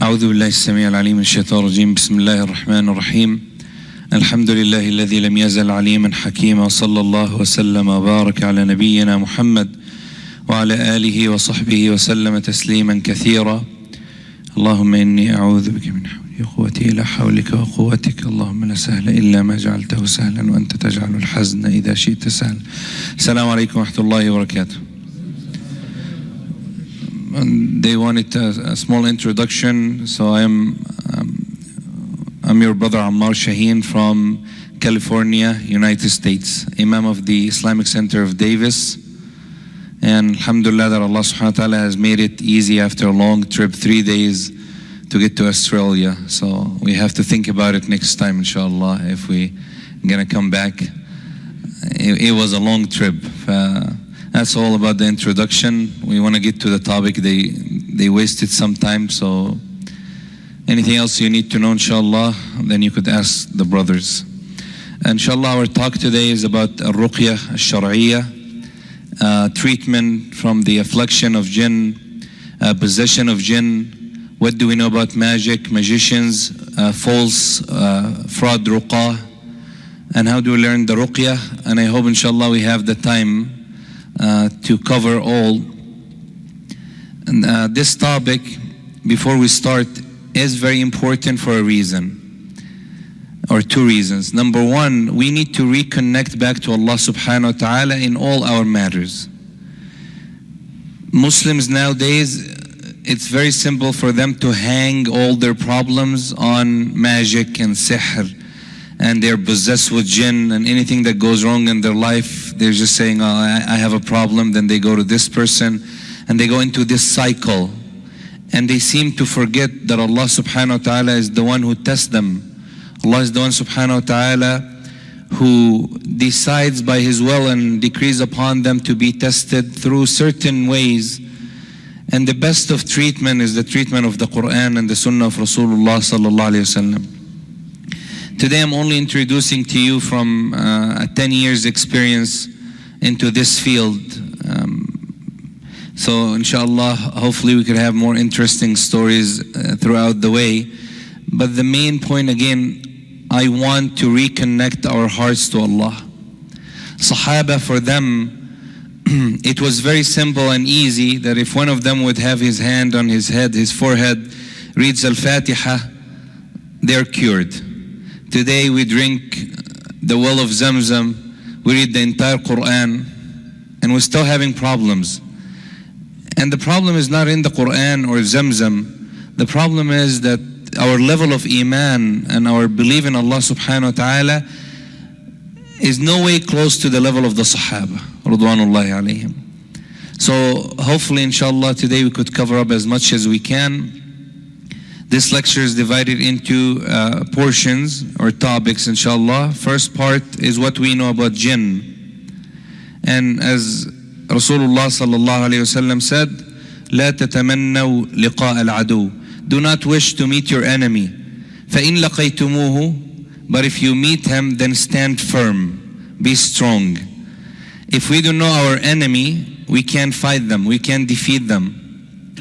أعوذ بالله السميع العليم من الشيطان الرجيم. بسم الله الرحمن الرحيم. الحمد لله الذي لم يزل عليما حكيما، صلى الله وسلم وبارك على نبينا محمد وعلى آله وصحبه وسلم تسليما كثيرا. اللهم إني أعوذ بك من حولي وقوتي إلى حولك وقوتك. اللهم لا سهل إلا ما جعلته سهلا وأنت تجعل الحزن إذا شئت سهلا. السلام عليكم ورحمة الله وبركاته. They wanted a small introduction, so I'm your brother Ammar Shahin from California, United States, Imam of the Islamic Center of Davis. And alhamdulillah that Allah subhanahu wa ta'ala has made it easy after a long trip, 3 days to get to Australia. So we have to think about it next time, inshallah, if we're gonna come back. It was a long trip. That's all about the introduction. We want to get to the topic. They wasted some time, so anything else you need to know, inshallah, then you could ask the brothers. Inshallah, our talk today is about Ruqyah Astrology, treatment from the affliction of Jinn, possession of Jinn. What do we know about magic, magicians, false, fraud, Ruqyah, and how do we learn the Ruqyah? And I hope, inshallah, we have the time to cover all. And this topic, before we start, is very important for a reason, or two reasons. Number one, we need to reconnect back to Allah subhanahu wa ta'ala in all our matters. Muslims nowadays, it's very simple for them to hang all their problems on magic and sihr, and they're possessed with jinn, and anything that goes wrong in their life, they're just saying, oh, I have a problem. Then they go to this person, and they go into this cycle. And they seem to forget that Allah subhanahu wa ta'ala is the one who tests them. Allah is the one subhanahu wa ta'ala who decides by His will and decrees upon them to be tested through certain ways. And the best of treatment is the treatment of the Quran and the Sunnah of Rasulullah sallallahu alayhi wa sallam. Today I'm only introducing to you from a 10 years experience into this field. So inshallah, hopefully we could have more interesting stories throughout the way. But the main point again, I want to reconnect our hearts to Allah. Sahaba, for them, it was very simple and easy that if one of them would have his hand on his head, his forehead, reads Al-Fatiha, they're cured. Today we drink the well of Zamzam, we read the entire Quran, and we're still having problems. And the problem is not in the Quran or Zamzam. The problem is that our level of Iman and our belief in Allah subhanahu wa ta'ala is no way close to the level of the Sahaba, Ridwanullahi alayhim. So hopefully, inshallah, today we could cover up as much as we can. This lecture is divided into portions or topics, inshallah. First part is what we know about Jinn. And as Rasulullah sallallahu alayhi wa sallam said, لا تتمنوا لقاء العدو. Do not wish to meet your enemy. فإن لقيتموه. But if you meet him, then stand firm. Be strong. If we don't know our enemy, we can't fight them. We can't defeat them.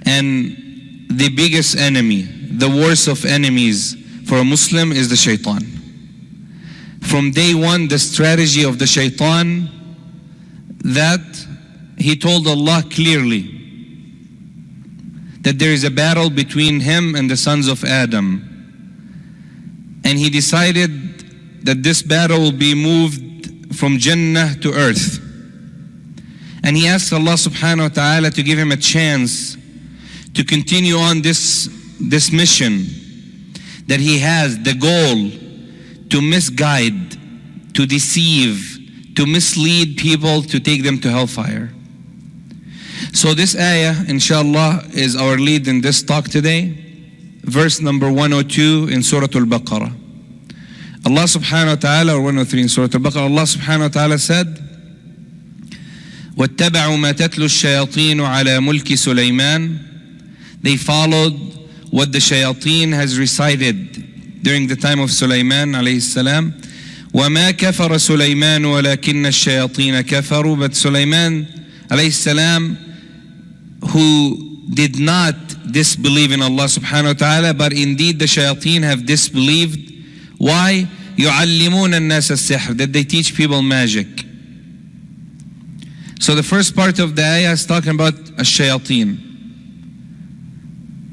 And the biggest enemy, the worst of enemies for a Muslim is the Shaitaan. From day one, the strategy of the Shaitaan, that he told Allah clearly that there is a battle between him and the sons of Adam. And he decided that this battle will be moved from Jannah to earth. And he asked Allah subhanahu wa ta'ala to give him a chance to continue on this mission that he has, the goal to misguide, to deceive, to mislead people, to take them to hellfire. So this ayah, inshallah, is our lead in this talk today. Verse number 102 in Surah Al-Baqarah. Allah subhanahu wa ta'ala, or 103 in Surah Al-Baqarah, Allah subhanahu wa ta'ala said, وَاتَّبَعُوا مَا تَتْلُو الشَّيَاطِينُ عَلَى مُلْكِ سُلَيْمَانَ. They followed what the shayateen has recited during the time of Sulaiman alayhi salam. وَمَا كَفَرَ سُلَيْمَانُ وَلَكِنَّ الشَّيَاطِينَ كَفَرُوا. But Sulaiman alayhi salam, who did not disbelieve in Allah subhanahu wa ta'ala, but indeed the shayateen have disbelieved. Why? يُعَلِّمُونَ النَّاسَ السِّحْرِ, that they teach people magic. So the first part of the ayah is talking about shayateen.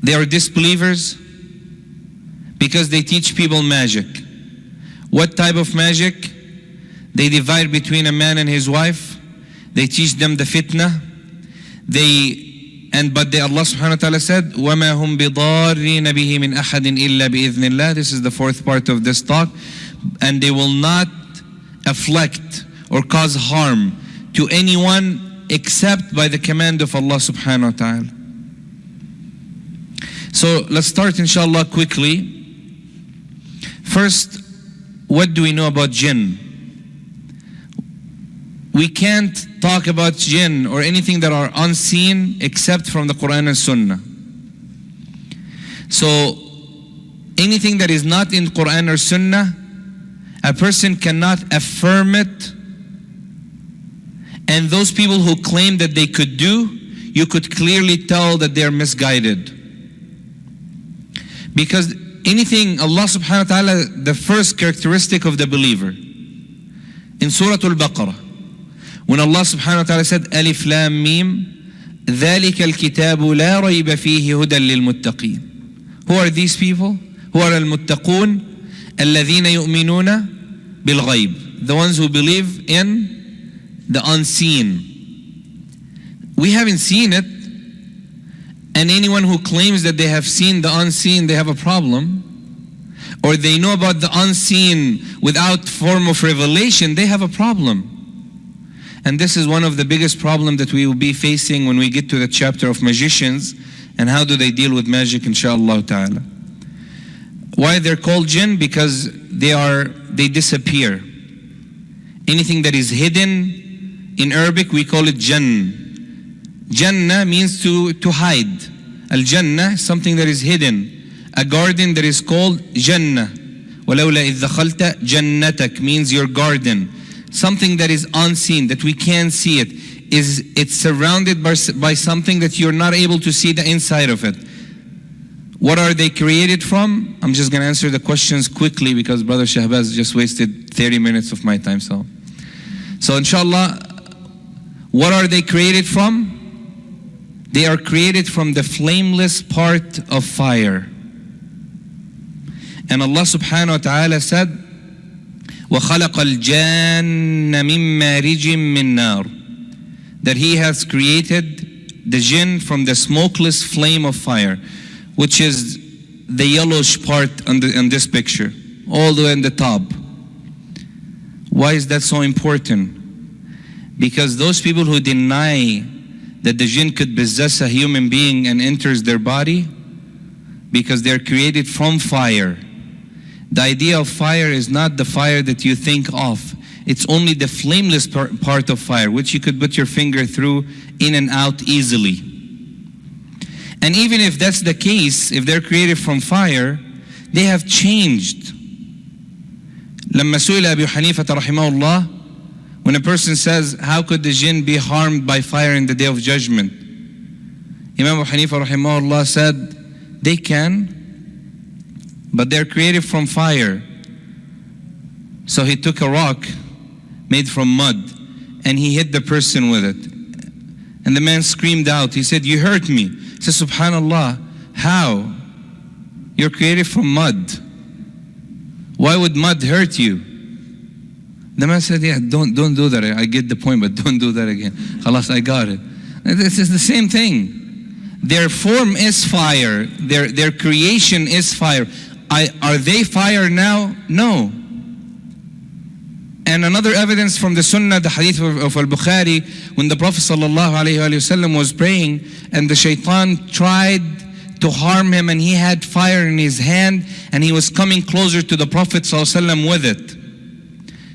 They are disbelievers because they teach people magic. What type of magic? They divide between a man and his wife. They teach them the fitna. Allah subhanahu wa ta'ala said, وَمَا هُمْ بِضَارِّينَ بِهِ مِنْ أَحَدٍ إِلَّا بِإِذْنِ اللَّهِ. This is the fourth part of this talk. And they will not afflict or cause harm to anyone except by the command of Allah subhanahu wa ta'ala. So let's start inshallah quickly. First, what do we know about Jinn? We can't talk about Jinn or anything that are unseen except from the Quran and Sunnah. So anything that is not in Quran or Sunnah, a person cannot affirm it. And those people who claim that they could do, you could clearly tell that they are misguided. Because anything, Allah subhanahu wa ta'ala, the first characteristic of the believer, in Surah Al-Baqarah, when Allah subhanahu wa ta'ala said, Alif Lam Mim, ذَلِكَ الْكِتَابُ لَا رَيْبَ فِيهِ هُدًى لِلْمُتَّقِينَ. Who are these people? Who are al-muttaqun? الَّذِينَ يُؤْمِنُونَ بِالْغَيْبِ. The ones who believe in the unseen. We haven't seen it. And anyone who claims that they have seen the unseen, they have a problem. Or they know about the unseen without form of revelation, they have a problem. And this is one of the biggest problems that we will be facing when we get to the chapter of magicians and how do they deal with magic, inshaAllah ta'ala. Why they're called jinn? Because they disappear. Anything that is hidden, in Arabic we call it jinn. Jannah means to hide. Al-Jannah is something that is hidden. A garden that is called Jannah. وَلَوْلَا إِذْ دَخَلْتَ جَنَّتَكَ means your garden. Something that is unseen, that we can't see it. It's surrounded by something that you're not able to see the inside of it. What are they created from? I'm just going to answer the questions quickly because Brother Shahbaz just wasted 30 minutes of my time. So inshallah, what are they created from? They are created from the flameless part of fire. And Allah subhanahu wa ta'ala said, وَخَلَقَ الْجَانَّ مِن مَارِجٍ مِّن نَارٍ, that He has created the jinn from the smokeless flame of fire, which is the yellowish part on this picture, all the way in the top. Why is that so important? Because those people who deny that the jinn could possess a human being and enters their body, because they're created from fire. The idea of fire is not the fire that you think of. It's only the flameless part of fire, which you could put your finger through in and out easily. And even if that's the case, if they're created from fire, they have changed. لما سئل أبي حنيفة رحمه الله, when a person says, how could the jinn be harmed by fire in the day of judgment? Imam Abu Hanifa rahimahullah said, they can, but they're created from fire. So he took a rock made from mud and he hit the person with it. And the man screamed out. He said, you hurt me. He said, subhanallah, how? You're created from mud. Why would mud hurt you? The man said, yeah, don't do that. I get the point, but don't do that again. Khalas, I got it. This is the same thing. Their form is fire. Their creation is fire. Are they fire now? No. And another evidence from the Sunnah, the hadith of Al-Bukhari, when the Prophet ﷺ was praying and the Shaitaan tried to harm him and he had fire in his hand and he was coming closer to the Prophet ﷺ with it.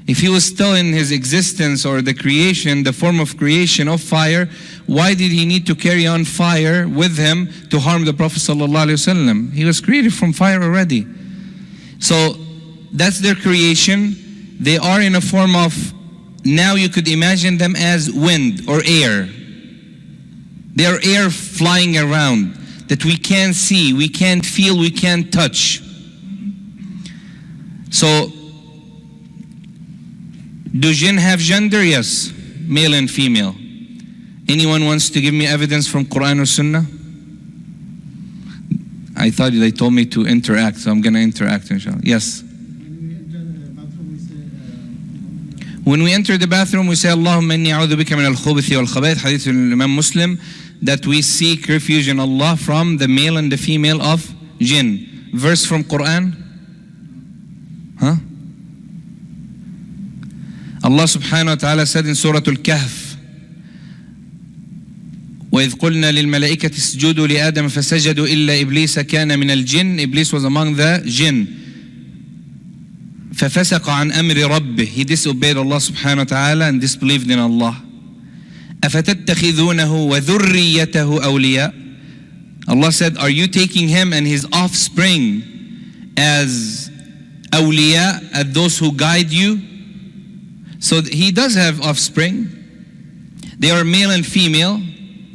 If he was still in his existence or the creation, the form of creation of fire, why did he need to carry on fire with him to harm the Prophet ﷺ? He was created from fire already. So that's their creation. They are in a form of, now you could imagine them as wind or air. They are air flying around that we can't see, we can't feel, we can't touch. So, do jinn have gender? Yes, male and female. Anyone wants to give me evidence from Quran or Sunnah? I thought they told me to interact, so I'm going to interact, inshallah. Yes. When we enter the bathroom, we say, Allahumma inni a'udhu bika min al-khubuthi wal-khaba'ith, hadith Imam Muslim, that we seek refuge in Allah from the male and the female of jinn. Verse from Quran? Huh? Allah subhanahu wa ta'ala said in Surah Al-Kahf, وَإِذْ قُلْنَا لِلْمَلَائِكَةِ اسْجُدُوا لِآدَمَ فَسَجَدُوا إِلَّا إِبْلِيسَ كَانَ مِنَ الْجِنِّ. Iblis was among the jinn. فَفَسَقَ عَنْ أَمْرِ رَبِّهِ. He disobeyed Allah subhanahu wa ta'ala and disbelieved in Allah. أَفَتَتَّخِذُونَهُ وَذُرِّيَّتَهُ أَوْلِيَاءَ. Allah said, are you taking him and his offspring as awliya, as those who guide you? So he does have offspring. They are male and female.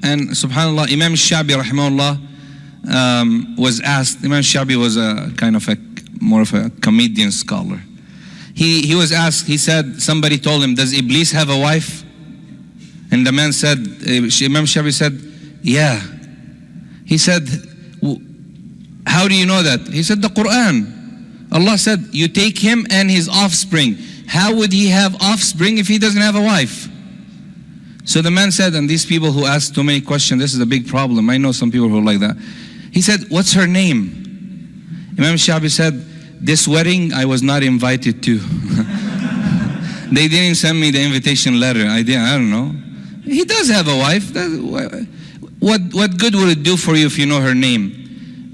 And subhanallah, Imam Shabi rahimahullah was asked. Imam Shabi was a kind of more of a comedian scholar. He was asked, he said, somebody told him, does Iblis have a wife? And the man said, Imam Shabi said, yeah. He said, how do you know that? He said, the Quran. Allah said, you take him and his offspring. How would he have offspring if he doesn't have a wife? So the man said, and these people who ask too many questions, this is a big problem. I know some people who are like that. He said, what's her name? Imam Shabi said, this wedding I was not invited to. They didn't send me the invitation letter. I don't know. He does have a wife. What good will it do for you if you know her name?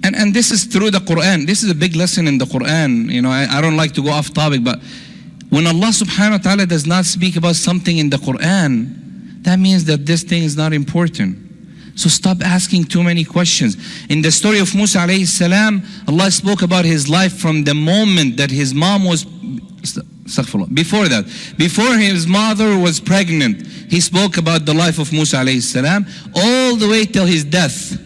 And this is through the Quran. This is a big lesson in the Quran. You know, I don't like to go off topic, but when Allah subhanahu wa ta'ala does not speak about something in the Quran, that means that this thing is not important. So stop asking too many questions. In the story of Musa alayhi salam, Allah spoke about his life from the moment that his mom was, before that, before his mother was pregnant, he spoke about the life of Musa alayhi salam, all the way till his death.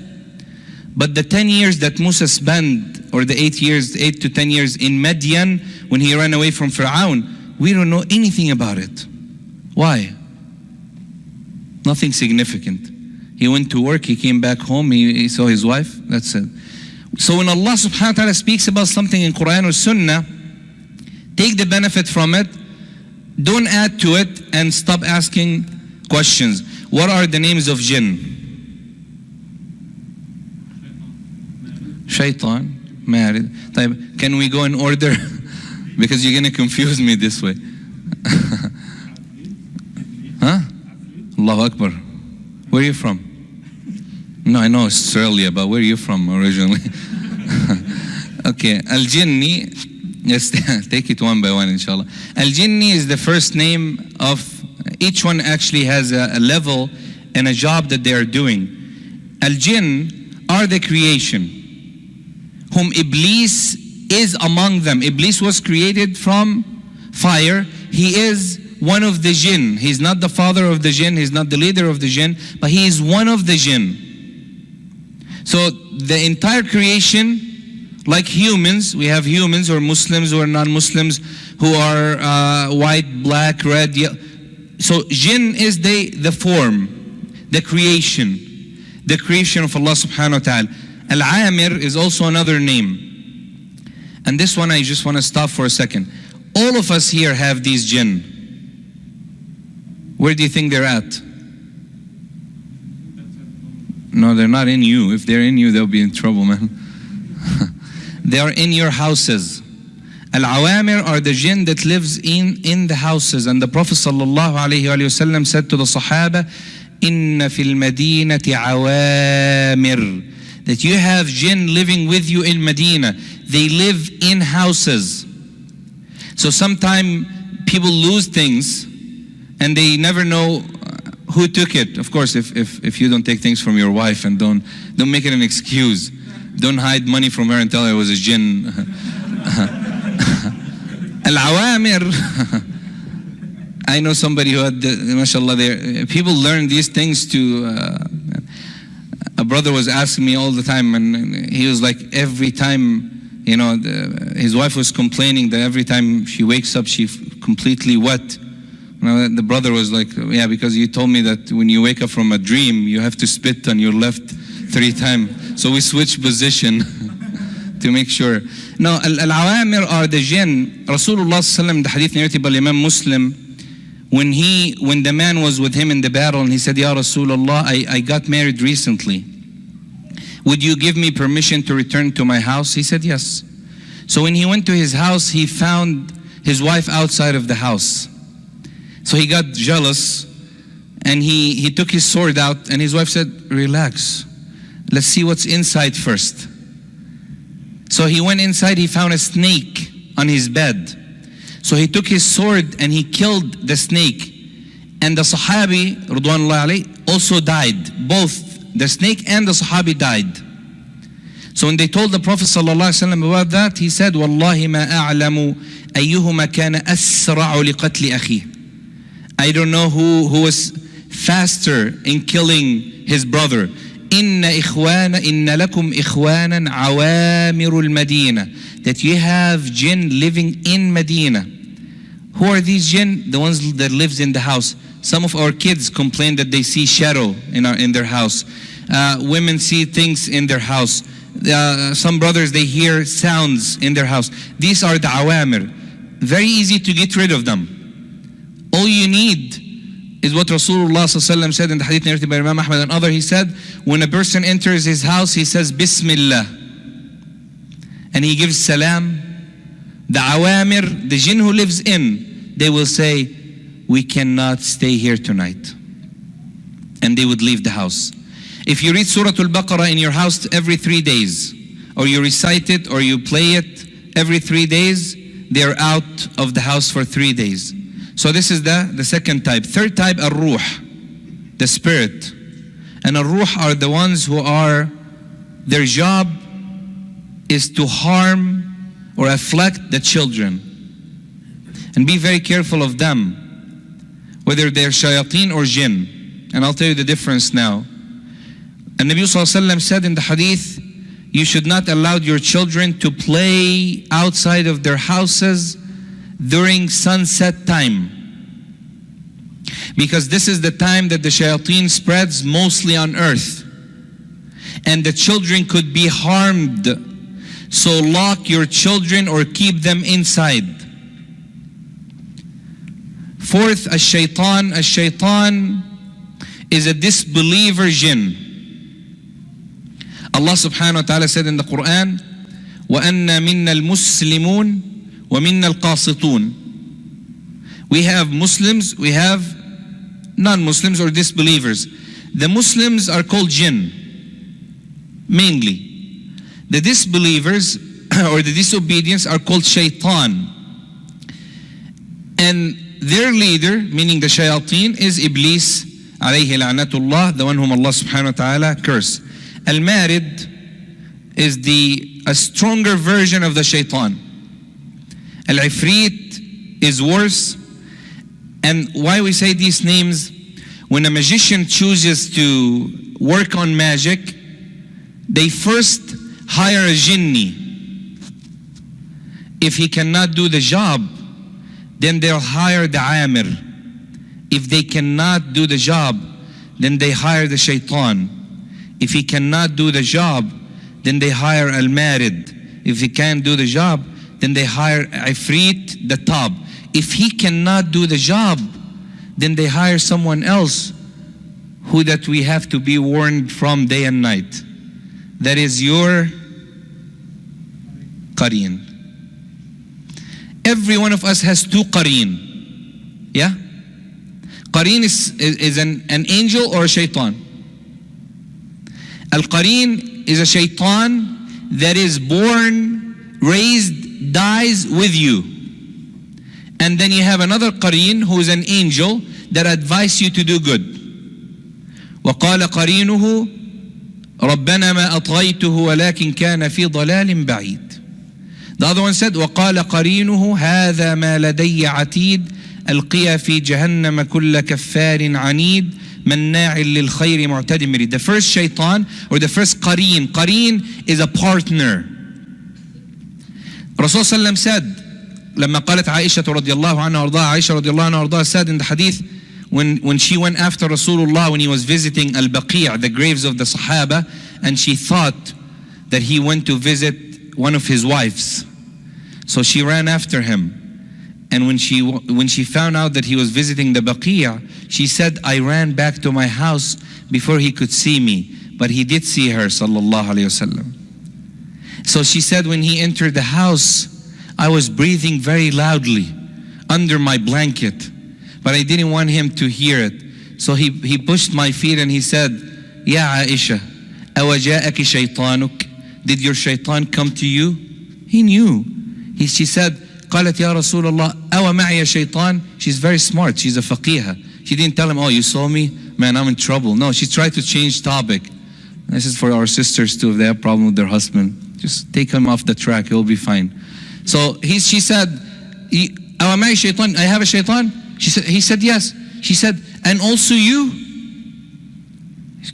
But the 10 years that Musa spent, or the 8 to 10 years in Madian, when he ran away from Fir'aun, we don't know anything about it. Why? Nothing significant. He went to work, he came back home, he saw his wife, that's it. So when Allah subhanahu wa ta'ala speaks about something in Quran or Sunnah, take the benefit from it, don't add to it, and stop asking questions. What are the names of jinn? Shaitan, married. Can we go in order? Because you're going to confuse me this way. Huh? Allahu Akbar. Where are you from? No, I know Australia, but where are you from originally? Okay, Al-Jinni, yes, take it one by one, inshallah. Al-Jinni is the first name of, each one actually has a level and a job that they are doing. Al-Jinn are the creation, whom Iblis is among them. Iblis was created from fire. He is one of the jinn. He's not the father of the jinn, he's not the leader of the jinn, but he is one of the jinn. So the entire creation, like humans, we have humans or Muslims or non-Muslims who are white, black, red, yellow. So jinn is the form, the creation of Allah subhanahu wa ta'ala. Al-Amir is also another name. And this one I just want to stop for a second. All of us here have these jinn. Where do you think they're at? No, they're not in you. If they're in you, they'll be in trouble, man. They are in your houses. Al-Awamir are the jinn that lives in the houses. And the Prophet ﷺ said to the Sahaba, Inna fil madinati awamir. That you have jinn living with you in Medina. They live in houses. So sometimes people lose things and they never know who took it. Of course, if you don't take things from your wife, and don't make it an excuse. Don't hide money from her and tell her it was a jinn. Al-Awamir. I know somebody who had, Masha'allah, people learn these things to, a brother was asking me all the time, and he was like, every time, his wife was complaining that every time she wakes up, she completely wet. The brother was like, yeah, because you told me that when you wake up from a dream, you have to spit on your left 3 times. So we switched position to make sure. No, al-awamir are the jinn. Rasulullah sallallahu the hadith narrated by Imam Muslim, when the man was with him in the battle, and he said, Ya Rasulullah, I got married recently. Would you give me permission to return to my house? He said yes. So when he went to his house, he found his wife outside of the house. So he got jealous, and he took his sword out, and his wife said, relax. Let's see what's inside first. So he went inside, he found a snake on his bed. So he took his sword and he killed the snake. And the Sahabi, Ridwanullah alayhi, also died. Both the snake and the Sahabi died. So when they told the Prophet ﷺ about that, he said, Wallahi ma a'lamu ayyuhuma kana asra'u liqatli akhi. I don't know who was faster in killing his brother. Inna lakum ikhwanan awamirul Madina. That you have jinn living in Medina. Who are these jinn? The ones that lives in the house. Some of our kids complain that they see shadow in their house. Women see things in their house. Some brothers, they hear sounds in their house. These are the awamir. Very easy to get rid of them. All you need is what Rasulullah ﷺ said in the hadith narrated by Imam Ahmet and others. He said, when a person enters his house, he says, Bismillah. And he gives salam. The awamir, the jinn who lives in, they will say, we cannot stay here tonight. And they would leave the house. If you read Surah Al-Baqarah in your house every 3 days, or you recite it, or you play it every 3 days, they are out of the house for 3 days. So this is the second type. Third type, ar-ruh, the spirit. And ar-ruh are the ones who are, their job is to harm or afflict the children. And be very careful of them, whether they're shayateen or jinn. And I'll tell you the difference now. And Nabi sallallahu alaihi wasallam said in the hadith, you should not allow your children to play outside of their houses during sunset time. Because this is the time that the shayateen spreads mostly on earth. And the children could be harmed. So lock your children or keep them inside. Fourth, Shaitaan. Shaitaan is a disbeliever jinn. Allah subhanahu wa ta'ala said in the Quran, وَأَنَّا مِنَّا الْمُسْلِمُونَ وَمِنَّا الْقَاسِطُونَ. We have Muslims, we have non-Muslims or disbelievers. The Muslims are called jinn, mainly. The disbelievers or the disobedience are called shaitaan. And their leader, meaning the shayateen, is Iblis, alayhi la'natullah, the one whom Allah subhanahu wa ta'ala cursed. Al-Marid is a stronger version of the shaitaan. Al-Ifrit is worse. And why we say these names, when a magician chooses to work on magic, they first hire a jinni. If he cannot do the job, then they'll hire the amir. If they cannot do the job, then they hire the shaitan. If he cannot do the job, then they hire al-marid. If he can't do the job, then they hire ifrit, the top. If he cannot do the job, then they hire someone else who that we have to be warned from day and night. That is your qareen. Every one of us has 2 qareen. Yeah? Qareen is an angel or a shaitan. Al-qareen is a shaitan that is born, raised, dies with you. And then you have another qareen who is an angel that advises you to do good. وَقَالَ قَرِينُهُ رَبَّنَا مَا أَطْغَيْتُهُ وَلَكِنْ كَانَ فِي ضَلَالٍ بَعِيدٍ. The other one said, وَقَالَ قَرِينُهُ هَذَا مَا لَدَيَّ عَتِيدٌ أَلْقِيَ فِي جَهَنَّمَ كُلَّ كَفَّارٍ عَنِيدٍ مناع للخير معتد مريد. The first shaitan or the first qareen. Qareen is a partner. Rasul sallam said, لما قالت عائشة رضي الله عنها وارضاها, عائشة رضي الله عنها وارضاها said in the hadith, when she went after Rasulullah when he was visiting Al-Baqi', the graves of the Sahaba, and she thought that he went to visit one of his wives. So she ran after him. And when she found out that he was visiting the Baqi', she said, I ran back to my house before he could see me. But he did see her, sallallahu alayhi wasallam. So she said, when he entered the house, I was breathing very loudly under my blanket, but I didn't want him to hear it. So he pushed my feet and he said, Ya Aisha, awaja'aki shaytanuk? Did your shaitan come to you? He knew. She said, قالت يا رسول الله أو معي شيطان. She's very smart. She's a faqihah. She didn't tell him, oh, you saw me? Man, I'm in trouble. No, she tried to change topic. This is for our sisters too. If they have a problem with their husband, just take him off the track. He'll be fine. So she said, أو معي شيطان? I have a shaitan? He said, yes. She said, and also you?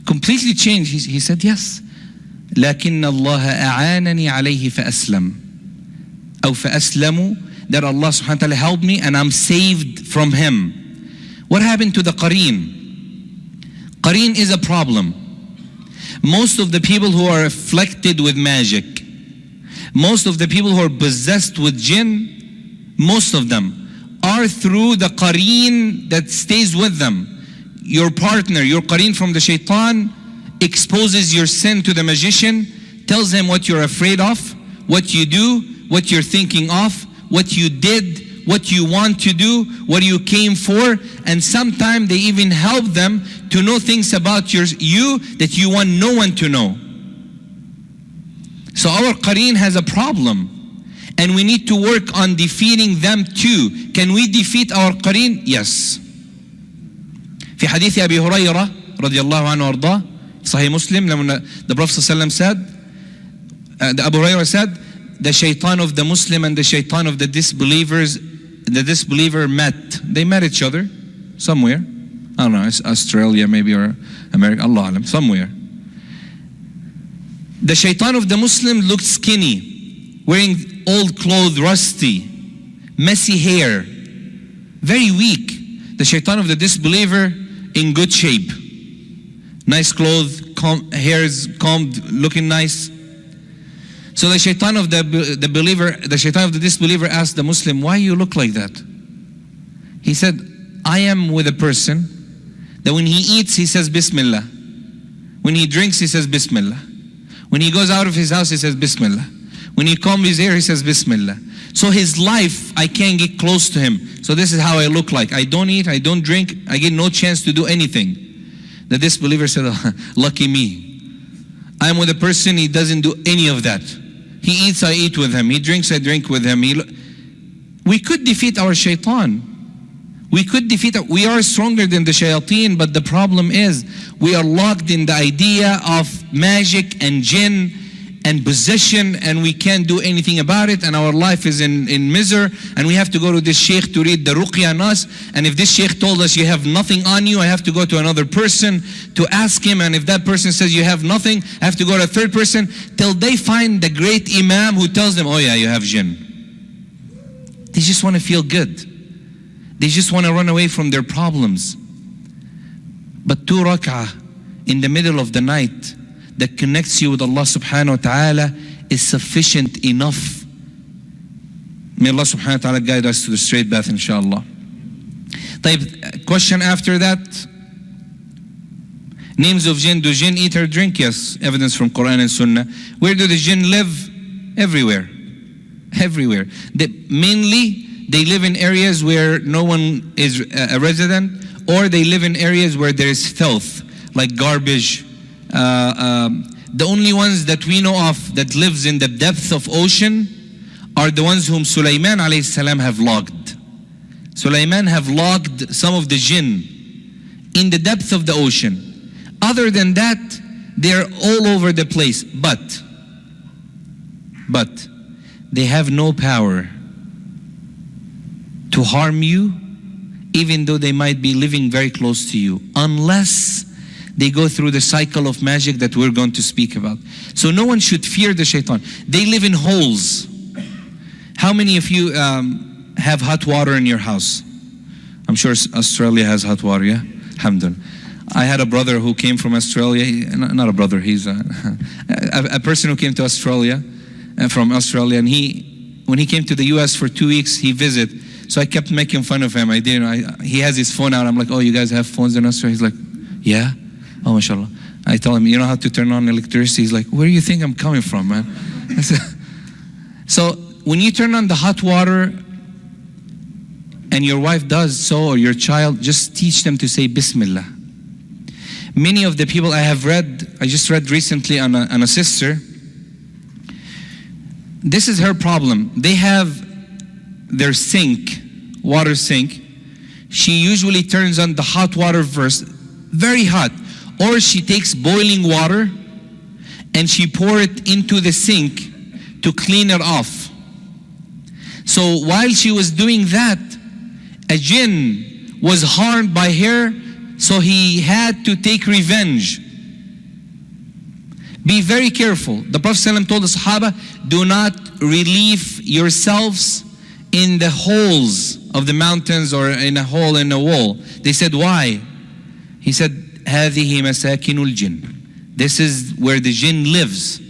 Completely changed. He said, yes. لكن الله أعانني عليه فأسلم أو فأسلموا, that Allah subhanahu wa ta'ala helped me and I'm saved from him. What happened to the qareen? Qareen is a problem. Most of the people who are afflicted with magic, most of the people who are possessed with jinn, most of them are through the qareen that stays with them. Your partner, your qareen from the shaitan, exposes your sin to the magician, tells him what you're afraid of, what you do, what you're thinking of, what you did, what you want to do, what you came for, and sometimes they even help them to know things about you that you want no one to know. So our qareen has a problem, and we need to work on defeating them too. Can we defeat our qareen? Yes. في حديث أبي هريرة رضي الله عنه وارضاه, Sahih Muslim, the Prophet ﷺ said, Abu Hurairah said, the shaitan of the Muslim and the shaitan of the disbeliever met. They met each other somewhere. I don't know, it's Australia maybe or America, Allah alam, somewhere. The shaitan of the Muslim looked skinny, wearing old clothes, rusty, messy hair, very weak. The shaitan of the disbeliever in good shape. Nice clothes, hairs combed, looking nice. So the shaitan of the believer, the shaitan of the disbeliever asked the Muslim, why you look like that? He said, I am with a person that when he eats, he says Bismillah. When he drinks, he says Bismillah. When he goes out of his house, he says Bismillah. When he combs his hair, he says Bismillah. So his life, I can't get close to him. So this is how I look like. I don't eat, I don't drink, I get no chance to do anything. The disbeliever said, oh, lucky me. I'm with a person, he doesn't do any of that. He eats, I eat with him. He drinks, I drink with him. We could defeat our shaitan. We are stronger than the shayateen, but the problem is we are locked in the idea of magic and jinn and possession, and we can't do anything about it, and our life is in misery, and we have to go to this sheikh to read the Ruqyah on us, and if this sheikh told us you have nothing on you, I have to go to another person to ask him, and if that person says you have nothing, I have to go to a third person, till they find the great imam who tells them, oh yeah, you have jinn. They just want to feel good. They just want to run away from their problems. But 2 rak'ah in the middle of the night that connects you with Allah subhanahu wa ta'ala is sufficient enough. May Allah subhanahu wa ta'ala guide us to the straight path, inshallah. Question after that. Names of jinn. Do jinn eat or drink? Yes. Evidence from Quran and Sunnah. Where do the jinn live? Everywhere. Everywhere. Mainly, they live in areas where no one is a resident, or they live in areas where there is filth, like garbage. The only ones that we know of that lives in the depth of ocean are the ones whom Sulaiman alayhi salam have logged. Sulaiman have logged some of the jinn in the depth of the ocean. Other than that, they're all over the place. But they have no power to harm you even though they might be living very close to you, unless they go through the cycle of magic that we're going to speak about. So no one should fear the shaitan. They live in holes. How many of you have hot water in your house? I'm sure Australia has hot water, yeah? Alhamdulillah. I had a brother who came from Australia. Not a brother, he's a person who came to Australia, from Australia, and when he came to the US for 2 weeks, he visited. So I kept making fun of him. He has his phone out. I'm like, oh, you guys have phones in Australia? He's like, yeah. Oh, Masha'allah. I tell him, you know how to turn on electricity? He's like, where do you think I'm coming from, man? So when you turn on the hot water and your wife does so, or your child, just teach them to say Bismillah. Many of the people I just read recently on a sister, this is her problem. They have their water sink. She usually turns on the hot water first, very hot. Or she takes boiling water and she pours it into the sink to clean it off. So while she was doing that, a jinn was harmed by her, so he had to take revenge. Be very careful. The Prophet ﷺ told the Sahaba, do not relieve yourselves in the holes of the mountains or in a hole in a wall. They said, why? He said, هذه مساكن الجن. This is where the jinn lives.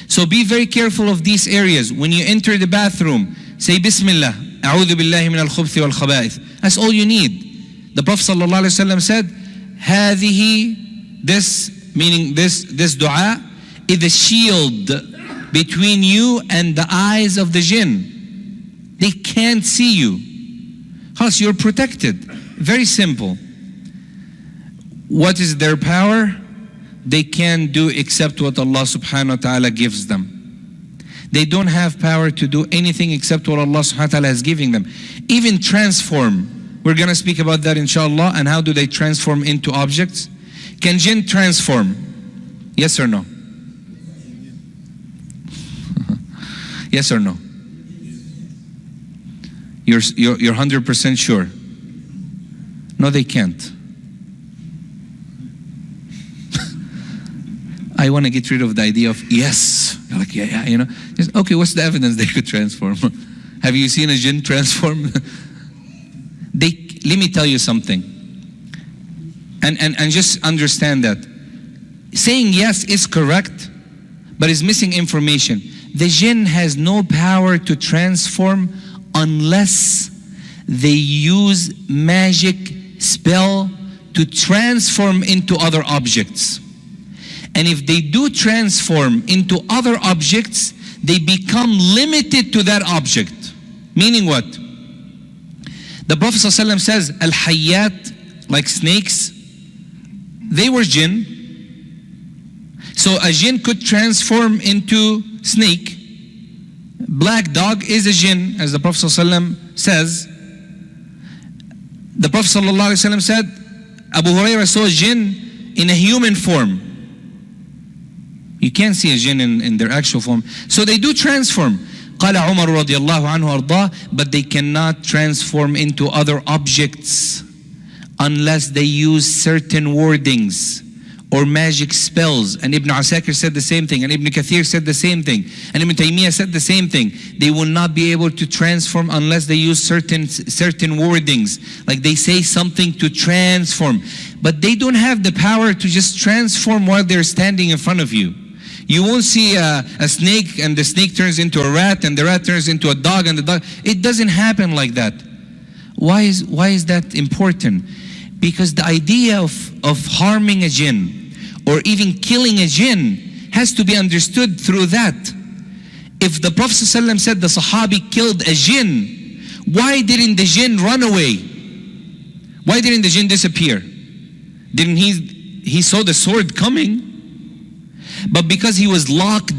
So be very careful of these areas. When you enter the bathroom, say Bismillah. أعوذ بالله من الخبث والخبائث. That's all you need. The Prophet ﷺ said, هذه, this dua is the shield between you and the eyes of the jinn. They can't see you. Khlas, you're protected. Very simple. What is their power? They can't do except what Allah subhanahu wa ta'ala gives them. They don't have power to do anything except what Allah subhanahu wa ta'ala has given them. Even transform. We're going to speak about that inshallah. And how do they transform into objects? Can jinn transform? Yes or no? Yes or no? You're 100% sure? No, they can't. I want to get rid of the idea of yes. You're like, yeah, you know. Just, okay, what's the evidence they could transform? Have you seen a jinn transform? Let me tell you something. And just understand that. Saying yes is correct, but is missing information. The jinn has no power to transform unless they use magic spell to transform into other objects. And if they do transform into other objects, they become limited to that object. Meaning what? The Prophet ﷺ says, Al-Hayyat, like snakes, they were jinn. So a jinn could transform into snake. Black dog is a jinn, as the Prophet ﷺ says. The Prophet ﷺ said, Abu Hurairah saw a jinn in a human form. You can't see a jinn in their actual form. So they do transform. قال عمر رضي الله عنه أرضاه, but they cannot transform into other objects unless they use certain wordings or magic spells. And Ibn Asakir said the same thing, and Ibn Kathir said the same thing, and Ibn Taymiyyah said the same thing. They will not be able to transform unless they use certain wordings, like they say something to transform. But they don't have the power to just transform while they're standing in front of you. You won't see a snake and the snake turns into a rat and the rat turns into a dog and the dog. It doesn't happen like that. Why is that important? Because the idea of harming a jinn or even killing a jinn has to be understood through that. If the Prophet ﷺ said the Sahabi killed a jinn, why didn't the jinn run away? Why didn't the jinn disappear? Didn't he saw the sword coming? But because he was locked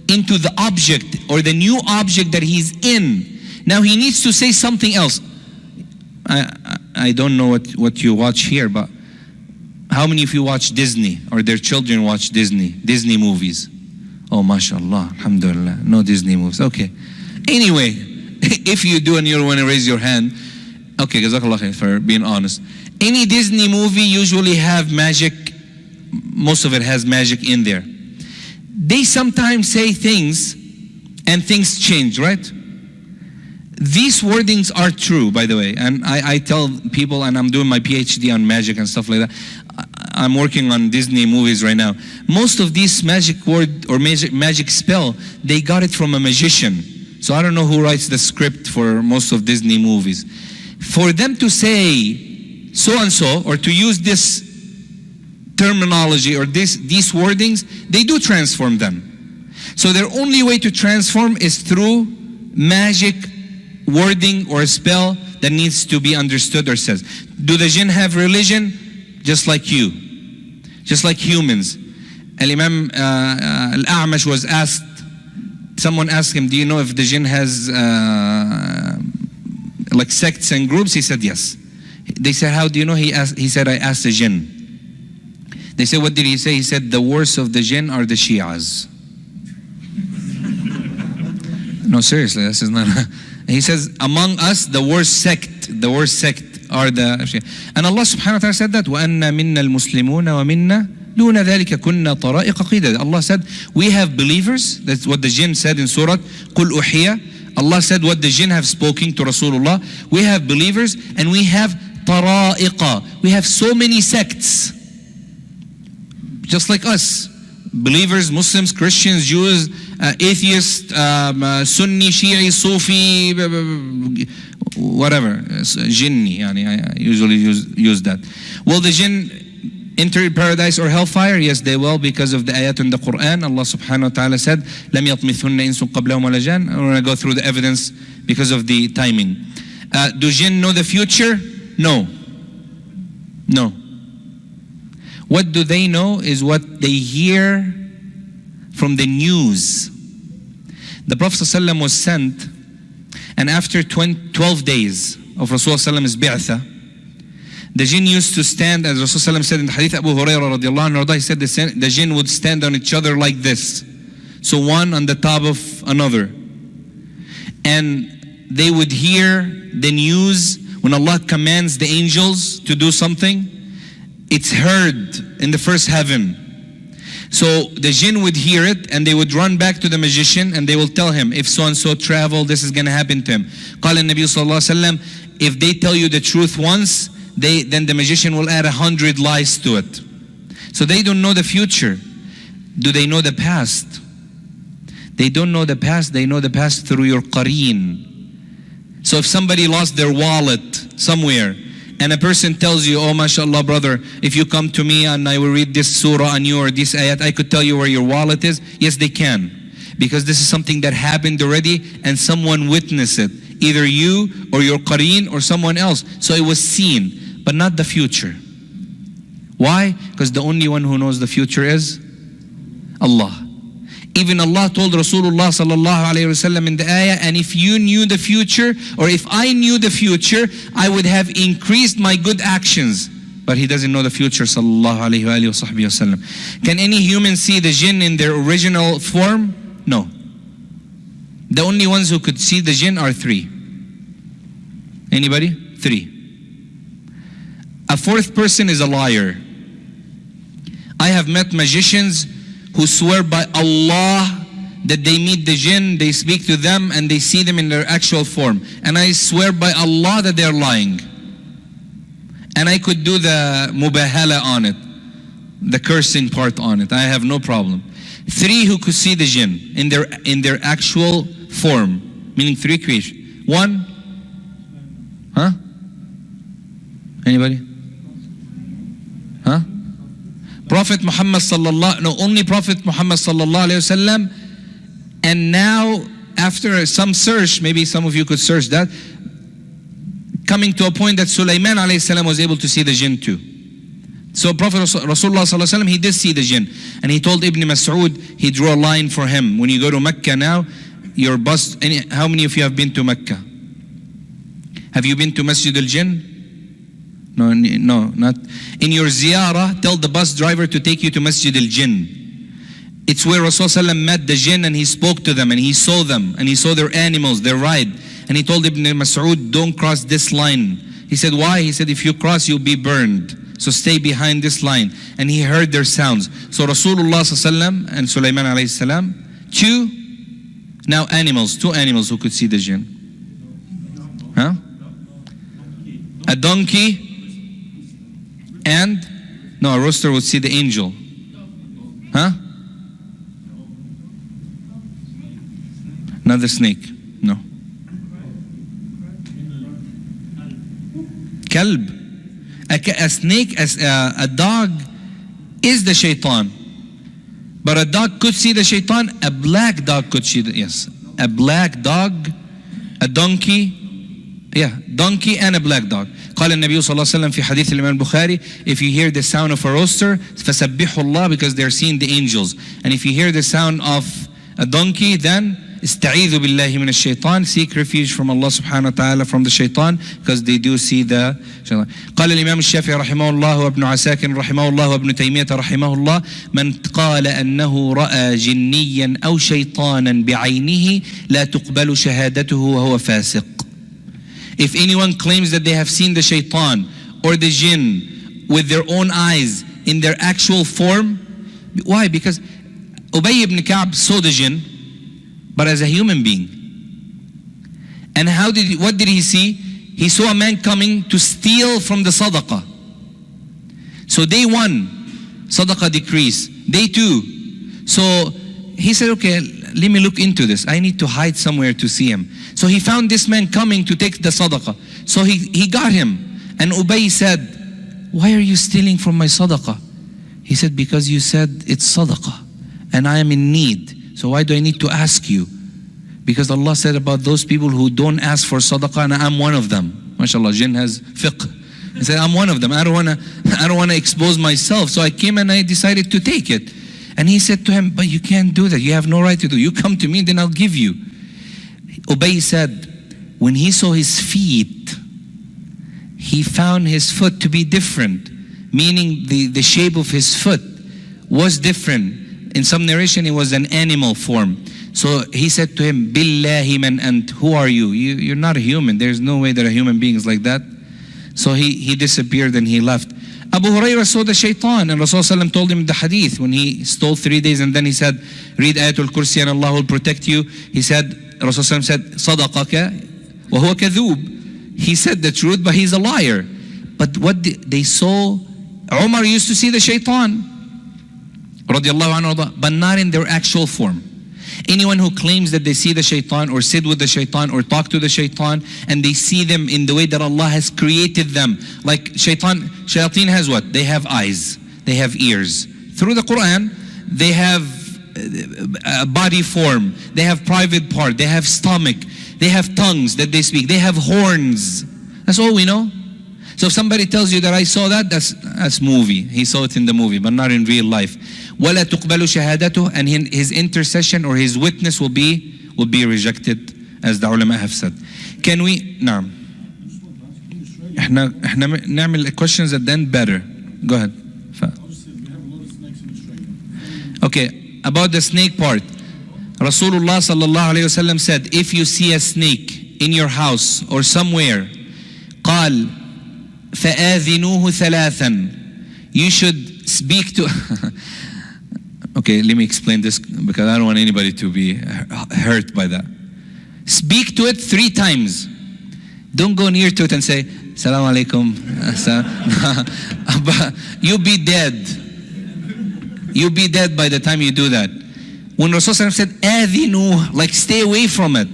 into the object or the new object that he's in, now he needs to say something else. I don't know what you watch here, but how many of you watch Disney or their children watch Disney movies? Oh, Masha'allah, alhamdulillah, no Disney movies. Okay. Anyway, if you do and you want to raise your hand, Okay, jazakallah khair for being honest. Any Disney movie usually have magic. Most of it has magic in there. They sometimes say things and things change, right? These wordings are true, by the way. And I tell people, and I'm doing my PhD on magic and stuff like that. I'm working on Disney movies right now. Most of these magic word or magic spell, they got it from a magician. So I don't know who writes the script for most of Disney movies. For them to say so-and-so, or to use this terminology or these wordings, they do transform them. So their only way to transform is through magic wording or a spell that needs to be understood or says. Do the jinn have religion? Just like you. Just like humans. Al-Imam Al-A'mash was asked, someone asked him, do you know if the jinn has like sects and groups? He said yes. They said, how do you know? He said, I asked the jinn. They said, what did he say? He said, the worst of the jinn are the Shias. No, seriously, this is not. He says, among us, the worst sect are the Shia. And Allah subhanahu wa ta'ala said that, وَأَنَّا مِنَّا الْمُسْلِمُونَ وَمِنَّا دُونَ ذَلِكَ كُنَّا طَرَائِقَ قِيدًا. Allah said, we have believers. That's what the jinn said in Surah قُلْ أُحِيَّ. Allah said what the jinn have spoken to Rasulullah. We have believers and we have طَرَائِقَ. We have so many sects. Just like us. Believers, Muslims, Christians, Jews, atheists, Sunni, Shia, Sufi, whatever, Jinni. I usually use that. Will the jinn enter paradise or hellfire? Yes, they will, because of the ayat in the Quran. Allah subhanahu wa ta'ala said, لَمْ يَطْمِثُنَّ إِنسٌ قَبْلَهُمْ وَلَا جَانٌ. I'm going to go through the evidence because of the timing. Do jinn know the future? No. No. What do they know is what they hear from the news. The Prophet ﷺ was sent, and after 12 days of Rasulullah's bi'atha, the jinn used to stand, as Rasulullah said in the hadith Abu Hurairah radiallahu anhu, he said the jinn would stand on each other like this. So one on the top of another. And they would hear the news when Allah commands the angels to do something. It's heard in the first heaven. So the jinn would hear it and they would run back to the magician and they will tell him, if so-and-so travel, this is going to happen to him. قال النبي صلى الله عليه وسلم, if they tell you the truth once, then the magician will add 100 lies to it. So they don't know the future. Do they know the past? They don't know the past. They know the past through your qareen. So if somebody lost their wallet somewhere, and a person tells you, oh, Masha'allah, brother, if you come to me and I will read this surah on you or this ayat, I could tell you where your wallet is. Yes, they can. Because this is something that happened already and someone witnessed it. Either you or your qareen or someone else. So it was seen, but not the future. Why? Because the only one who knows the future is Allah. Even Allah told Rasulullah sallallahu alayhi wasallam in the ayah, and if you knew the future, or if I knew the future, I would have increased my good actions. But he doesn't know the future, sallallahu alayhi wa sallam. Can any human see the jinn in their original form? No. The only ones who could see the jinn are three. Anybody? Three. A fourth person is a liar. I have met magicians who swear by Allah that they meet the jinn, they speak to them, and they see them in their actual form. And I swear by Allah that they're lying. And I could do the mubahala on it, the cursing part on it. I have no problem. Three who could see the jinn in their actual form, meaning three creation. One, huh? Anybody? Huh? Prophet Muhammad only Prophet Muhammad sallallahu alayhi wasallam. And now, after some search, maybe some of you could search that, coming to a point that Sulaiman alayhi salam was able to see the jinn too. So Prophet Rasulullah sallallahu alayhi wasallam, he did see the jinn. And he told Ibn Mas'ud, he drew a line for him. When you go to Mecca now, your bus, how many of you have been to Mecca? Have you been to Masjid al-Jinn? No, not. In your ziyarah, tell the bus driver to take you to Masjid al-Jinn. It's where Rasulullah met the jinn and he spoke to them and he saw them and he saw their animals, their ride. And he told Ibn Mas'ud, don't cross this line. He said, why? He said, if you cross, you'll be burned. So stay behind this line. And he heard their sounds. So Rasulullah sallallahu and Sulaiman alayhi salam, two animals who could see the jinn. Huh? A donkey and a rooster would see the angel. Huh? Not the snake. No. Kalb. A snake, a dog is the Shaitaan. But a dog could see the Shaitaan. A black dog could see yes. A black dog, a donkey. Yeah, donkey and a black dog. قال النبي صلى الله عليه وسلم في حديث الإمام البخاري, if you hear the sound of a rooster, فسبحوا الله, because they're seeing the angels. And if you hear the sound of a donkey, then استعيذوا بالله من الشيطان, seek refuge from Allah subhanahu wa ta'ala from the shaitan, because they do see the shaitan. قال الإمام الشافعي رحمه الله وابن عساكر رحمه الله وابن تيمية رحمه الله, من قال أنه رأى جنيا أو شيطانا بعينه لا تقبل شهادته وهو فاسق. If anyone claims that they have seen the shaitan or the jinn with their own eyes in their actual form, why? Because Ubay ibn Ka'b saw the jinn, but as a human being. And what did he see? He saw a man coming to steal from the sadaqah. So day one, sadaqah decrease. Day two. So he said, okay, let me look into this. I need to hide somewhere to see him. So he found this man coming to take the sadaqah. So he got him. And Ubay said, why are you stealing from my sadaqah? He said, because you said it's sadaqah and I am in need. So why do I need to ask you? Because Allah said about those people who don't ask for sadaqah, and I'm one of them. Masha'allah, Jinn has fiqh. He said, I'm one of them. I don't want to expose myself. So I came and I decided to take it. And he said to him, but you can't do that. You have no right to do it. You come to me, then I'll give you. Ubay said, when he saw his feet, he found his foot to be different. Meaning the shape of his foot was different. In some narration, it was an animal form. So he said to him, Billahi man ant, who are you? You're not a human. There's no way that a human being is like that. So he disappeared and he left. Abu Hurairah saw the Shaitan, and Rasulullah told him the hadith when he stole 3 days, and then he said, read Ayatul Kursi and Allah will protect you. He said, Rasulullah said, Sadaqaka wa huwa kadhub. He said the truth, but he's a liar. But what they saw, Umar used to see the Shaitan, radiallahu anhu, but not in their actual form. Anyone who claims that they see the Shaitan or sit with the Shaitan or talk to the Shaitan and they see them in the way that Allah has created them. Like Shayateen has what? They have eyes, they have ears. Through the Quran, they have a body form, they have private part, they have stomach, they have tongues that they speak, they have horns. That's all we know. So if somebody tells you that I saw that, that's movie. He saw it in the movie, but not in real life. وَلَا تُقْبَلُ شَهَادَتُهُ, and his intercession or his witness will be rejected, as the ulama have said. Can we? نعم. احنا نعمل questions and then better. Go ahead. Okay, about the snake part. Rasulullah sallallahu alayhi wasallam said, if you see a snake in your house or somewhere, قال فآذنوه ثلاثا, you should speak to okay, let me explain this because I don't want anybody to be hurt by that. Speak to it 3 times. Don't go near to it and say Salaam alaikum. You'll be dead. You'll be dead by the time you do that. When Rasulullah said آذنوه, like stay away from it,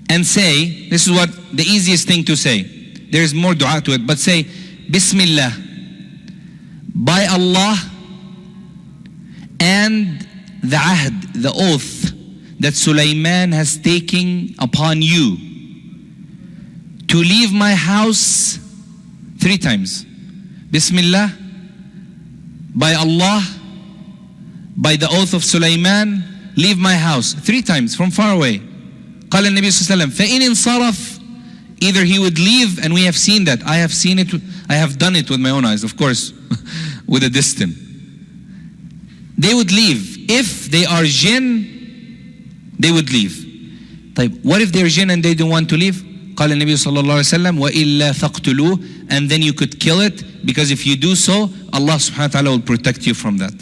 and say, this is what the easiest thing to say. There's more dua to it, but say Bismillah, by Allah and the ahd, the oath that Sulaiman has taken upon you to leave my house 3 times. Bismillah, by Allah, by the oath of Sulaiman, leave my house 3 times from far away. قال النبي صلى الله عليه وسلم فإن انصرف, either he would leave, and we have seen that. I have seen it, I have done it with my own eyes, of course, with a distance. They would leave. If they are jinn, they would leave. طيب, what if they're jinn and they don't want to leave? قال النبي صلى الله عليه وسلم وإلا فاقتلوه, and then you could kill it, because if you do so, Allah subhanahu wa ta'ala will protect you from that.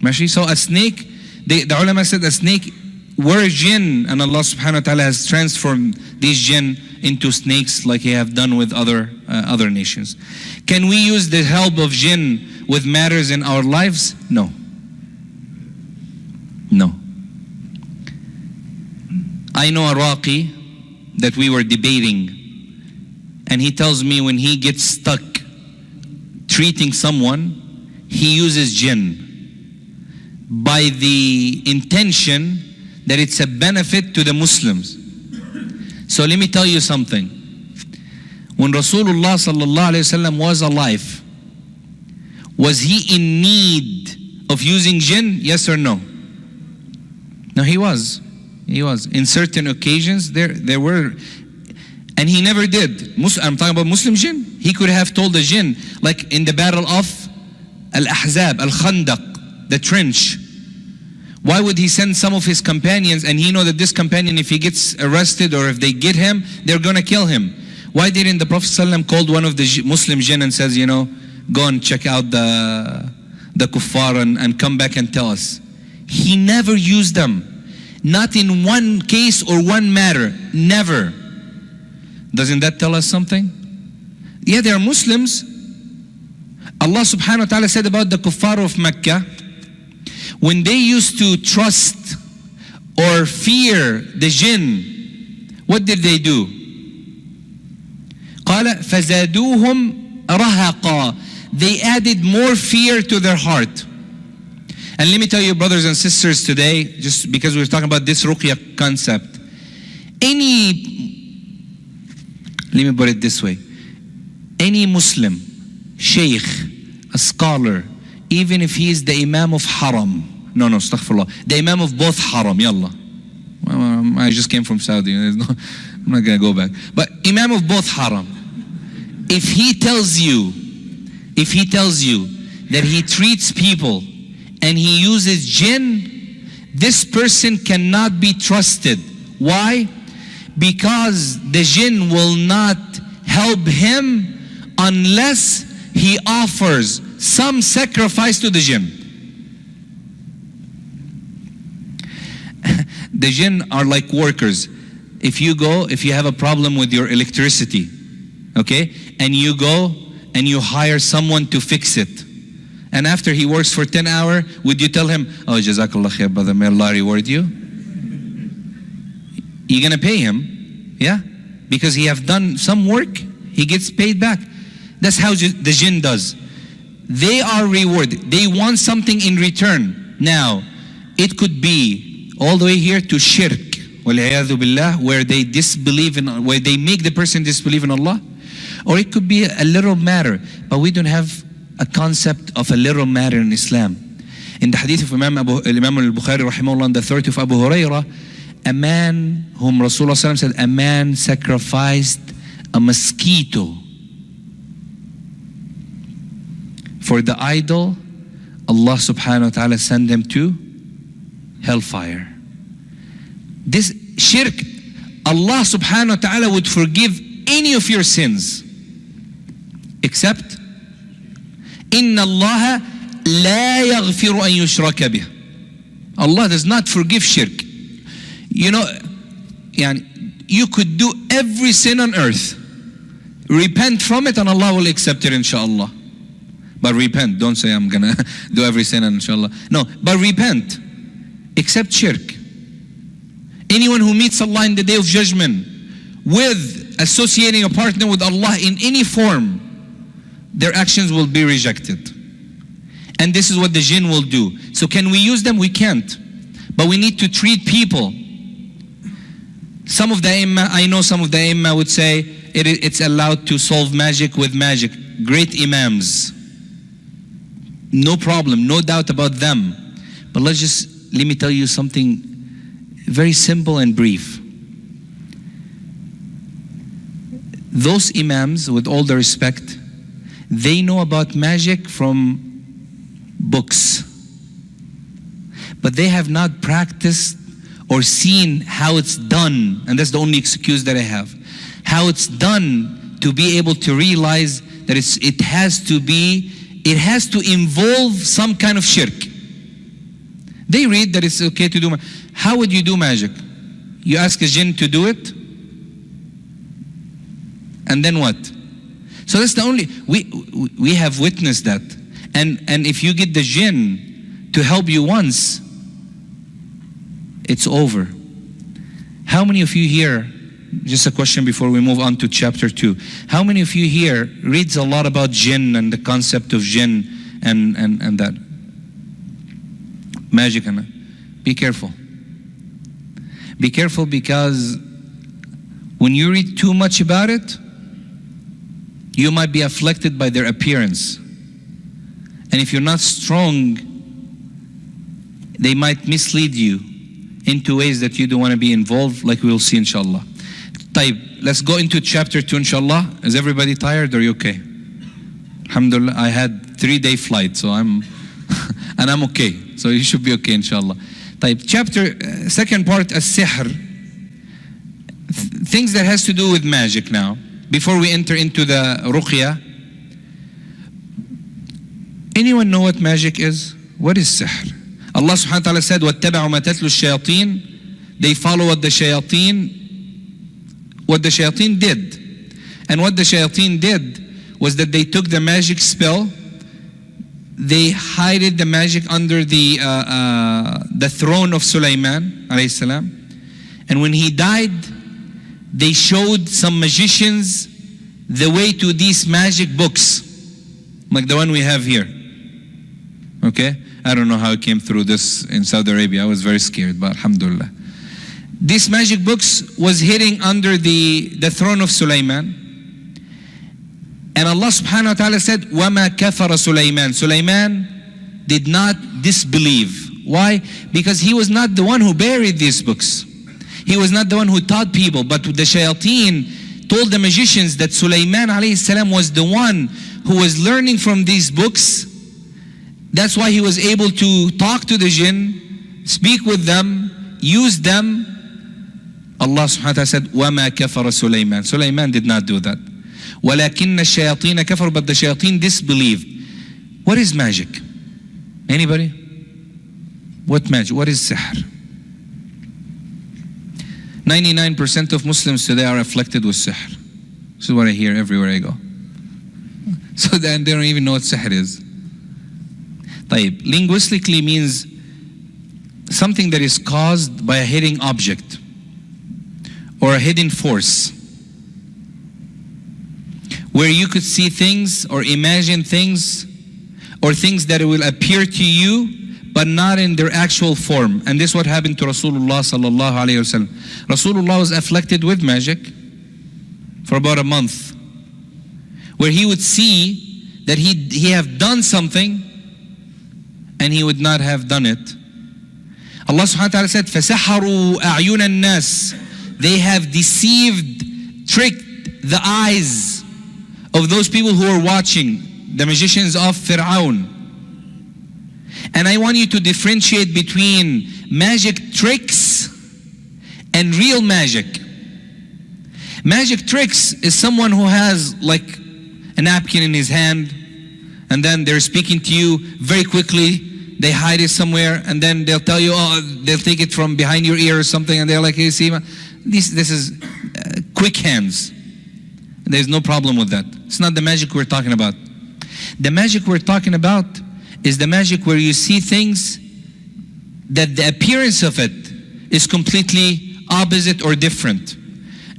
ماشي? So a snake, the ulama said a snake were jinn, and Allah subhanahu wa ta'ala has transformed these jinn into snakes like He have done with other nations. Can we use the help of jinn with matters in our lives? No. No. I know a Raqi that we were debating, and he tells me when he gets stuck treating someone, he uses jinn by the intention that it's a benefit to the Muslims. So let me tell you something. When Rasulullah sallallahu alaihi wasallam was alive, was he in need of using jinn? Yes or no? No, he was. He was. In certain occasions, there were, and he never did. I'm talking about Muslim jinn. He could have told the jinn, like in the battle of Al-Ahzab, Al-Khandaq, the trench. Why would he send some of his companions, and he know that this companion, if he gets arrested or if they get him, they're going to kill him? Why didn't the Prophet ﷺ call one of the Muslim jinn and says, go and check out the kuffar and come back and tell us? He never used them. Not in one case or one matter. Never. Doesn't that tell us something? Yeah, they are Muslims. Allah subhanahu wa ta'ala said about the kuffar of Mecca, when they used to trust or fear the jinn, what did they do? قال فزادوهم رهقا. They added more fear to their heart. And let me tell you, brothers and sisters, today, just because we're talking about this Ruqyah concept, let me put it this way, any Muslim, Sheikh, a scholar, even if he is the Imam of Haram, astaghfirullah, the Imam of both Haram, yallah. I just came from Saudi, I'm not going to go back. But Imam of both Haram, if he tells you that he treats people and he uses jinn, this person cannot be trusted. Why? Because the jinn will not help him unless he offers some sacrifice to the jinn. The jinn are like workers. If you have a problem with your electricity, okay, and you go and you hire someone to fix it, and after he works for 10 hours, would you tell him, oh, Jazakallah khair, brother, may Allah reward you? You're going to pay him, yeah? Because he have done some work, he gets paid back. That's how the jinn does. They are rewarded. They want something in return. Now, it could be all the way here to shirk, wal'iyadhu billah, where they where they make the person disbelieve in Allah. Or it could be a little matter, but we don't have a concept of a little matter in Islam. In the hadith of Imam al-Bukhari rahimahullah, on the 30th of Abu Hurairah, a man whom Rasulullah said, a man sacrificed a mosquito for the idol. Allah subhanahu wa ta'ala sent him to hellfire. This shirk, Allah subhanahu wa ta'ala would forgive any of your sins, except Inna Allah la yaghfiru an yushraka bih. Allah does not forgive shirk. You could do every sin on earth, repent from it, and Allah will accept it, inshallah. But repent. Don't say I'm gonna do every sin and inshallah. No, but repent. Except shirk. Anyone who meets Allah in the day of judgment with associating a partner with Allah in any form, their actions will be rejected. And this is what the jinn will do. So can we use them? We can't. But we need to treat people. Some of the Aimma would say it's allowed to solve magic with magic. Great Imams. No problem, no doubt about them. But let me tell you something very simple and brief. Those Imams, with all the respect, they know about magic from books, but they have not practiced or seen how it's done, and that's the only excuse that I have, how it's done, to be able to realize that it has to involve some kind of shirk. They read that it's okay to do magic. How would you do magic? You ask a jinn to do it, and then what? So that's the only, we have witnessed that. And if you get the jinn to help you once, it's over. How many of you here, just a question before we move on to chapter 2, how many of you here reads a lot about jinn and the concept of jinn and that? Magic and that? Be careful. Be careful, because when you read too much about it, you might be afflicted by their appearance. And if you're not strong, they might mislead you into ways that you don't want to be involved, like we will see inshallah. Let's go into chapter 2 inshallah. Is everybody tired? Or are you okay? Alhamdulillah, I had 3-day flight, so I'm and I'm okay. So you should be okay inshallah. Chapter, second part, As-Sihr. Things that has to do with magic now. Before we enter into the Ruqyah. Anyone know what magic is? What is sihr? Allah subhanahu wa ta'ala said, وَاتَّبَعُوا مَا تَتْلُو الشَّيَاطِينَ. They follow what the shayateen did. And what the shayateen did was that they took the magic spell, they hid the magic under the throne of Sulaiman alayhi salam. And when he died, they showed some magicians the way to these magic books, like the one we have here. Okay? I don't know how it came through this in Saudi Arabia. I was very scared, but alhamdulillah. These magic books was hidden under the throne of Sulaiman. And Allah subhanahu wa ta'ala said, وَمَا كَفَرَ Sulaiman. Sulaiman did not disbelieve. Why? Because he was not the one who buried these books. He was not the one who taught people. But the shayateen told the magicians that Sulaiman alayhi salam was the one who was learning from these books. That's why he was able to talk to the jinn, speak with them, use them. Allah subhanahu wa ta'ala said, وَمَا كَفَرَ Sulaiman. Sulaiman did not do that. وَلَكِنَّ الشَّيَاطِينَ كَفَرُوا. But the shayateen disbelieved. What is magic? Anybody? What magic? What is sihr? 99% of Muslims today are afflicted with sihr. This is what I hear everywhere I go. So then they don't even know what sihr is. Linguistically means something that is caused by a hidden object or a hidden force, where you could see things or imagine things or things that will appear to you but not in their actual form. And this is what happened to Rasulullah sallallahu alayhi wa sallam. Rasulullah was afflicted with magic for about a month, where he would see that he have done something and he would not have done it. Allah subhanahu wa ta'ala said, فَسَحَرُوا أَعْيُنَ النَّاسِ. They have deceived, tricked the eyes of those people who are watching, the magicians of Fir'aun. And I want you to differentiate between magic tricks and real magic. Magic tricks is someone who has like a napkin in his hand, and then they're speaking to you very quickly. They hide it somewhere, and then they'll tell you, they'll take it from behind your ear or something, and they're like, hey, see, this is quick hands. There's no problem with that. It's not the magic we're talking about. The magic we're talking about is the magic where you see things that the appearance of it is completely opposite or different.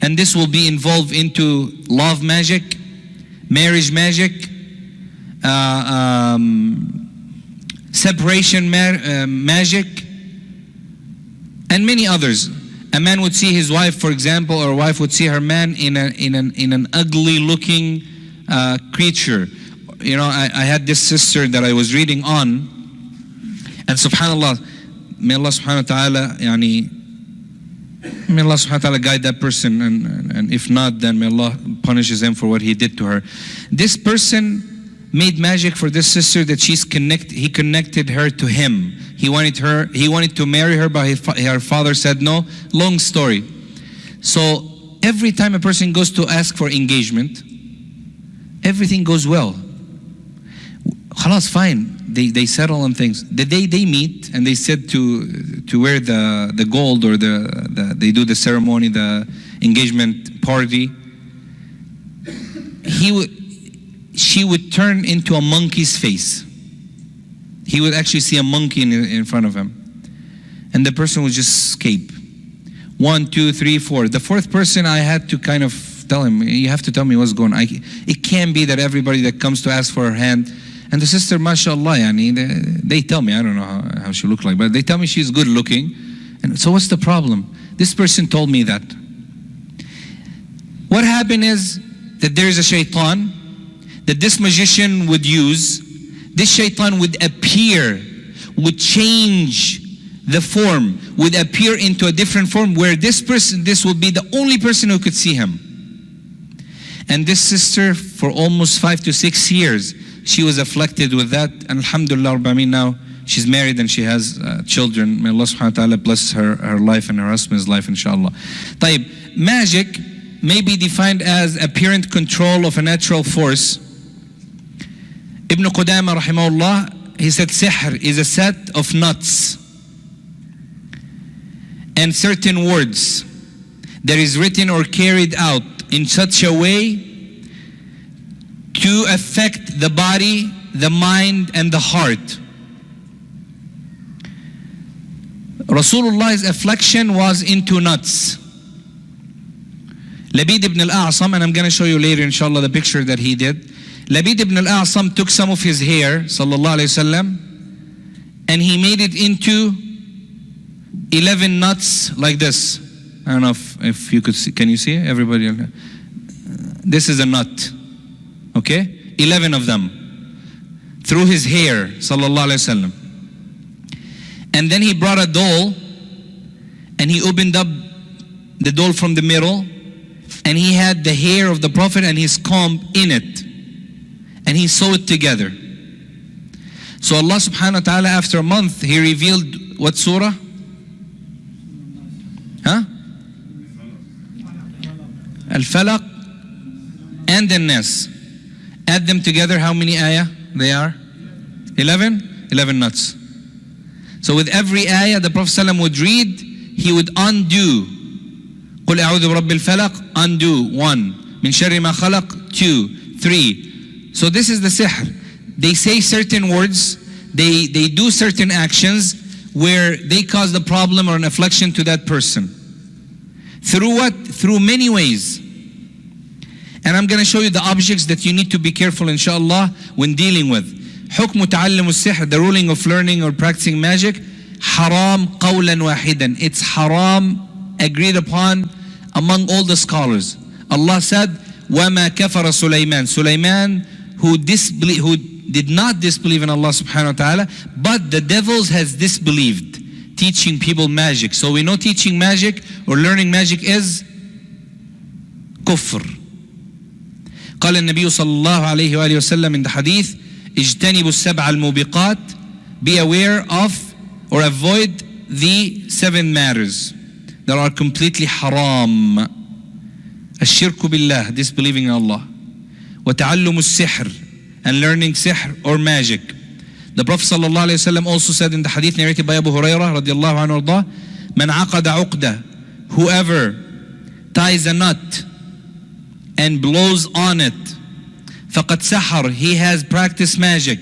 And this will be involved into love magic, marriage magic, separation magic, and many others. A man would see his wife, for example, or a wife would see her man in an ugly looking creature. You know, I had this sister that I was reading on, and subhanallah, may Allah subhanahu wa ta'ala may Allah subhanahu wa ta'ala guide that person, and if not, then may Allah punishes him for what he did to her. This person made magic for this sister that he connected her to him, He wanted to marry her, but her father said no. Long story. So every time a person goes to ask for engagement, everything goes well. Khalas, fine. They settle on things. The day they meet and they said to wear the gold, or they do the ceremony, the engagement party, she would turn into a monkey's face. He would actually see a monkey in front of him. And the person would just escape. 1, 2, 3, 4. The fourth person, I had to kind of tell him, you have to tell me what's going on. It can't be that everybody that comes to ask for her hand, and the sister, Masha'allah, they tell me, I don't know how she looked like, but they tell me she's good looking. And so what's the problem? This person told me that. What happened is that there is a shaitan that this magician would use. This shaitan would appear, would change the form, would appear into a different form where this would be the only person who could see him. And this sister, for almost 5 to 6 years, she was afflicted with that. And alhamdulillah, now she's married and she has children. May Allah subhanahu wa ta'ala bless her life and her husband's life, inshallah. Taib, magic may be defined as apparent control of a natural force. Ibn Qudama rahimahullah, he said sihr is a set of knots and certain words that is written or carried out in such a way to affect the body, the mind, and the heart. Rasulullah's affliction was into knots. Labid ibn al-A'sam, and I'm going to show you later inshallah the picture that he did. Labid ibn al-A'sam took some of his hair, sallallahu alayhi wasallam, and he made it into 11 knots like this. I don't know if you could see. Can you see it? Everybody? This is a knot. Okay? 11 of them. Through his hair, sallallahu alayhi wasallam. And then he brought a doll, and he opened up the doll from the middle, and he had the hair of the Prophet and his comb in it. And he sewed it together. So Allah subhanahu wa ta'ala, after a month, He revealed what surah? Huh? Al-Falaq and the Nas. Add them together, how many ayah they are? 11? 11 knots. So with every ayah the Prophet ﷺ would read, he would undo. قُلْ أَعُوذُ بِرَبِّ الْفَلَقِ, undo, 1. مِنْ شَرِّ مَا خَلَقَ, 2, 3. So this is the sihr. They say certain words, they do certain actions where they cause the problem or an affliction to that person. Through what? Through many ways. And I'm going to show you the objects that you need to be careful, inshallah, when dealing with. حكم تعلم السحر, the ruling of learning or practicing magic, haram قولا واحدا. It's haram, agreed upon among all the scholars. Allah said, وَمَا كَفَرَ سُلَيْمَانَ. Sulaiman, who did not disbelieve in Allah subhanahu wa ta'ala, but the devils has disbelieved, teaching people magic. So we know teaching magic or learning magic is kufr. قال النبي صلى الله عليه وآله وسلم in the hadith, اجتنبوا السبع الموبقات, be aware of or avoid the 7 matters that are completely haram. الشرك بالله, disbelieving in Allah. وتعلم السحر, and learning sihr or magic. The Prophet sallallahu alaihi wasallam also said in the hadith narrated by Abu Hurairah radiyallahu anhu arda, من عقد عقدة, whoever ties a knot and blows on it, فقد سحر, he has practiced magic.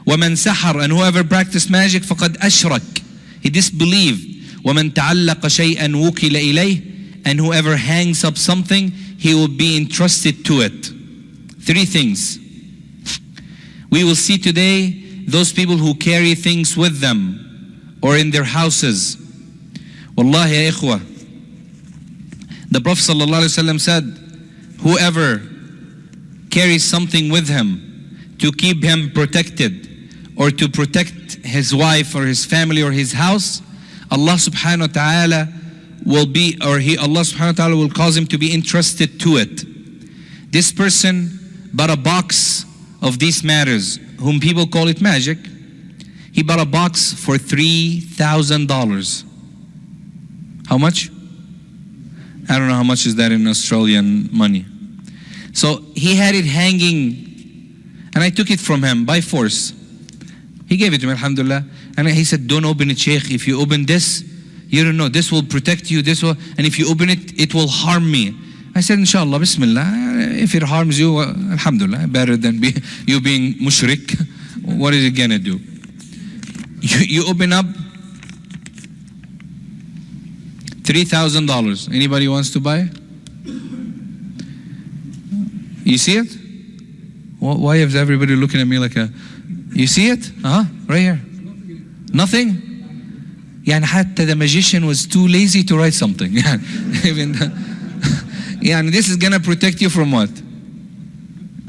ومن سحر, and whoever practiced magic, فقد أشرك, he disbelieved. ومن تعلق شيئا وكل إليه, and whoever hangs up something, he will be entrusted to it. 3 things. We will see today those people who carry things with them or in their houses. Wallahi ya ikhwa, the Prophet ﷺ said, whoever carries something with him to keep him protected or to protect his wife or his family or his house, Allah subhanahu wa ta'ala will be, or Allah subhanahu wa ta'ala will cause him to be entrusted to it. This person bought a box of these matters, whom people call it magic. He bought a box for $3,000. How much? I don't know how much is that in Australian money. So he had it hanging, and I took it from him by force. He gave it to me, alhamdulillah. And he said, don't open it, Sheikh. If you open this, you don't know, this will protect you, this will, and if you open it, it will harm me. I said, inshallah, bismillah, if it harms you, alhamdulillah, better than you being mushrik. What is it gonna do? You open up $3,000. Anybody wants to buy? You see it? Why is everybody looking at me like a... You see it? Right here. Nothing? يعني حتى the magician was too lazy to write something. Even and this is going to protect you from what?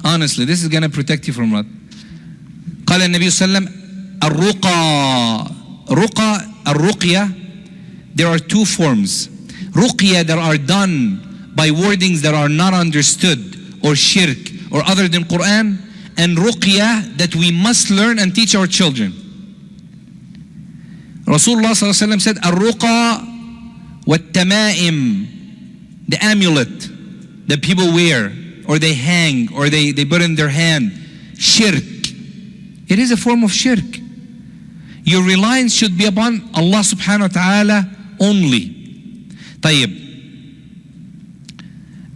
Honestly, this is going to protect you from what? قال النبي صلى الله عليه وسلم الرقية, there are two forms. Ruqyah that are done by wordings that are not understood or shirk or other than Quran, and Ruqyah that we must learn and teach our children. Rasulullah ﷺ said, Ar-Ruqa wat-Tama'im, the amulet that people wear or they hang or they put in their hand, shirk. It is a form of shirk. Your reliance should be upon Allah subhanahu wa ta'ala only. طيب.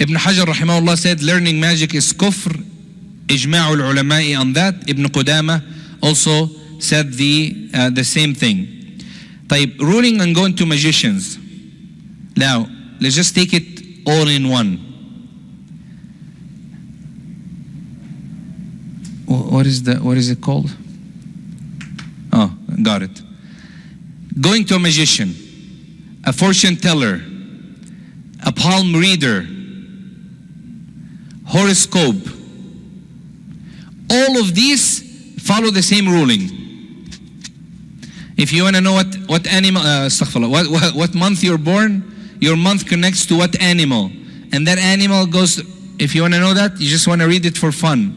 Ibn Hajar rahimahullah said learning magic is kufr. Ijma'ul ulama'i on that. Ibn Qudama also said the same thing. طيب, ruling and going to magicians. Now, let's just take it all in one. What is it called? Oh, got it. Going to a magician, a fortune teller, a palm reader, horoscope. All of these follow the same ruling. If you want to know what animal, astaghfirullah, what month you're born, your month connects to what animal, and that animal goes. If you want to know that, you just want to read it for fun,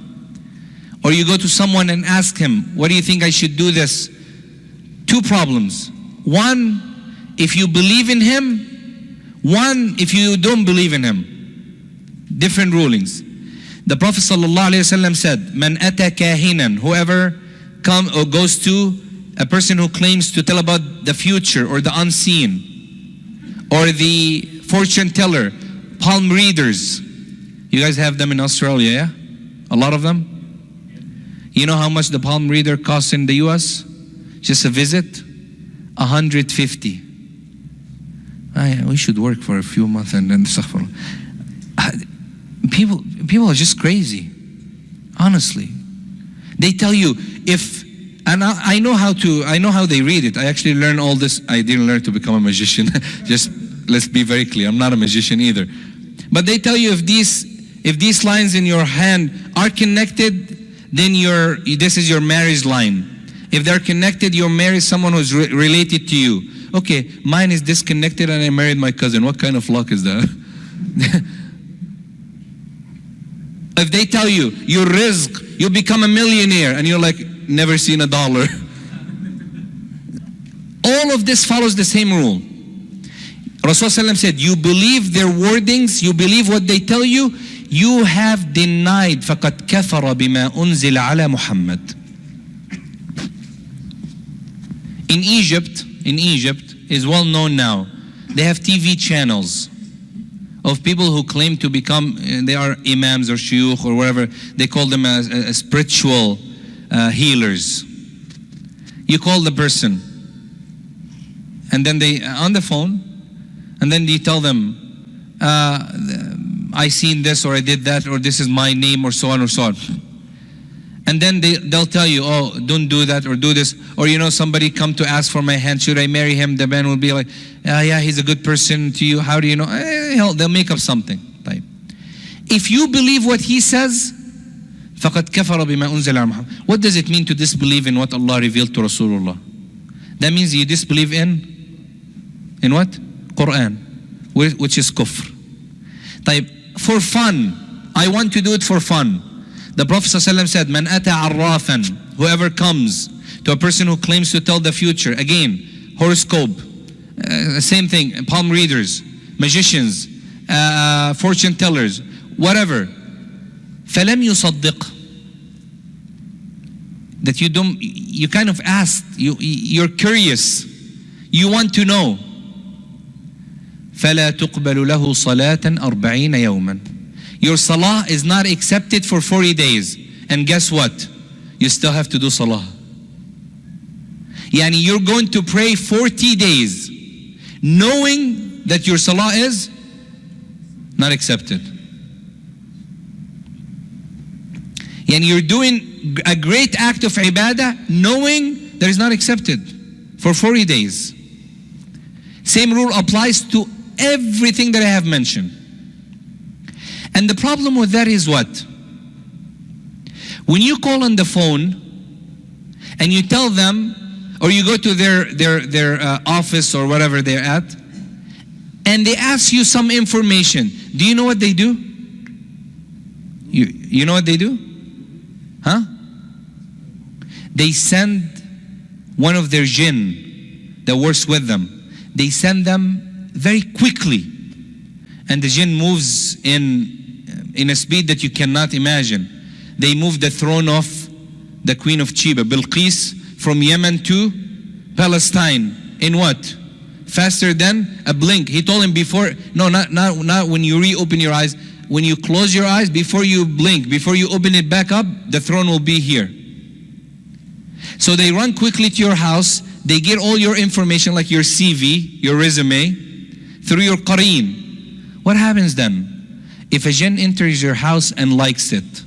or you go to someone and ask him, "What do you think I should do this?" Two problems. One, if you believe in him. One, if you don't believe in him. Different rulings. The Prophet ﷺ said, "Man ata kahinan," whoever goes to a person who claims to tell about the future or the unseen, or the fortune teller, palm readers. You guys have them in Australia, yeah? A lot of them? You know how much the palm reader costs in the US? Just a visit? $150. We should work for a few months and then suffer. People are just crazy. Honestly. They tell you and I know how they read it. I actually learned all this. I didn't learn to become a magician. Just let's be very clear. I'm not a magician either. But they tell you if these lines in your hand are connected, then this is your marriage line. If they're connected, you'll marry someone who's related to you. Okay, mine is disconnected and I married my cousin. What kind of luck is that? If they tell you your rizq, you'll become a millionaire, and you're like, never seen a dollar. All of this follows the same rule. Rasulullah said, you believe their wordings, you believe what they tell you, you have denied فَقَدْ كَفَرَ بِمَا أُنزِلَ عَلَى مُحَمَّدٍ. In Egypt is well known now. They have TV channels of people who claim to become, they are imams or shuyukh or whatever. They call them as spiritual healers. You call the person, and then they on the phone, and then you tell them, I seen this, or I did that, or this is my name, or so on or so on. And then they'll tell you, oh, don't do that or do this. Or somebody come to ask for my hand, should I marry him? The man will be like, yeah, he's a good person to you. How do you know? They'll make up something. If you believe what he says, فَقَدْ كَفَرَ بِمَا أُنزِلَ عَلَى مُحَمَّدٍ. What does it mean to disbelieve in what Allah revealed to Rasulullah? That means you disbelieve in what? Quran, which is kufr. For fun, I want to do it for fun. The Prophet ﷺ said, "Man ata arrafan," whoever comes to a person who claims to tell the future. Again, horoscope, same thing, palm readers, magicians, fortune tellers, whatever. فَلَمْ يُصَدِّقْ. That you kind of asked, you're curious, you want to know. فَلَا تُقْبَلُ لَهُ صَلَاةً 40 يَوْمًا. Your salah is not accepted for 40 days. And guess what? You still have to do salah. Yani you're going to pray 40 days knowing that your salah is not accepted. Yani you're doing a great act of ibadah knowing that it's not accepted for 40 days. Same rule applies to everything that I have mentioned. And the problem with that is what? When you call on the phone and you tell them, or you go to their office or whatever they're at, and they ask you some information, do you know what they do? You know what they do? Huh? They send one of their jinn that works with them. They send them very quickly, and the jinn moves in a speed that you cannot imagine. They moved the throne of the Queen of Sheba, Bilqis, from Yemen to Palestine. In what? Faster than a blink. He told him before, no, not when you reopen your eyes. When you close your eyes, before you blink, before you open it back up, the throne will be here. So they run quickly to your house. They get all your information, like your CV, your resume, through your qareen. What happens then? If a jinn enters your house and likes it,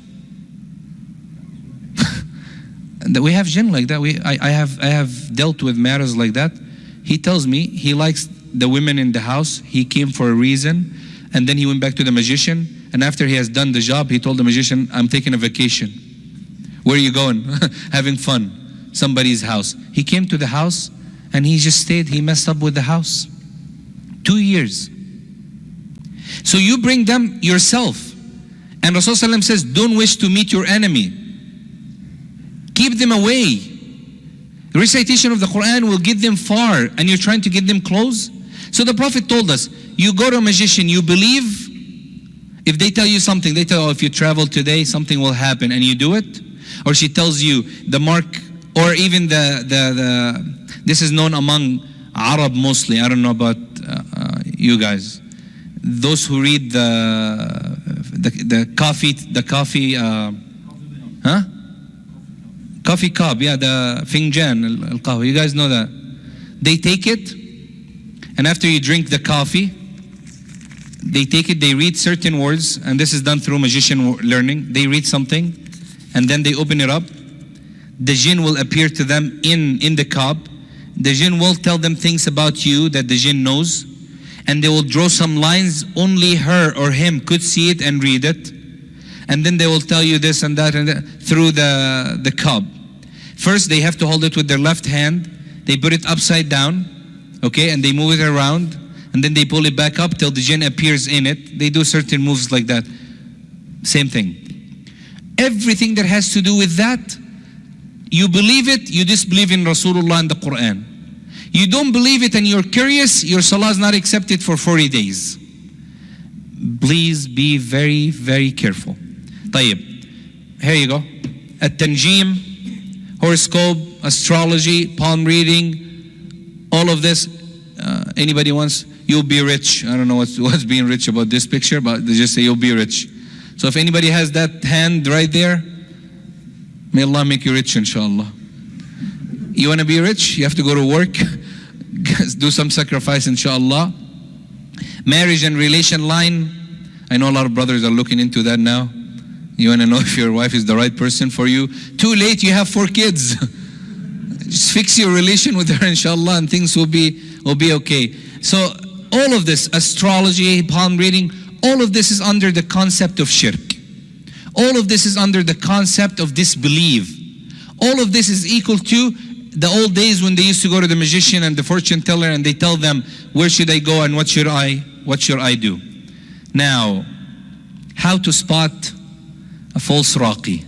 we have jinn like that. I have dealt with matters like that. He tells me he likes the women in the house. He came for a reason, and then he went back to the magician. And after he has done the job, he told the magician, "I'm taking a vacation." "Where are you going?" "Having fun." Somebody's house. He came to the house and he just stayed. He messed up with the house. 2 years. So you bring them yourself. And Rasulullah says, don't wish to meet your enemy. Keep them away. The recitation of the Quran will get them far, and you're trying to get them close. So the Prophet told us, you go to a magician, you believe. If they tell you something, they tell you, if you travel today, something will happen, and you do it. Or she tells you the mark, or even this is known among Arab mostly. I don't know about you guys. Those who read the coffee coffee cup, yeah, the finjan al-qahwa. You guys know that. They take it, and after you drink the coffee, they take it, they read certain words, and this is done through magician learning. They read something, and then they open it up. The jinn will appear to them in the cup. The jinn will tell them things about you that the jinn knows, and they will draw some lines. Only her or him could see it and read it. And then they will tell you this and that through the cup. First, they have to hold it with their left hand. They put it upside down, okay, and they move it around, and then they pull it back up till the jinn appears in it. They do certain moves like that. Same thing. Everything that has to do with that, you believe it, you disbelieve in Rasulullah and the Quran. You don't believe it and you're curious, your salah is not accepted for 40 days. Please be very, very careful. طيب, here you go. At-Tanjim, horoscope, astrology, palm reading, all of this. Anybody wants, you'll be rich. I don't know what's being rich about this picture, but they just say you'll be rich. So if anybody has that hand right there, may Allah make you rich, inshallah. You want to be rich? You have to go to work, do some sacrifice, inshallah. Marriage and relation line. I know a lot of brothers are looking into that now. You want to know if your wife is the right person for you. Too late, you have 4 kids. Just fix your relation with her, inshallah, and things will be okay. So all of this, astrology, palm reading, all of this is under the concept of shirk. All of this is under the concept of disbelief. All of this is equal to the old days when they used to go to the magician and the fortune teller, and they tell them, where should I go and what should I do? Now, how to spot a false raqi?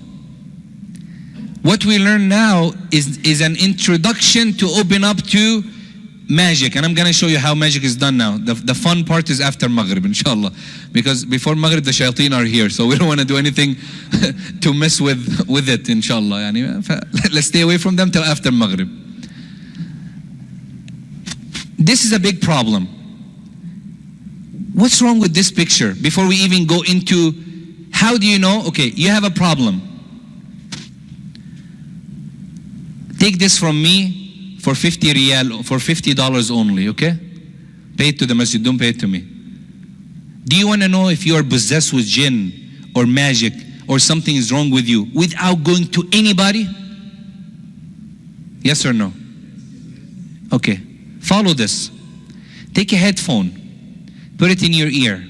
What we learn now is an introduction to open up to magic. And I'm going to show you how magic is done now. The fun part is after Maghrib, inshallah. Because before Maghrib, the Shayateen are here. So we don't want to do anything to mess with it, inshallah. Let's stay away from them till after Maghrib. This is a big problem. What's wrong with this picture? Before we even go into, how do you know? Okay, you have a problem. Take this from me for 50 riyal, for $50 only, okay? Pay it to the masjid, don't pay it to me. Do you want to know if you are possessed with jinn or magic or something is wrong with you without going to anybody? Yes or no? Okay, follow this. Take a headphone, put it in your ear.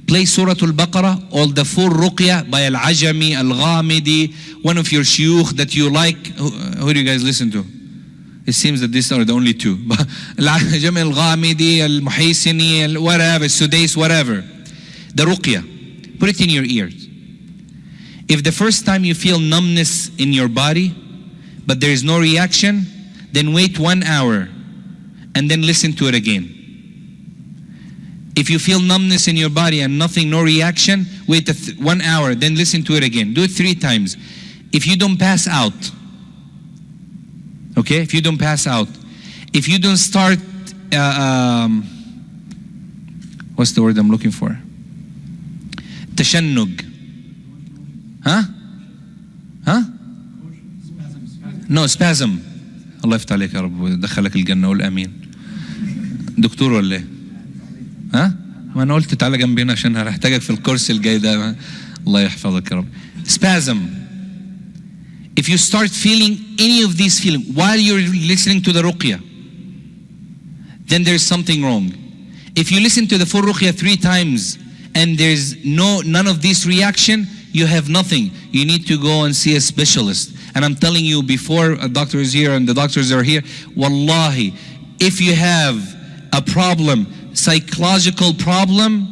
Play Surah Al-Baqarah or the full Ruqyah by Al-Ajami, Al-Ghamidi, one of your Sheikh that you like. Who do you guys listen to? It seems that these are the only two. Al-Ajami, Al-Ghamidi, Al-Muhaysini, whatever, Sudais, whatever. The Ruqyah. Put it in your ears. If the first time you feel numbness in your body, but there is no reaction, then wait 1 hour and then listen to it again. If you feel numbness in your body and nothing, no reaction, wait 1 hour, then listen to it again. Do it 3 times. If you don't pass out, okay? If you don't pass out, if you don't start, what's the word I'm looking for? Tashannug. Huh? Huh? No, spasm. الله يفتح عليك يا رب دخلك الجنة والأمين. دكتور ولا إيه؟ ها؟ ما أنا قلت تعالى جنبينا عشان هحتاجك في الكورس الجاي ده. الله يحفظك يا رب. Spasm. If you start feeling any of these feelings while you're listening to the Ruqyah, then there's something wrong. If you listen to the full Ruqyah 3 times and there's none of this reaction, you have nothing. You need to go and see a specialist. And I'm telling you, before a doctor is here and the doctors are here, wallahi, if you have a problem, psychological problem,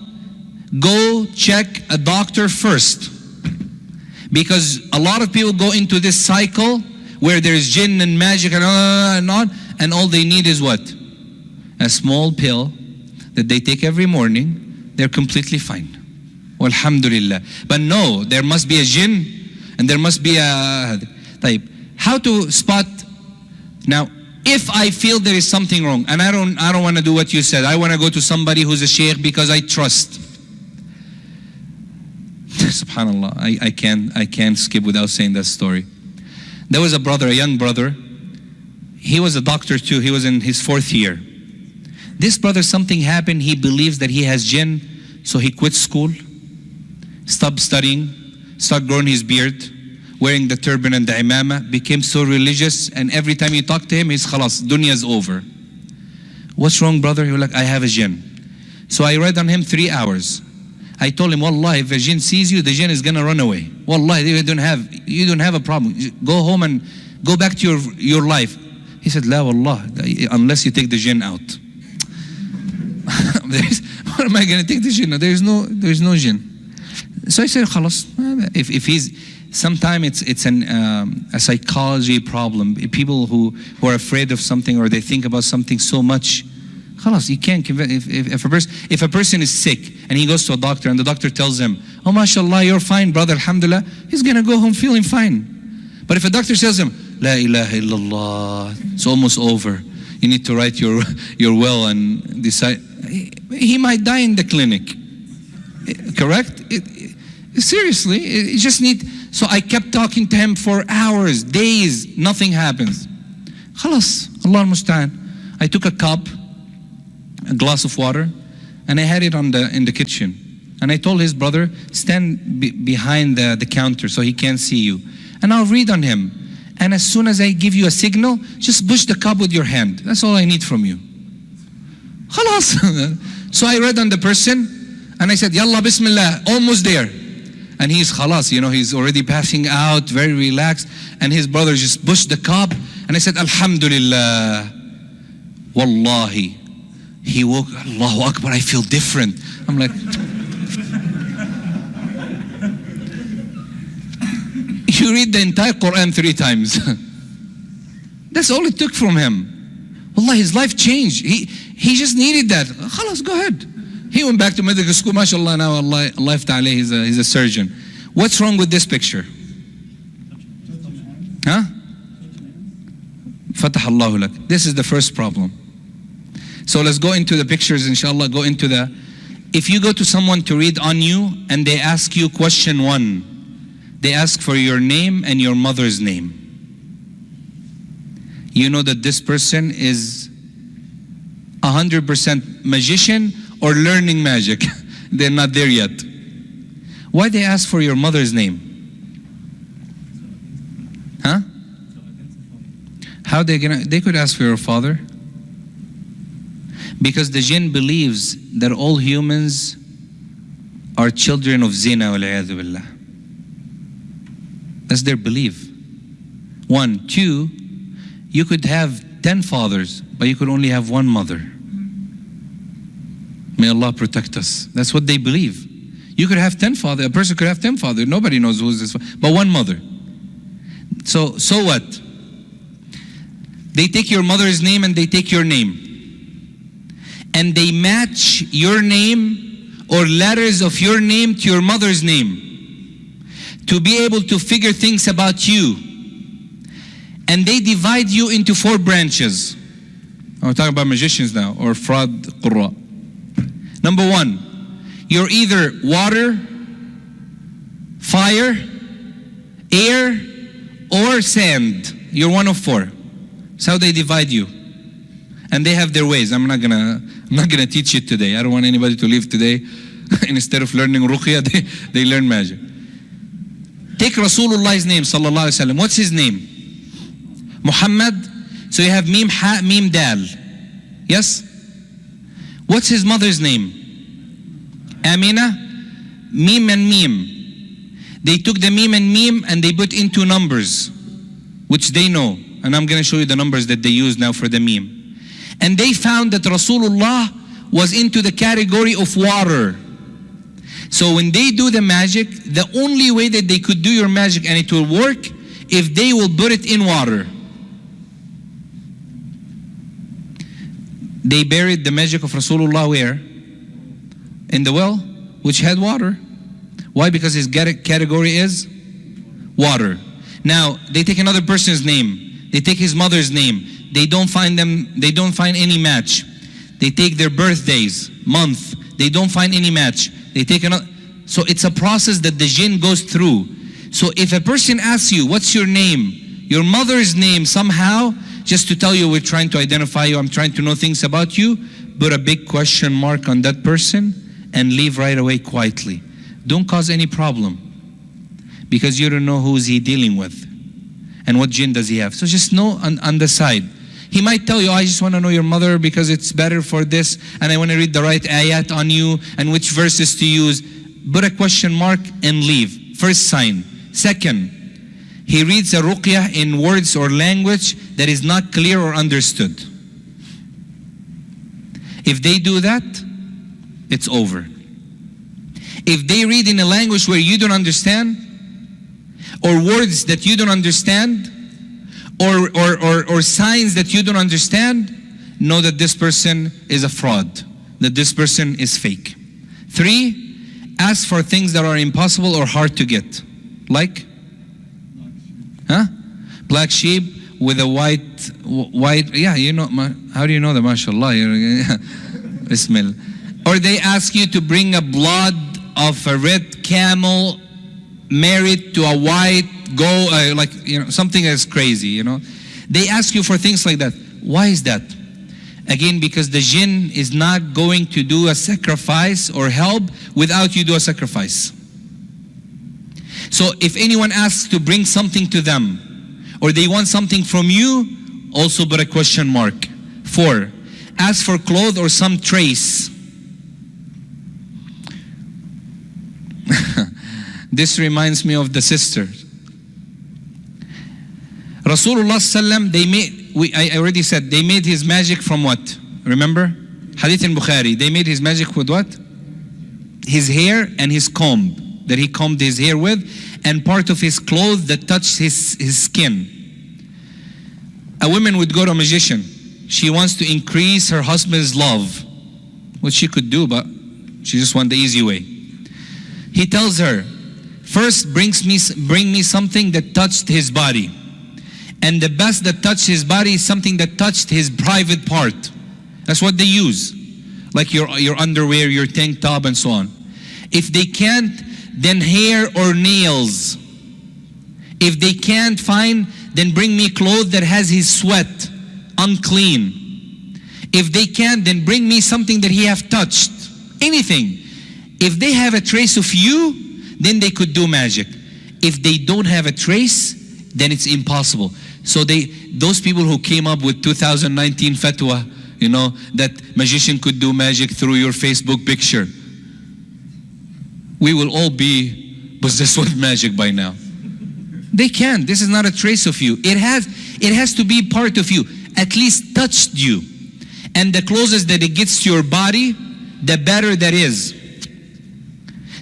go check a doctor first. Because a lot of people go into this cycle where there's jinn and magic and on, and all they need is what? A small pill that they take every morning. They're completely fine. Alhamdulillah. But no, there must be a jinn and there must be a type. How to spot? Now, if I feel there is something wrong, and I don't want to do what you said, I want to go to somebody who's a sheikh because I trust. Subhanallah, I can't skip without saying that story. There was a brother, a young brother. He was a doctor too. He was in his 4th year. This brother, something happened. He believes that he has jinn, so he quit school, stopped studying, started growing his beard, wearing the turban and the imama, became so religious, and every time you talk to him, he's khalas, dunya's over. What's wrong, brother? He was like, I have a jinn. So I read on him 3 hours. I told him, Wallah, if a jinn sees you, the jinn is gonna run away. Wallah, you don't have a problem. Go home and go back to your life. He said, La wallah, unless you take the jinn out. What am I gonna take the jinn out? There's no jinn. So I said, khalas, if he's, sometimes it's a psychology problem. People who are afraid of something or they think about something so much, khalas, you can't convince. If a person is sick and he goes to a doctor and the doctor tells him, oh Masha'allah, you're fine, brother, alhamdulillah, he's gonna go home feeling fine. But if a doctor tells him, La ilaha illallah, it's almost over, you need to write your will and decide, he might die in the clinic. Correct? Seriously, it just need. So I kept talking to him for hours, days, nothing happens. Khalas, Allah al-Musta'an. I took a cup, a glass of water, and I had it in the kitchen. And I told his brother, stand behind the counter so he can't see you. And I'll read on him. And as soon as I give you a signal, just push the cup with your hand. That's all I need from you. Khalas. So I read on the person, and I said, Yalla Bismillah, almost there. And he's khalas, he's already passing out, very relaxed. And his brother just pushed the cup. And I said, Alhamdulillah. Wallahi. He woke, Allahu Akbar, I feel different. I'm like, to read the entire Quran 3 times. That's all it took from him. Wallah, his life changed. He just needed that. Khalas, go ahead. He went back to medical school. Masha'allah, now Allah yaftah alayhi, he's a surgeon. What's wrong with this picture? Huh? Fatah Allahu lak. This is the first problem. So let's go into the pictures, inshallah. Go into the... If you go to someone to read on you and they ask you question 1, they ask for your name and your mother's name. You know that this person is 100% magician or learning magic. They're not there yet. Why they ask for your mother's name? Huh? How they gonna? They could ask for your father. Because the jinn believes that all humans are children of zina wal-'iyadhu billah. That's their belief. 1. 2, you could have 10 fathers, but you could only have 1 mother. May Allah protect us. That's what they believe. You could have 10 fathers. A person could have 10 fathers. Nobody knows who's this, but 1 mother. So what? They take your mother's name and they take your name. And they match your name or letters of your name to your mother's name to be able to figure things about you. And they divide you into 4 branches. I'm talking about magicians now, or fraud qurra. Number 1, you're either water, fire, air, or sand. You're one of 4. That's how they divide you. And they have their ways. I'm not gonna teach it today. I don't want anybody to leave today. Instead of learning Ruqyah, they learn magic. Take Rasulullah's name, sallallahu alaihi wasallam. What's his name? Muhammad. So you have mim, ha, mim, dal. Yes? What's his mother's name? Amina. Mim and mim. They took the mim and mim and they put into numbers, which they know. And I'm going to show you the numbers that they use now for the meme. And they found that Rasulullah was into the category of water. So when they do the magic, the only way that they could do your magic and it will work, if they will put it in water. They buried the magic of Rasulullah where? In the well, which had water. Why? Because his category is water. Now, they take another person's name. They take his mother's name. They don't find any match. They take their birthdays, month. They don't find any match. They take another. So it's a process that the jinn goes through. So if a person asks you, what's your name? Your mother's name somehow, just to tell you we're trying to identify you, I'm trying to know things about you, put a big question mark on that person and leave right away quietly. Don't cause any problem. Because you don't know who's he dealing with. And what jinn does he have? So just know on the side. He might tell you, I just want to know your mother because it's better for this, and I want to read the right ayat on you, and which verses to use. Put a question mark and leave. First sign. Second, he reads a ruqyah in words or language that is not clear or understood. If they do that, it's over. If they read in a language where you don't understand, or words that you don't understand, or signs that you don't understand, know that this person is a fraud, that this person is fake. 3, ask for things that are impossible or hard to get. Like? Huh? Black sheep with a white, yeah, you know, how do you know that, Masha'allah? Bismillah. Or they ask you to bring a blood of a red camel married to a white goat, like, you know, something that's crazy, you know. They ask you for things like that. Why is that? Again, because the jinn is not going to do a sacrifice or help without you do a sacrifice. So if anyone asks to bring something to them, or they want something from you, also put a question mark. 4, ask for clothes or some trace. This reminds me of the sisters. Rasulullah sallam, I already said, they made his magic from what? Remember? Hadith in Bukhari, they made his magic with what? His hair and his comb. that he combed his hair with, and part of his clothes that touched his skin. A woman would go to a magician. She wants to increase her husband's love, which she could do, but she just wants the easy way. He tells her, first bring me something that touched his body. And the best that touched his body is something that touched his private part. That's what they use. Like your underwear, your tank top, and so on. If they can't, then hair or nails. If they can't find, then bring me clothes that has his sweat, unclean. If they can't, then bring me something that he have touched. Anything. If they have a trace of you, then they could do magic. If they don't have a trace, then it's impossible. So those people who came up with 2019 fatwa, that magician could do magic through your Facebook picture. We will all be possessed with magic by now. They can't. This is not a trace of you. It has to be part of you. At least touched you. And the closest that it gets to your body, the better that is.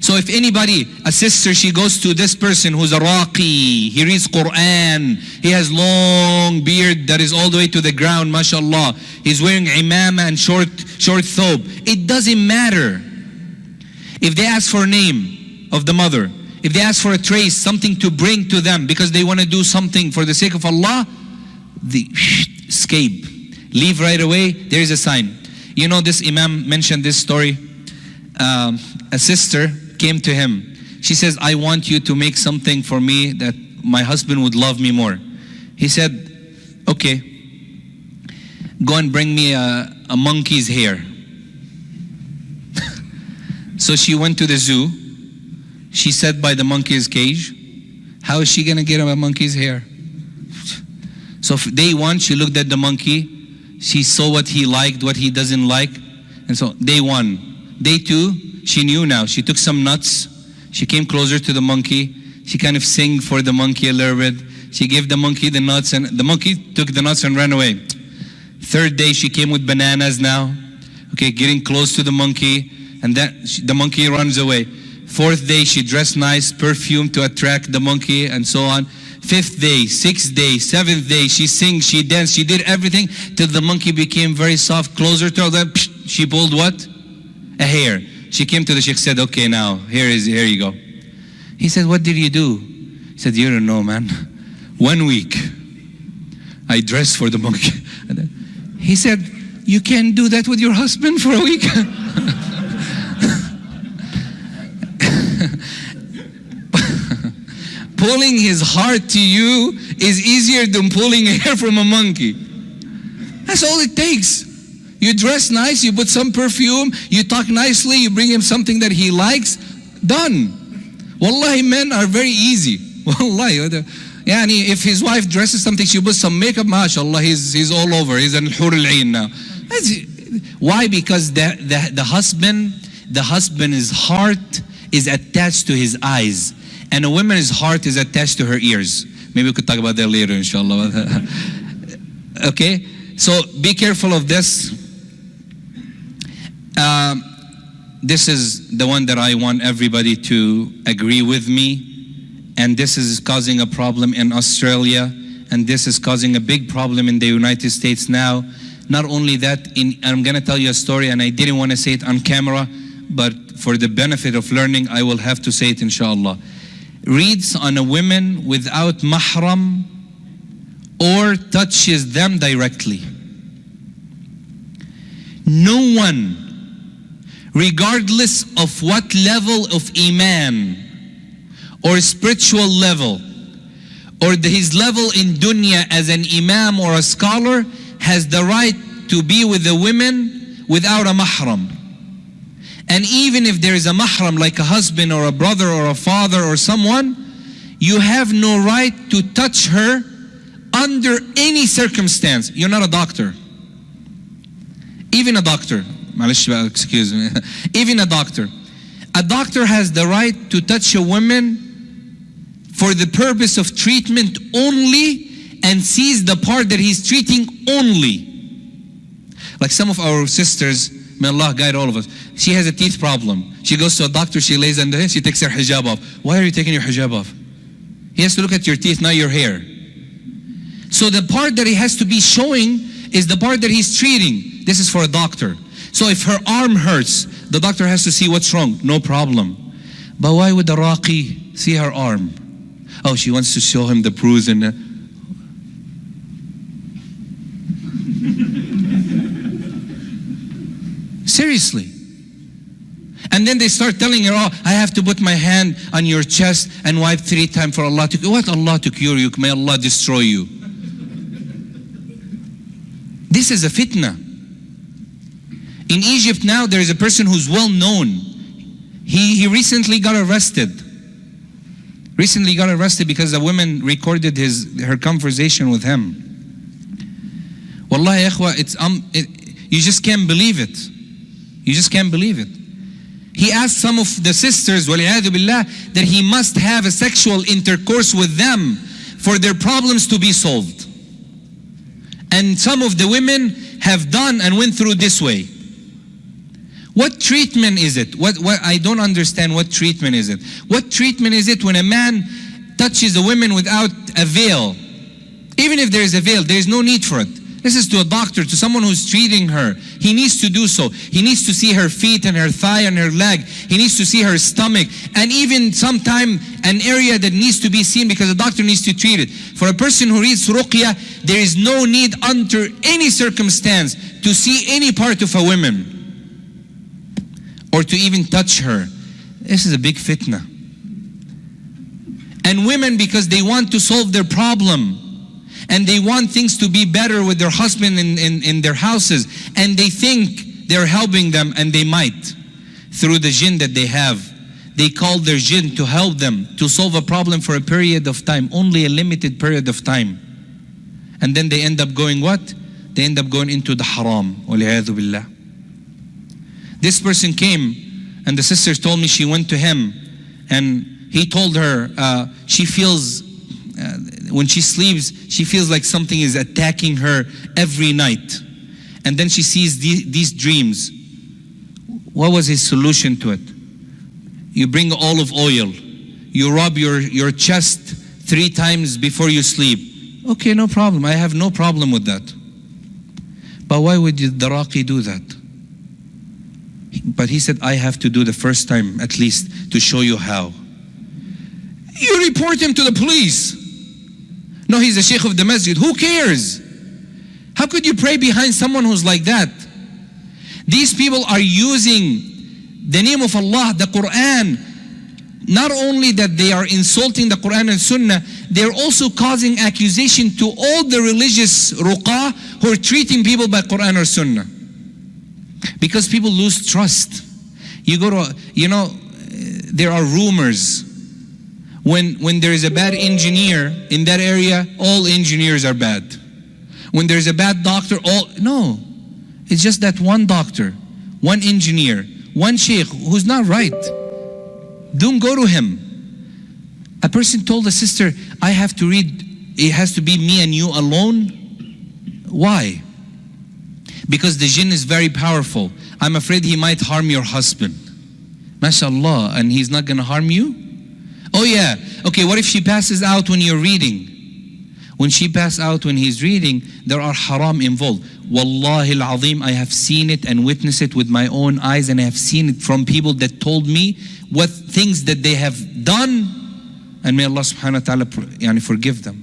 So if anybody, a sister, she goes to this person who's a Raqi, he reads Quran, he has long beard that is all the way to the ground, Masha'allah. He's wearing imama and short thobe. It doesn't matter. If they ask for a name of the mother, if they ask for a trace, something to bring to them because they want to do something for the sake of Allah, escape. Leave right away, there is a sign. This Imam mentioned this story. A sister came to him. She says, I want you to make something for me that my husband would love me more. He said, okay, go and bring me a monkey's hair. So she went to the zoo. She sat by the monkey's cage. How is she going to get a monkey's hair? So day one, she looked at the monkey. She saw what he liked, what he doesn't like. And so day one. Day two, she knew now. She took some nuts. She came closer to the monkey. She kind of sang for the monkey a little bit. She gave the monkey the nuts, and the monkey took the nuts and ran away. Third day, she came with bananas now. Okay, getting close to the monkey, and the monkey runs away. Fourth day, she dressed nice, perfume to attract the monkey, and so on. Fifth day, sixth day, seventh day, she sings, she danced, she did everything till the monkey became very soft, closer to her. She pulled what? A hair. She came to the Sheikh, said, okay, now, here you go. He said, what did you do? He said, you don't know, man. 1 week, I dressed for the monkey. He said, you can't do that with your husband for a week? Pulling his heart to you is easier than pulling hair from a monkey. That's all it takes. You dress nice, you put some perfume, you talk nicely, you bring him something that he likes, done. Wallahi, men are very easy. Wallahi. Yani, if his wife dresses something, she puts some makeup, mashallah, he's all over. He's an hur al-ain now. Why? Because the husband's heart is attached to his eyes. And a woman's heart is attached to her ears. Maybe we could talk about that later, inshallah. Okay? So be careful of this. This is the one that I want everybody to agree with me. And this is causing a problem in Australia. And this is causing a big problem in the United States now. Not only that, I'm going to tell you a story, and I didn't want to say it on camera, but for the benefit of learning, I will have to say it, inshallah. Reads on a woman without mahram or touches them directly. No one, regardless of what level of iman or spiritual level or his level in dunya as an imam or a scholar, has the right to be with the women without a mahram. And even if there is a mahram like a husband or a brother or a father or someone, you have no right to touch her under any circumstance. You're not a doctor. Even a doctor. Excuse me. Even a doctor. A doctor has the right to touch a woman for the purpose of treatment only, and sees the part that he's treating only. Like some of our sisters, May Allah guide all of us. She has a teeth problem. She goes to a doctor, she lays under him, she takes her hijab off. Why are you taking your hijab off? He has to look at your teeth, not your hair. So the part that he has to be showing is the part that he's treating. This is for a doctor. So if her arm hurts, the doctor has to see what's wrong. No problem. But why would the Raqi see her arm? Oh, she wants to show him the bruise and seriously. And then they start telling her, oh, I have to put my hand on your chest and wipe 3 times for Allah to... What Allah to cure you? May Allah destroy you. This is a fitna. In Egypt now, there is a person who's well known. He recently got arrested. Recently got arrested because a woman recorded her conversation with him. Wallahi, ikhwa, you just can't believe it. You just can't believe it. He asked some of the sisters, waliyadu billah, that he must have a sexual intercourse with them for their problems to be solved. And some of the women have done and went through this way. What treatment is it? What I don't understand. What treatment is it? What treatment is it when a man touches a woman without a veil? Even if there is a veil, there is no need for it. This is to a doctor, to someone who's treating her. He needs to do so. He needs to see her feet and her thigh and her leg. He needs to see her stomach. And even sometime an area that needs to be seen because the doctor needs to treat it. For a person who reads Ruqyah, there is no need under any circumstance to see any part of a woman or to even touch her. This is a big fitna. And women, because they want to solve their problem, and they want things to be better with their husband in their houses, and they think they're helping them, and they might, through the jinn that they have. They call their jinn to help them to solve a problem for a period of time, only a limited period of time. And then they end up going what? They end up going into the haram. Waliyadu billah. This person came, and the sister told me she went to him, and he told her she feels, when she sleeps, she feels like something is attacking her every night. And then she sees these dreams. What was his solution to it? You bring olive oil. You rub your chest 3 times before you sleep. Okay, no problem. I have no problem with that. But why would the Raqi do that? But he said, I have to do the first time at least to show you how. You report him to the police. No, he's the Sheikh of the masjid. Who cares? How could you pray behind someone who's like that? These people are using the name of Allah, the Quran. Not only that they are insulting the Quran and Sunnah, they're also causing accusation to all the religious ruqah who are treating people by Quran or Sunnah. Because people lose trust. You go to, there are rumors. When there is a bad engineer in that area, all engineers are bad. When there's a bad doctor, no. It's just that one doctor, one engineer, one sheikh who's not right. Don't go to him. A person told a sister, I have to read, it has to be me and you alone. Why? Because the jinn is very powerful. I'm afraid he might harm your husband. Masha'allah, and he's not going to harm you? Oh yeah, okay, what if she passes out when you're reading? When she passes out when he's reading, there are haram involved. Wallahi al-azim, I have seen it and witnessed it with my own eyes, and I have seen it from people that told me what things that they have done, and may Allah subhanahu wa ta'ala forgive them.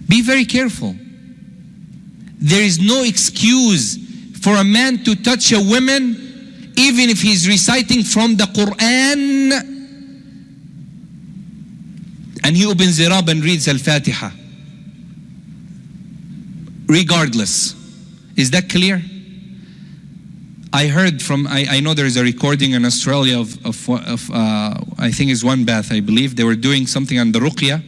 Be very careful. There is no excuse for a man to touch a woman, even if he's reciting from the Quran, and he opens it up and reads Al-Fatiha. Regardless. Is that clear? I heard from, I know there is a recording in Australia of I think it's one bath, I believe. They were doing something on the Ruqyah,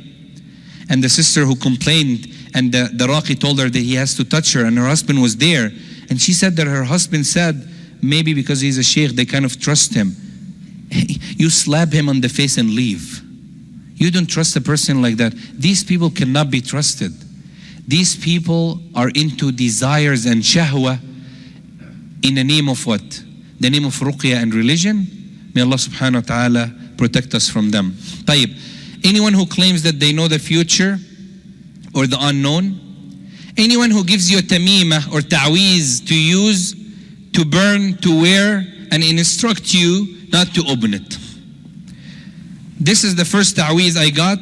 and the sister who complained, and the Raqi told her that he has to touch her, and her husband was there. And she said that her husband said, maybe because he's a sheikh, they kind of trust him. You slap him on the face and leave. You don't trust a person like that. These people cannot be trusted. These people are into desires and shahwa in the name of what? The name of Ruqyah and religion. May Allah subhanahu wa ta'ala protect us from them. طيب. Anyone who claims that they know the future or the unknown, anyone who gives you a tamimah or ta'weez to use, to burn, to wear, and instruct you not to open it. This is the first ta'weez I got.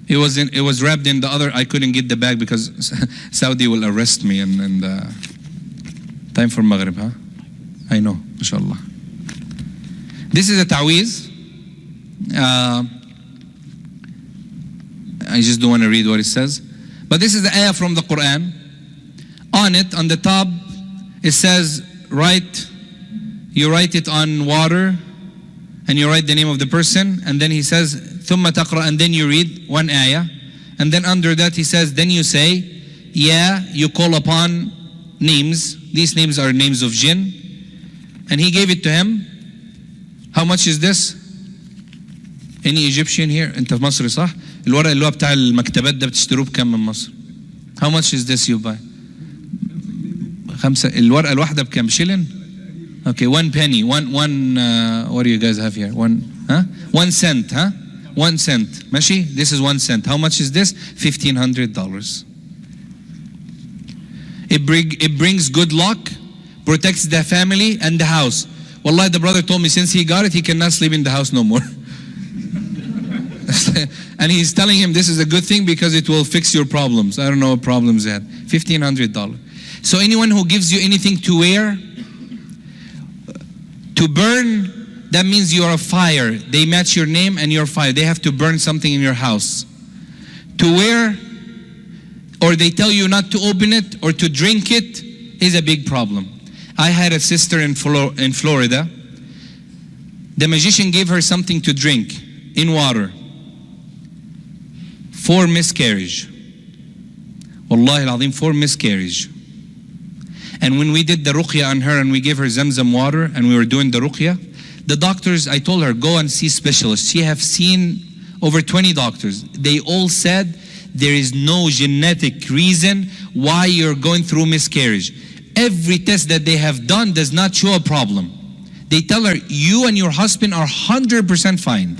It was wrapped in the other. I couldn't get the bag because Saudi will arrest me. And time for Maghrib, huh? I know, Masha'allah. This is a ta'weez. I just don't want to read what it says. But this is the ayah from the Quran. On it, on the top, it says, you write it on water, and you write the name of the person, and then he says, ثُمَّ تَقْرَأ, and then you read one ayah. And then under that he says, then you say, you call upon names. These names are names of Jinn. And he gave it to him. How much is this? Any Egyptian here? انت في مصر صح؟ الورق اللي هو بتاع المكتبات ده بتشتروه بكام من مصر؟ How much is this you buy? 5. الورقة الواحدة بكام؟ شيلن؟ Okay, 1 penny. One what do you guys have here? 1 cent, huh? 1 cent. ماشي? This is 1 cent. How much is this? $1,500. It brings good luck, protects the family and the house. Wallahi, the brother told me since he got it, he cannot sleep in the house no more. And he's telling him this is a good thing because it will fix your problems. I don't know what problems he had. $1,500. So anyone who gives you anything to wear, to burn, that means you are a fire. They match your name and you're fire. They have to burn something in your house. To wear, or they tell you not to open it or to drink it, is a big problem. I had a sister in Florida. The magician gave her something to drink in water. 4 miscarriage. Wallahi al-azim, 4 miscarriage. And when we did the Ruqyah on her and we gave her Zamzam water and we were doing the Ruqyah, the doctors, I told her, go and see specialists. She have seen over 20 doctors. They all said there is no genetic reason why you're going through miscarriage. Every test that they have done does not show a problem. They tell her, you and your husband are 100% fine.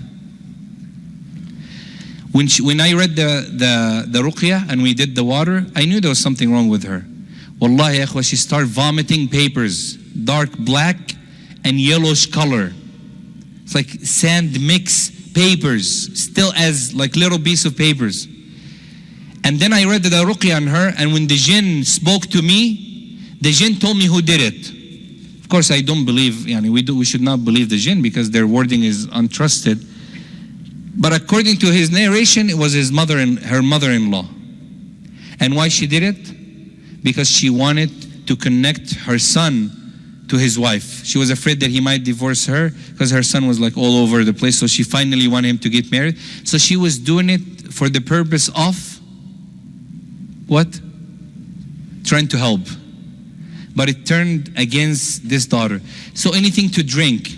When I read the Ruqyah and we did the water, I knew there was something wrong with her. Wallahi, akhwa, she started vomiting papers, dark black and yellowish color. It's like sand mix papers, still as like little piece of papers. And then I read the Ruqyah on her, and when the Jinn spoke to me, the Jinn told me who did it. Of course, I don't believe, we should not believe the Jinn because their wording is untrusted. But according to his narration, it was her mother-in-law. And why she did it? Because she wanted to connect her son to his wife. She was afraid that he might divorce her because her son was like all over the place. So she finally wanted him to get married. So she was doing it for the purpose of what? Trying to help. But it turned against this daughter. So anything to drink,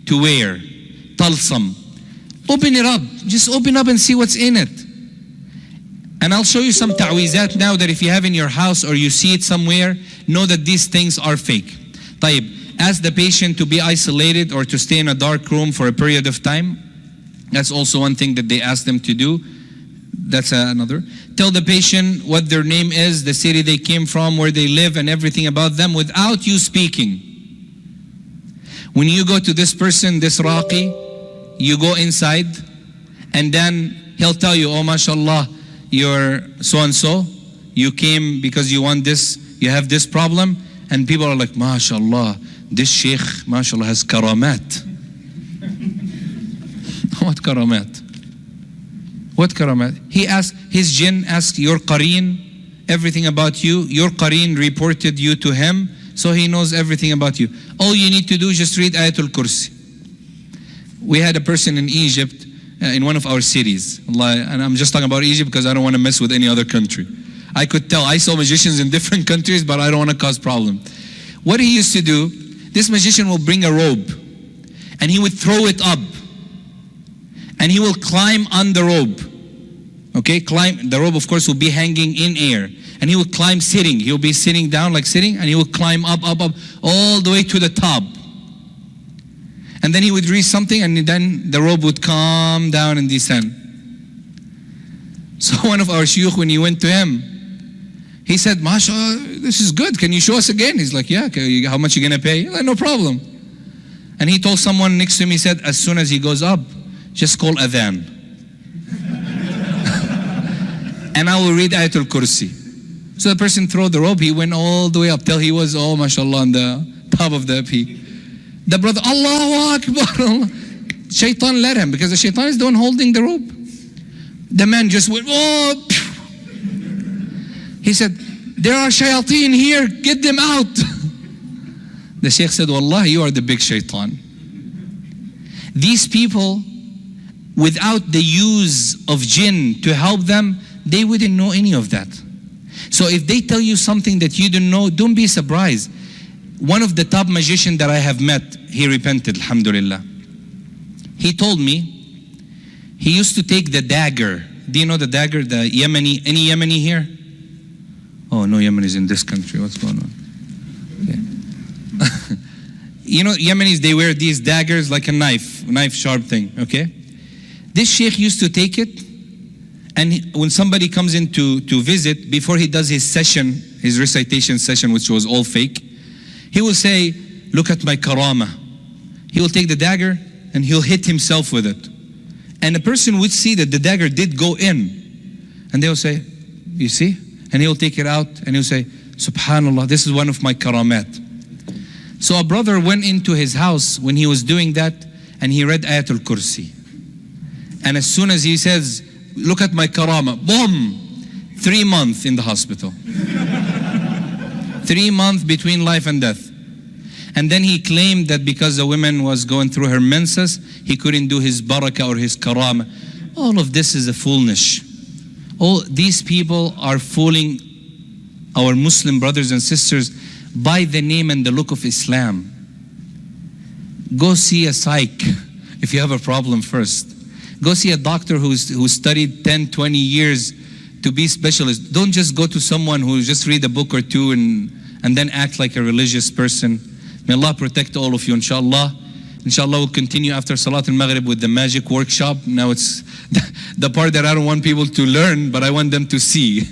to wear, talsam, open it up. Just open up and see what's in it. And I'll show you some ta'weezat now that if you have in your house or you see it somewhere, know that these things are fake. طيب, ask the patient to be isolated or to stay in a dark room for a period of time. That's also one thing that they ask them to do. That's another. Tell the patient what their name is, the city they came from, where they live, and everything about them without you speaking. When you go to this person, this Raqi, you go inside, and then he'll tell you, oh, Masha'allah, you're so-and-so, you came because you want this, you have this problem, and people are like, Masha'allah, this Sheikh, Masha'allah, has karamat. What karamat? What karamat? His Jinn asked your Qareen everything about you. Your Qareen reported you to him, so he knows everything about you. All you need to do is just read Ayatul Kursi. We had a person in Egypt, in one of our cities. And I'm just talking about Egypt because I don't want to mess with any other country. I could tell. I saw magicians in different countries, but I don't want to cause problem. What he used to do, this magician will bring a robe, and he would throw it up. And he will climb on the robe. Okay, climb. The robe, of course, will be hanging in air. And he would climb sitting. He would be sitting down like sitting, and he would climb up, all the way to the top. And then he would read something, and then the rope would come down and descend. So one of our Sheikh, when he went to him, he said, "MashaAllah, this is good. Can you show us again?" He's like, "Yeah, okay, how much are you going to pay?" He's like, "No problem." And he told someone next to him, he said, "As soon as he goes up, just call adhan. And I will read Ayatul Kursi." So the person threw the rope, he went all the way up till he was, mashallah, on the top of the peak. The brother, Allahu Akbar. Shaitan let him, because the shaitan is the one holding the rope. The man just went, He said, "There are shayateen here, get them out." The Sheikh said, "Wallah, you are the big shaitan." These people, without the use of jinn to help them, they wouldn't know any of that. So if they tell you something that you don't know, don't be surprised. One of the top magicians that I have met, he repented, alhamdulillah. He told me, he used to take the dagger. Do you know the dagger, the Yemeni? Any Yemeni here? Oh, no Yemenis in this country. What's going on? Okay. You know, Yemenis, they wear these daggers like a knife sharp thing, okay? This sheikh used to take it, and when somebody comes in to visit, before he does his session, his recitation session, which was all fake, he will say, "Look at my Kurama." He will take the dagger and he'll hit himself with it. And the person would see that the dagger did go in. And they will say, "You see?" And he'll take it out and he'll say, "Subhanallah, this is one of my karamat." So a brother went into his house when he was doing that, and he read Ayatul Kursi. And as soon as he says, "Look at my karama," boom, 3 months in the hospital. 3 months between life and death. And then he claimed that because the woman was going through her menses, he couldn't do his Baraka or his Kurama. All of this is a foolish. All these people are fooling our Muslim brothers and sisters by the name and the look of Islam. Go see a psych if you have a problem first. Go see a doctor who studied 10, 20 years to be specialist. Don't just go to someone who just read a book or two and then act like a religious person. May Allah protect all of you, inshallah. Inshallah, we'll continue after Salat al-Maghrib with the magic workshop. Now it's the part that I don't want people to learn, but I want them to see.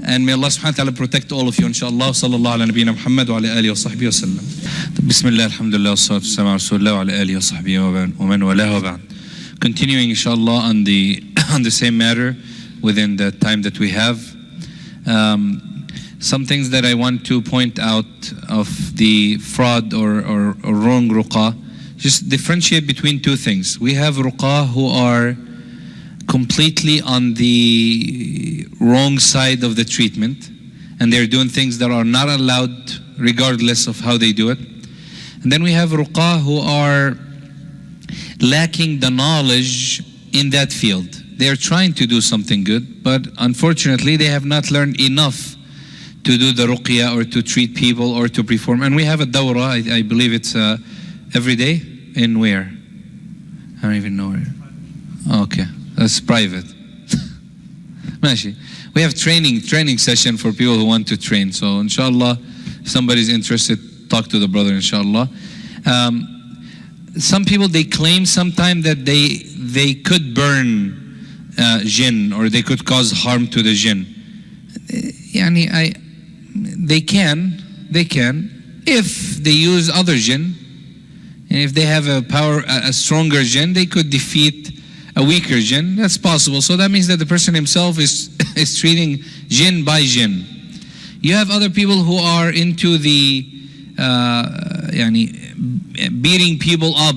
And may Allah subhanahu wa ta'ala protect all of you, inshallah. Sallallahu ala nabiyyina Muhammad wa ala alihi wa sahbihi wa sallam. Bismillah, alhamdulillah, wa salatu wa salam ala rasulillah wa ala alihi wa sahbihi wa man wala wa ba'd. Continuing, inshallah, on the same matter within the time that we have. Some things that I want to point out of the fraud or wrong ruqyah. Just differentiate between two things. We have ruqyah who are completely on the wrong side of the treatment, and they're doing things that are not allowed regardless of how they do it. And then we have ruqyah who are lacking the knowledge in that field. They're trying to do something good, but unfortunately they have not learned enough to do the ruqyah or to treat people or to perform. And we have a dawrah, I believe it's every day. In where? I don't even know where. Okay, that's private. We have training session for people who want to train. So inshallah, if somebody's interested, talk to the brother, inshallah. Some people, they claim sometimes that they could burn jinn, or they could cause harm to the jinn. They can if they use other jinn. And if they have a stronger jinn, they could defeat a weaker jinn. That's possible. So that means that the person himself is treating jinn by jinn. You have other people who are into the beating people up.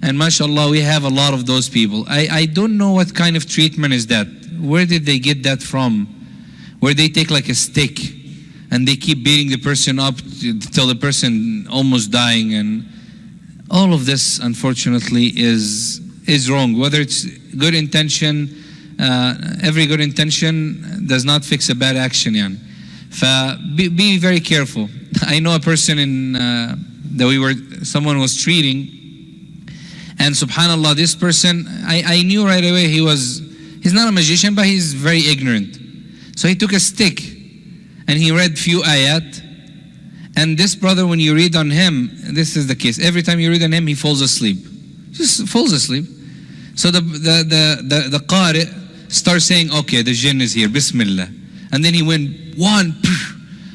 And mashallah, we have a lot of those people. I don't know what kind of treatment is that. Where did they get that from? Where they take like a stick and they keep beating the person up till the person almost dying. And all of this, unfortunately, is wrong. Whether it's good intention, every good intention does not fix a bad action. Be very careful. I know a person someone was treating, and subhanallah, this person, I knew right away he's not a magician, but he's very ignorant. So he took a stick and he read few ayat. And this brother, when you read on him, this is the case. Every time you read on him, he falls asleep. Just falls asleep. So the Qari starts saying, okay, the Jinn is here, Bismillah. And then he went, one,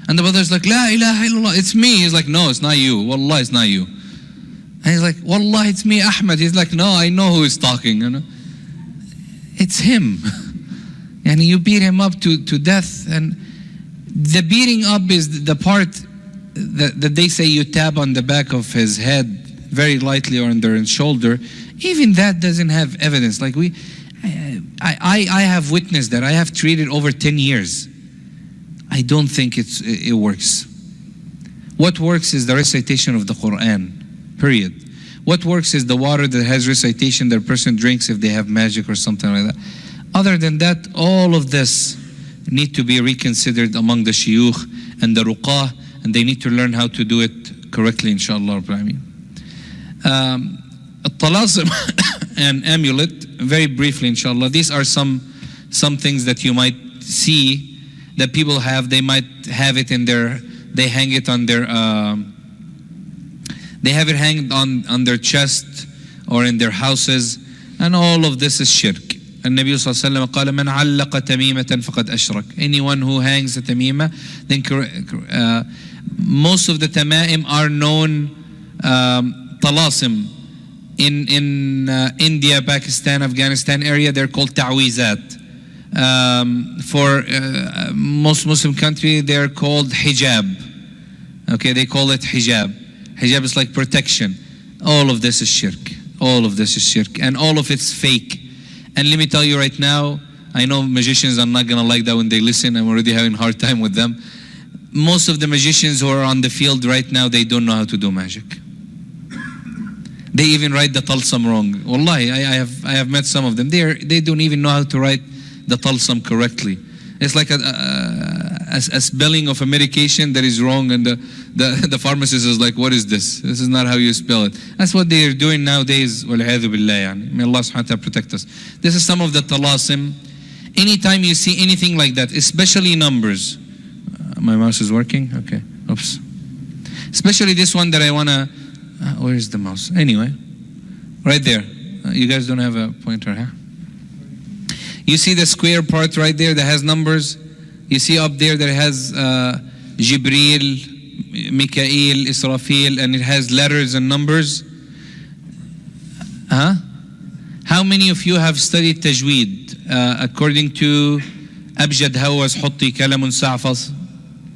and the brother's like, La ilaha illallah, it's me. He's like, no, it's not you. Wallah, it's not you. And he's like, Wallah, it's me, Ahmet. He's like, no, I know who is talking. You know? It's him. And you beat him up to death. And the beating up is the part that they say you tap on the back of his head very lightly or under his shoulder. Even that doesn't have evidence. Like I have witnessed that. I have treated over 10 years. I don't think it works. What works is the recitation of the Quran, period. What works is the water that has recitation that a person drinks if they have magic or something like that. Other than that, all of this need to be reconsidered among the shuyukh and the ruqyah, and they need to learn how to do it correctly, inshallah. Talasim and amulet, very briefly, inshallah. These are some things that you might see that people have. They might have it in they hang it on their, they have it hanged on their chest or in their houses, and all of this is shirk. And Nabi sallallahu alaihi wasallam قال من علق تميمة فقد أشرك. Anyone who hangs a tamima, then most of the tamaim are known talasim. In India, Pakistan, Afghanistan area, they're called ta'wizat. For most Muslim country, they're called hijab. Okay, they call it hijab. Hijab is like protection. All of this is shirk. All of this is shirk. And all of it's fake. And let me tell you right now, I know magicians are not gonna like that when they listen. I'm already having a hard time with them. Most of the magicians who are on the field right now, they don't know how to do magic. They even write the talsam wrong. Wallahi, I have met some of them. They don't even know how to write the talsam correctly. It's like a spelling of a medication that is wrong, and the pharmacist is like, what is this? This is not how you spell it. That's what they are doing nowadays. Wal-'adhu billah, yani. May Allah subhanahu wa ta'ala protect us. This is some of the talasim. Anytime you see anything like that, especially numbers. My mouse is working? Okay. Oops. Especially this one that I want to... where is the mouse? Anyway, right there. You guys don't have a pointer, huh? You see the square part right there that has numbers? You see up there that it has Jibreel, Mikael, Israfil, and it has letters and numbers? Huh? How many of you have studied Tajweed? According to Abjad Hawas Hutti Kalamun Sa'fas.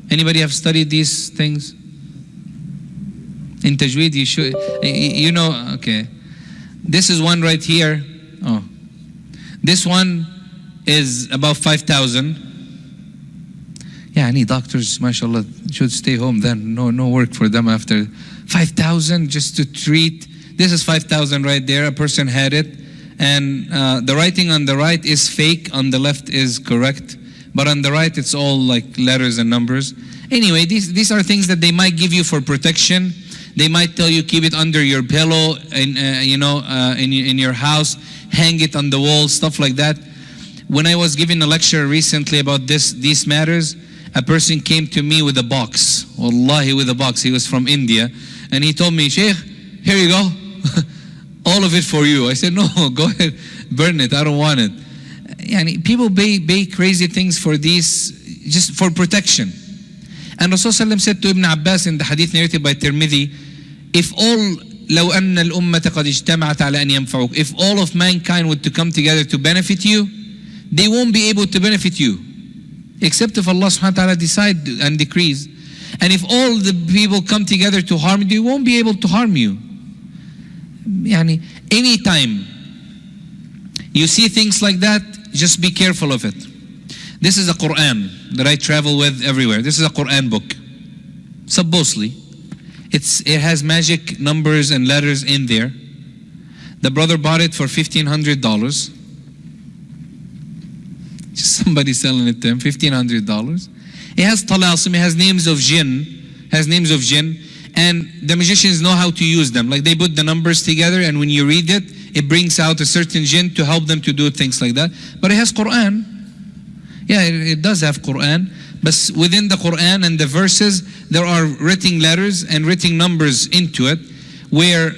Anybody have studied these things? In Tajweed, you should, you know, okay. This is one right here. Oh. This one is about 5,000. Yeah, any doctors, mashallah, should stay home then. No work for them after. 5,000 just to treat. This is 5,000 right there. A person had it. And the writing on the right is fake. On the left is correct. But on the right, it's all like letters and numbers. Anyway, these are things that they might give you for protection. They might tell you keep it under your pillow, in your house, hang it on the wall, stuff like that. When I was giving a lecture recently about these matters, a person came to me with a box. Wallahi, with a box. He was from India, and he told me, Sheikh, here you go, all of it for you. I said, no, go ahead, burn it. I don't want it. Yani, people pay crazy things for these, just for protection. And Rasulullah said to Ibn Abbas in the hadith narrated by Tirmidhi, if all of mankind would to come together to benefit you, they won't be able to benefit you, except if Allah subhanahu wa ta'ala decide and decrees. And if all the people come together to harm you, they won't be able to harm you. Yani, anytime you see things like that, just be careful of it. This is a Quran that I travel with everywhere. This is a Quran book. Supposedly. It has magic numbers and letters in there. The brother bought it for $1,500. Just somebody selling it to him, $1,500. It has talasim, it has names of Jinn. And the magicians know how to use them. Like they put the numbers together, and when you read it, it brings out a certain Jinn to help them to do things like that. But it has Quran. Yeah, it does have Quran. But within the Quran and the verses, there are written letters and written numbers into it, where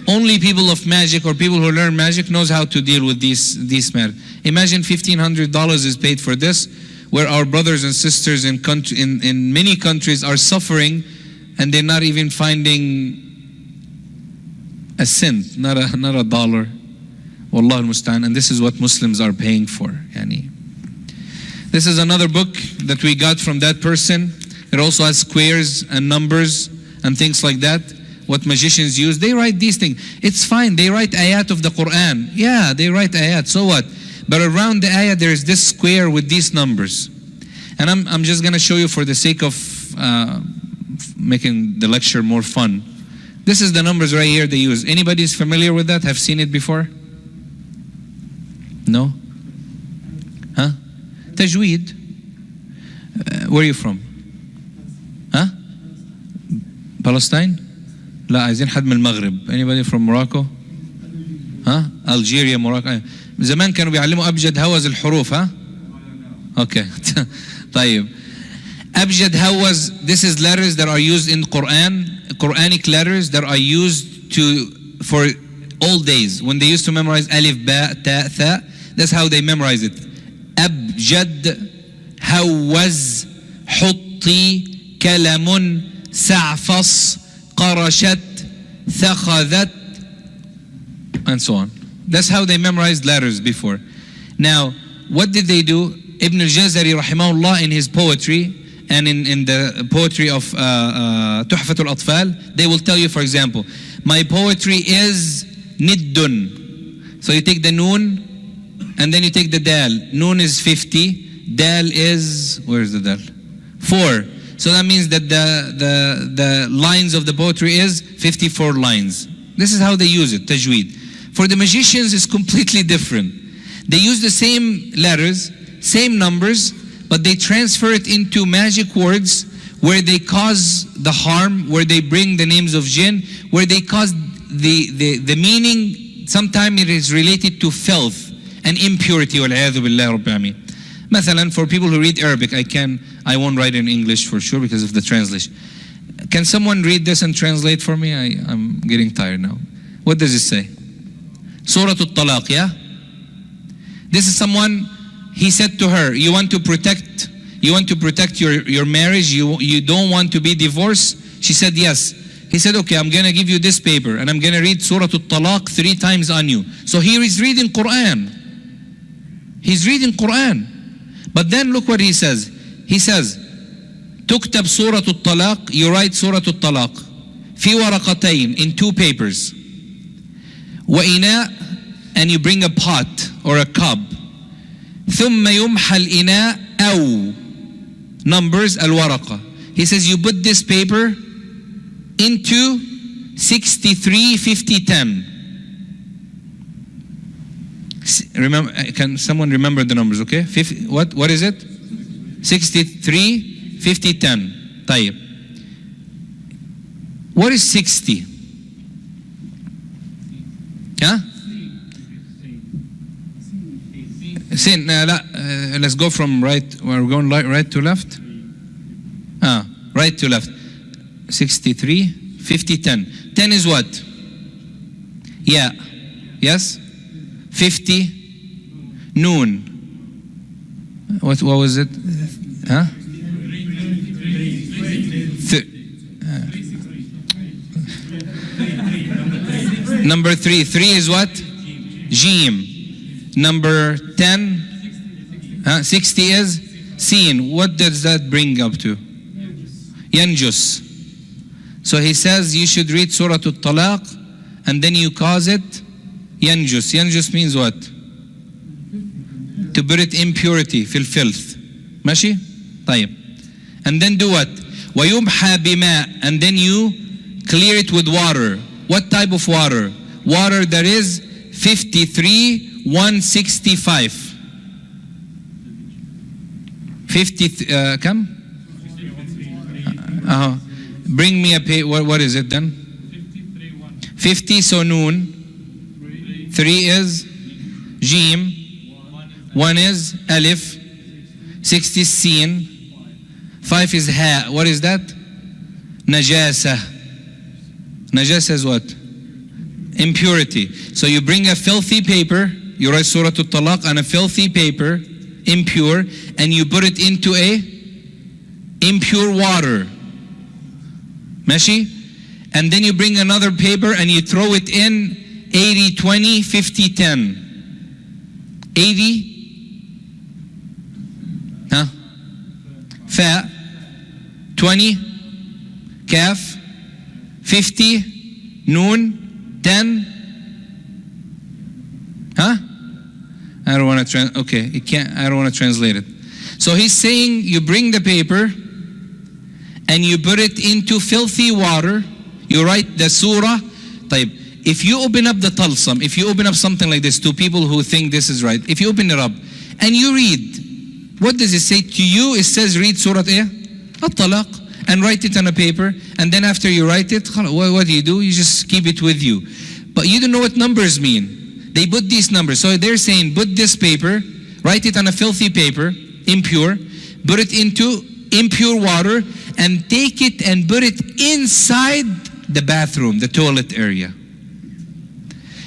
only people of magic or people who learn magic knows how to deal with these matters. Imagine $1,500 is paid for this, where our brothers and sisters in many countries are suffering, and they're not even finding a cent, not a dollar. Wallah al-musta'an. And this is what Muslims are paying for. Yani. This is another book that we got from that person. It also has squares and numbers and things like that. What magicians use, they write these things. It's fine, they write ayat of the Quran. Yeah, they write ayat, so what? But around the ayat, there is this square with these numbers. And I'm just going to show you for the sake of making the lecture more fun. This is the numbers right here they use. Anybody is familiar with that? Have seen it before? No? Huh? Tajweed. Where are you from? Huh? Palestine? لا عايزين حد من المغرب. Anybody from Morocco? ها؟ Algeria, Morocco. زمان كانوا بيعلموا أبجد هوز الحروف ها؟ Okay. طيب. أبجد هوز, this is letters that are used in Quranic letters that are used for old days. When they used to memorize alif, ba, ta, tha, that's how they memorize it. أبجد هوز حطي كلم سعفص قرشت ثخذت and so on. That's how they memorized letters before. Now, what did they do? Ibn al-Jazari rahimahullah in his poetry and in the poetry of Tuhfat al-Atfal, they will tell you, for example, my poetry is niddun. So you take the noon and then you take the dal. Noon is 50, dal is, where is the dal? 4. So that means that the lines of the poetry is 54 lines. This is how they use it, tajweed. For the magicians, it's completely different. They use the same letters, same numbers, but they transfer it into magic words where they cause the harm, where they bring the names of jinn, where they cause the meaning. Sometimes it is related to filth and impurity. Wal-'iyadhu billah rabbil alameen. Mathalan, for people who read Arabic, I won't write in English for sure because of the translation. Can someone read this and translate for me? I'm getting tired now. What does it say? Surah Al-Talaq, yeah? This is someone, he said to her, you want to protect your marriage, you don't want to be divorced? She said yes. He said, okay, I'm going to give you this paper and I'm going to read Surah Al-Talaq 3 times on you. So here he's reading Quran. He's reading Quran. But then look what he says. He says, تكتب سورة الطلاق, you write سورة الطلاق في ورقتين, in 2 papers. وإناء, and you bring a pot or a cup. ثم يمحى الإناء أو, numbers الورقة. He says you put this paper into 63, 50, 10. Remember, can someone remember the numbers, okay? 50, what is it? 63, 50, 10. طيب. What is 60? Huh? Sin, let's go from right, we're going right to left? Right to left. 63, 50, 10. 10 is what? Yeah. Yes? 50, noon. What was it? Huh? Number 3. 3 is what? Jim. Number 10, 60 is Sin. What does that bring up to? Yanjus. So he says you should read Surah Al-Talaq and then you cause it Yanjus. Yanjus means what? To put it impurity, filth. Mashi? طيب. And then do what? وَيُمْحَى بِمَاء, and then you clear it with water. What type of water? Water that is 53, 165. 50, come? Bring me a page. What is it then? 50, so noon. 3 is Jim. 1 is Alif. 60 is Sin. 5 is ha. What is that? Najasa. Najasa is what? Impurity. So you bring a filthy paper, you write Surah Al-Talaq on a filthy paper, impure, and you put it into a impure water. Mashi? And then you bring another paper and you throw it in 80-20, 50-10. 80 Fa, 20 Kaf, 50 Noon, 10 I don't want to I don't want to translate it. So he's saying you bring the paper and you put it into filthy water. You write the surah. If you open up the talsam, if you open up something like this to people who think this is right, if you open it up and you read, what does it say to you? It says read Surah At-Talaq and write it on a paper, and then after you write it, what do? You just keep it with you. But you don't know what numbers mean. They put these numbers. So they're saying, put this paper, write it on a filthy paper, impure, put it into impure water, and take it and put it inside the bathroom, the toilet area.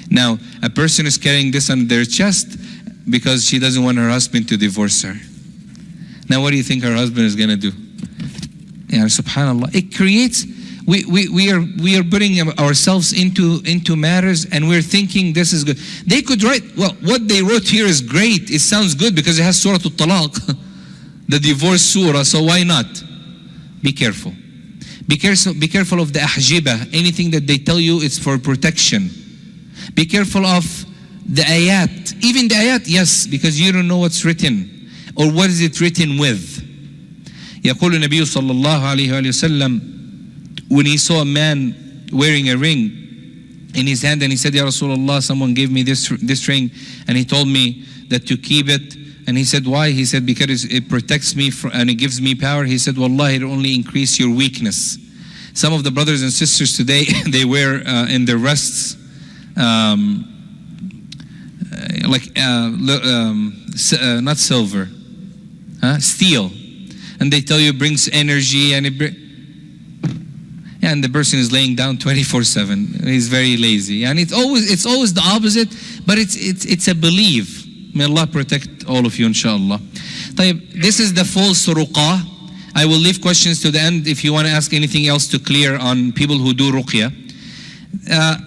Now, a person is carrying this on their chest because she doesn't want her husband to divorce her. Now, what do you think her husband is going to do? Yeah, subhanallah. It creates, we are putting ourselves into matters, and we're thinking this is good. They could write, well, what they wrote here is great. It sounds good because it has Surah Al-Talaq, the divorce surah, so why not? Be careful. Be careful of the ahjiba. Anything that they tell you, it's for protection. Be careful of the ayat. Even the ayat, yes, because you don't know what's written or what is it written with. يقول النبي صلى الله عليه وسلم, when he saw a man wearing a ring in his hand, and he said, Ya Rasulullah, someone gave me this ring, and he told me that to keep it. And he said, why? He said, because it protects me and it gives me power. He said, Wallahi, it only increase your weakness. Some of the brothers and sisters today, they wear in their wrists not silver, steel. And they tell you it brings energy, and and the person is laying down 24/7. He's very lazy, and it's always the opposite. But it's a belief. May Allah protect all of you, inshallah. This is the false ruqyah. I will leave questions to the end if you want to ask anything else to clear on people who do ruqyah.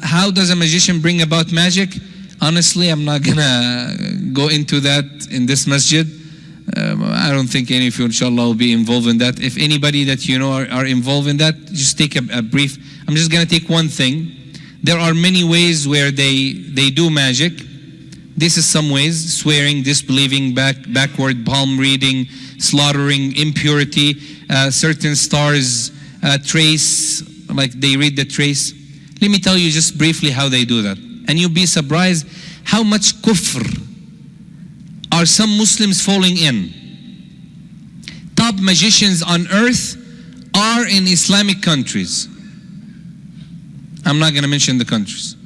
How does a magician bring about magic? Honestly, I'm not gonna go into that in this masjid. I don't think any of you, inshallah, will be involved in that. If anybody that you know are involved in that, just take a brief. I'm just gonna take one thing. There are many ways where they do magic. This is some ways: swearing, disbelieving, backward, palm reading, slaughtering, impurity, certain stars, trace, like they read the trace. Let me tell you just briefly how they do that. And you'll be surprised how much kufr are some Muslims falling in. Top magicians on earth are in Islamic countries. I'm not going to mention the countries.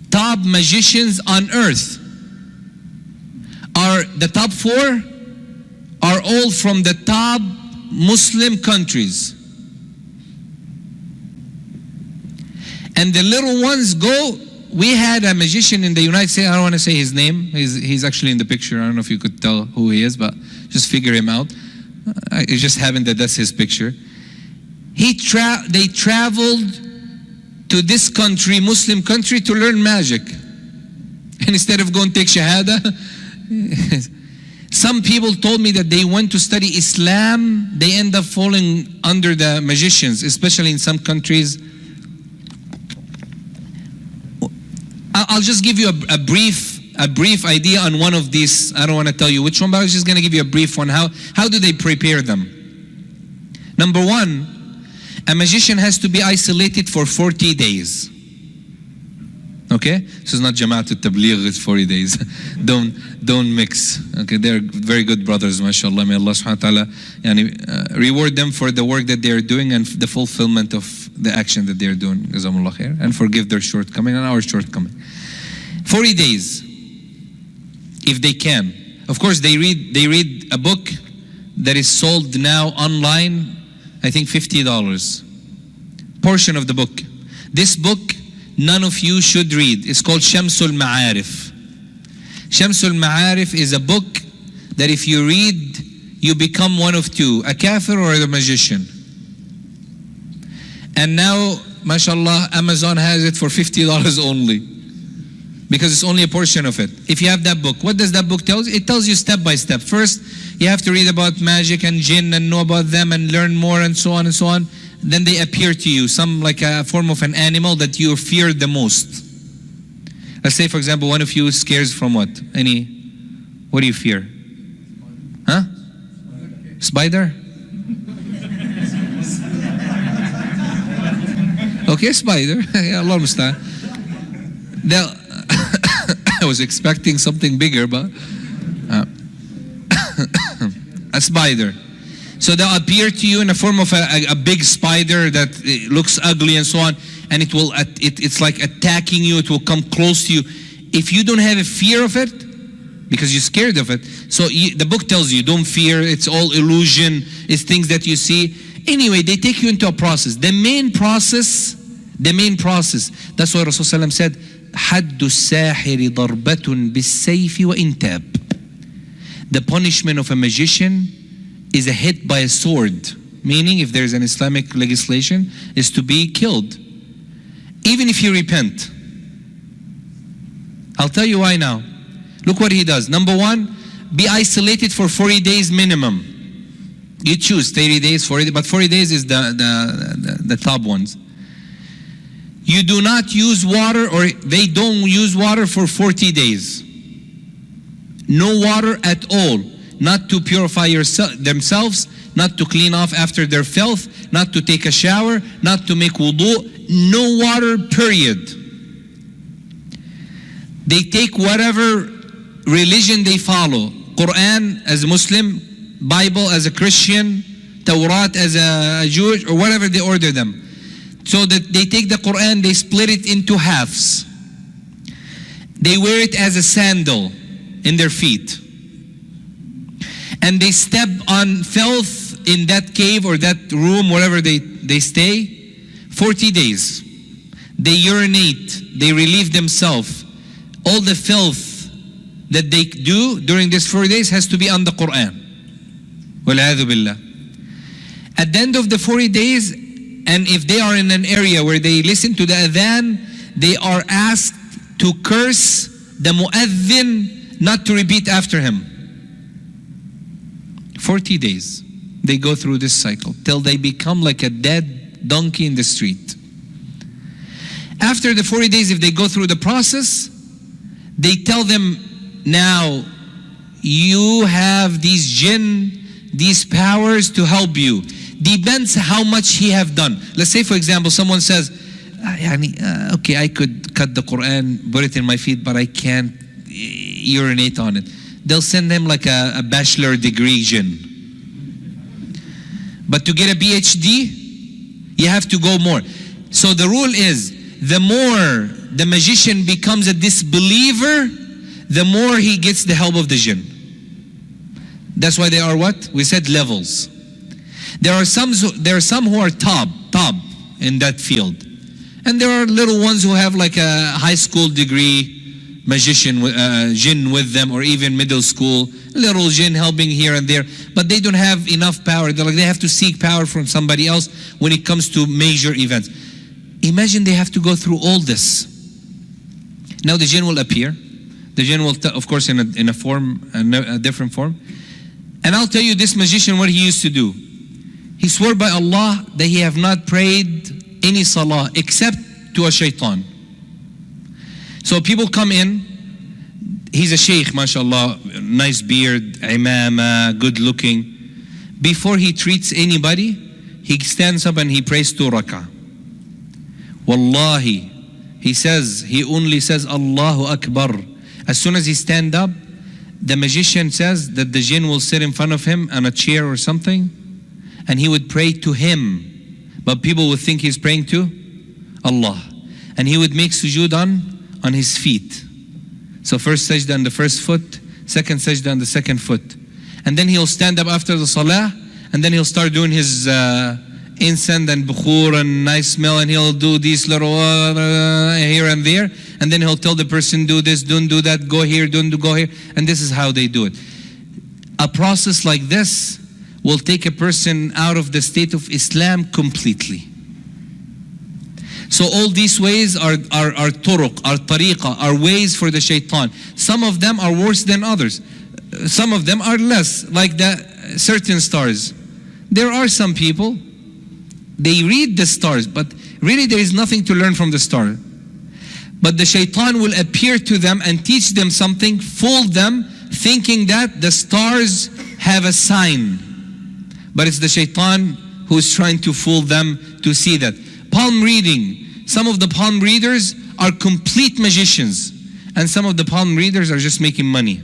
Top magicians on earth are the top 4 are all from the top Muslim countries. And the little ones go. We had a magician in the United States. I don't want to say his name. He's actually in the picture. I don't know if you could tell who he is, but just figure him out. It just happened that that's his picture. They traveled to this country, Muslim country, to learn magic. And instead of going to take shahada, some people told me that they went to study Islam. They end up falling under the magicians, especially in some countries. I'll just give you a brief idea on one of these. I don't want to tell you which one, but I was just going to give you a brief one. How do they prepare them? Number 1, a magician has to be isolated for 40 days. Okay? This is not Jama'at al-Tabligh, it's 40 days. Don't mix. Okay, they're very good brothers, mashallah. May Allah subhanahu wa ta'ala reward them for the work that they're doing and the fulfillment of the action that they're doing. Jazakumullah khair. And forgive their shortcoming and our shortcoming. 40 days, if they can. Of course, they read a book that is sold now online, I think $50. Portion of the book. This book, none of you should read. It's called Shamsul Ma'arif. Shamsul Ma'arif is a book that if you read, you become one of two, a kafir or a magician. And now, Masha'allah, Amazon has it for $50 only, because it's only a portion of it. If you have that book, what does that book tell you? It tells you step by step. First, you have to read about magic and jinn and know about them and learn more and so on and so on. Then they appear to you, some like a form of an animal that you fear the most. Let's say, for example, one of you scares from what? What do you fear? Huh? Spider? Okay, spider. Yeah, Allah musta'an. I was expecting something bigger, but a spider. So they'll appear to you in the form of a big spider that looks ugly and so on, and it's like attacking you. It will come close to you. If you don't have a fear of it, because you're scared of it, so the book tells you, don't fear, it's all illusion, it's things that you see. Anyway, they take you into a process. The main process, that's why Rasulullah said, حَدُّ السَّاحِرِ ضَرْبَةٌ بِالسَّيْفِ وَإِنْتَابٍ. The punishment of a magician is a hit by a sword, meaning if there's an Islamic legislation, is to be killed, even if you repent. I'll tell you why now. Look what he does. Number one, be isolated for 40 days minimum. You choose 30 days, 40, but 40 days is the top ones. You do not use water, or they don't use water for 40 days. No water at all. Not to purify themselves, not to clean off after their filth, not to take a shower, not to make wudu. No water, period. They take whatever religion they follow. Quran as a Muslim, Bible as a Christian, Tawrat as a Jewish, or whatever they order them. So that they take the Quran, they split it into halves. They wear it as a sandal in their feet. And they step on filth in that cave or that room, wherever they stay, 40 days. They urinate, they relieve themselves. All the filth that they do during these 4 days has to be on the Quran. Wal-'adhu billah. At the end of the 40 days, and if they are in an area where they listen to the adhan, they are asked to curse the mu'adhin, not to repeat after him. 40 days. They go through this cycle till they become like a dead donkey in the street. After the 40 days, if they go through the process, they tell them, now you have these jinn, these powers to help you. Depends how much he have done. Let's say, for example, someone says, okay, I could cut the Quran, put it in my feet, but I can't urinate on it. They'll send them like a bachelor degree jinn. But to get a PhD, you have to go more. So the rule is, the more the magician becomes a disbeliever, the more he gets the help of the jinn. That's why they are what? We said levels. There are some who are top in that field. And there are little ones who have like a high school degree magician, jinn with them, or even middle school, little jinn helping here and there, but they don't have enough power. They have to seek power from somebody else when it comes to major events. Imagine they have to go through all this. Now the jinn will appear. The jinn will, of course, in a different form. And I'll tell you, this magician, what he used to do. He swore by Allah that he have not prayed any salah except to a shaitan. So people come in, he's a sheikh, mashallah, nice beard, imama, good looking. Before he treats anybody, he stands up and he prays to Raka. Wallahi, he only says Allahu Akbar. As soon as he stand up, the magician says that the jinn will sit in front of him on a chair or something, and he would pray to him. But people would think he's praying to Allah. And he would make sujood on his feet. So first sajda on the first foot, second sajda on the second foot. and then he'll stand up after the Salah, and then he'll start doing his incense and bukhur and nice smell, and he'll do these little here and there, and then he'll tell the person, do this, don't do that, go here, don't go here, and this is how they do it. A process like this will take a person out of the state of Islam completely. So all these ways are turuq, are tariqa, are ways for the shaitan. Some of them are worse than others. Some of them are less, like the certain stars. There are some people, they read the stars, but really there is nothing to learn from the star. But the shaitan will appear to them and teach them something, fool them, thinking that the stars have a sign. But it's the shaitan who's trying to fool them to see that. Palm reading. Some of the palm readers are complete magicians, and some of the palm readers are just making money.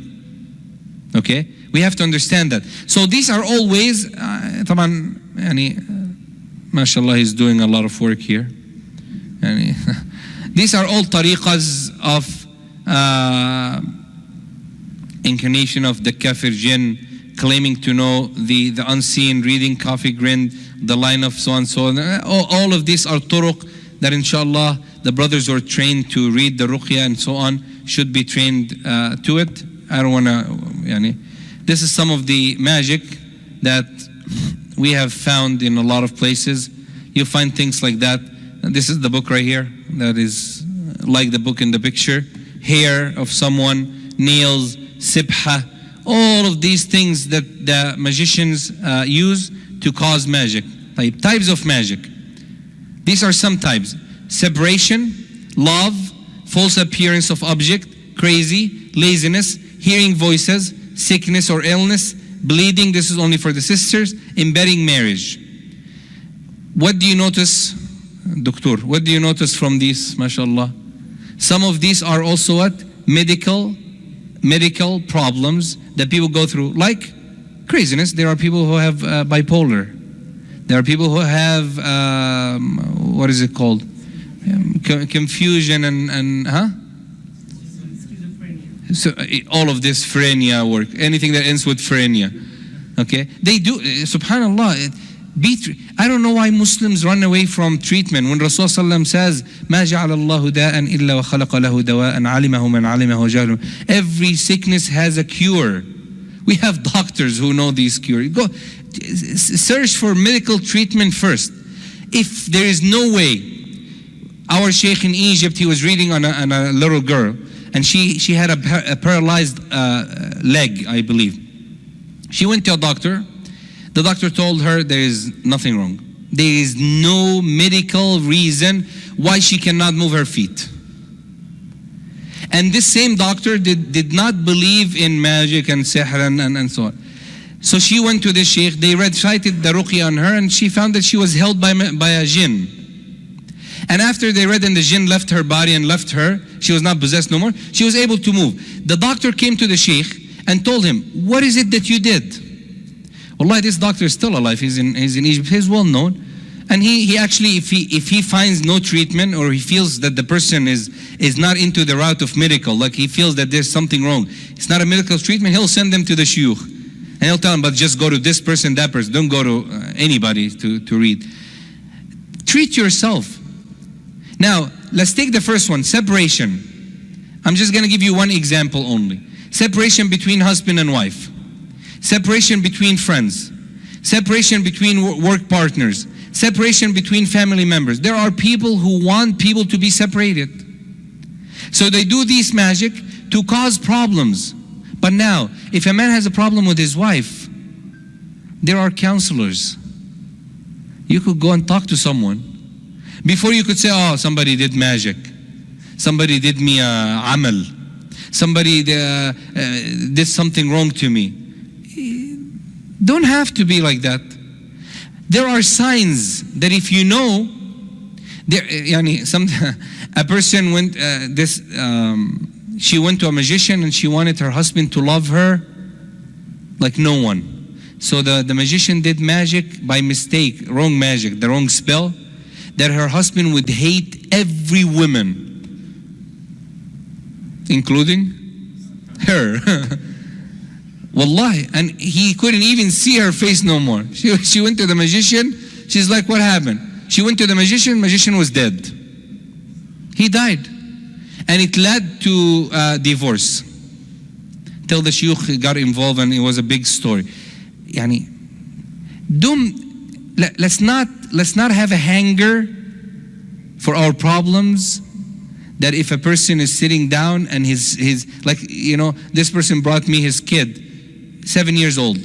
Okay? We have to understand that. So these are all ways, طبعا يعني Masha'allah, he's doing a lot of work here. يعني these are all tariqas of incarnation of the kafir jinn, claiming to know the unseen, reading coffee grind, the line of so and so. All of these are turuq that inshallah the brothers who are trained to read the ruqyah and so on should be trained to it. I don't want to, this is some of the magic that we have found in a lot of places. You'll find things like that. This is the book right here that is like the book in the picture. Hair of someone, nails, sibha, all of these things that the magicians use to cause magic. Like types of magic. These are some types. Separation, love, false appearance of object, crazy, laziness, hearing voices, sickness or illness, bleeding, this is only for the sisters, embedding marriage. What do you notice, Doctor? What do you notice from these, mashallah? Some of these are also what? Medical problems that people go through, like craziness. There are people who have bipolar. There are people who have, what is it called? Confusion and so all of this phrenia work, anything that ends with phrenia, okay? They do, subhanallah, I don't know why Muslims run away from treatment. When Rasulullah says, مَا جَعَلَ اللَّهُ دَاءً إِلَّا وَخَلَقَ لَهُ دَوَاءً عَلِمَهُ مَنْ عَلِمَهُ وَجَهْلُهُ. Every sickness has a cure. We have doctors who know these cures. Go search for medical treatment first. If there is no way, our Sheikh in Egypt, he was reading on a little girl, and she had a paralyzed leg, I believe. She went to a doctor. The doctor told her there is nothing wrong. There is no medical reason why she cannot move her feet. And this same doctor did not believe in magic and sihr and so on. So she went to the Sheikh. They recited the Ruqyah on her, and she found that she was held by a Jinn. And after they read and the Jinn left her body and left her, she was not possessed no more, she was able to move. The doctor came to the Sheikh and told him, what is it that you did? Wallahi, this doctor is still alive. He's in Egypt. He's well known. And he actually, if he finds no treatment, or he feels that the person is not into the route of medical, like he feels that there's something wrong, it's not a medical treatment, he'll send them to the shuyukh. And he'll tell them, but just go to this person, that person. Don't go to anybody to read. Treat yourself. Now, let's take the first one, separation. I'm just going to give you one example only. Separation between husband and wife. Separation between friends. Separation between work partners. Separation between family members. There are people who want people to be separated. So they do this magic to cause problems. But now, if a man has a problem with his wife, there are counselors. You could go and talk to someone. Before you could say, oh, somebody did magic. Somebody did me Amal. Somebody did something wrong to me. Don't have to be like that. There are signs that if you know, a person went, she went to a magician and she wanted her husband to love her like no one. So the magician did magic by mistake, wrong magic, the wrong spell, that her husband would hate every woman, including her. Wallahi. And he couldn't even see her face no more. She went to the magician. She's like, what happened? She went to the magician. Magician was dead. He died. And it led to divorce. Till the Sheikh got involved, and it was a big story. Yani, let's not have a hanger for our problems. That if a person is sitting down and his like, you know, this person brought me his kid, 7 years old,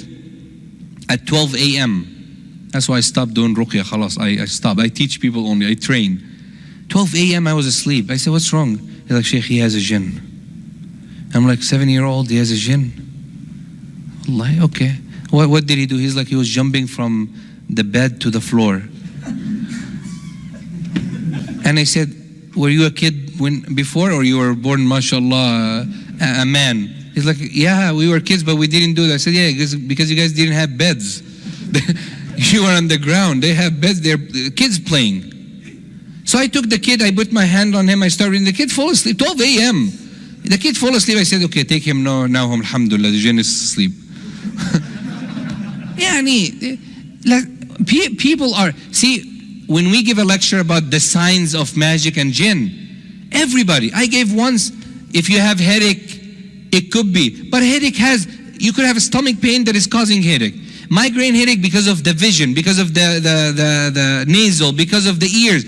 at 12 a.m. That's why I stopped doing Ruqyah. Khalas, I stopped. I teach people only. I train. 12 a.m. I was asleep. I said, what's wrong? He's like, Sheikh, he has a Jinn. I'm like, 7-year-old, he has a Jinn. Allah, okay. What did he do? He's like, he was jumping from the bed to the floor. And I said, were you a kid before, or you were born, Masha'allah, a man? He's like, yeah, we were kids, but we didn't do that. I said, yeah, because you guys didn't have beds. You were on the ground. They have beds. They're kids playing. So I took the kid. I put my hand on him. I started reading. The kid fall asleep. 12 a.m. The kid fall asleep. I said, okay, take him now home. Alhamdulillah, the Jinn is asleep. People are, see, when we give a lecture about the signs of magic and Jinn, everybody, I gave once, if you have headache, it could be. But headache you could have a stomach pain that is causing headache. Migraine headache because of the vision, because of the nasal, because of the ears.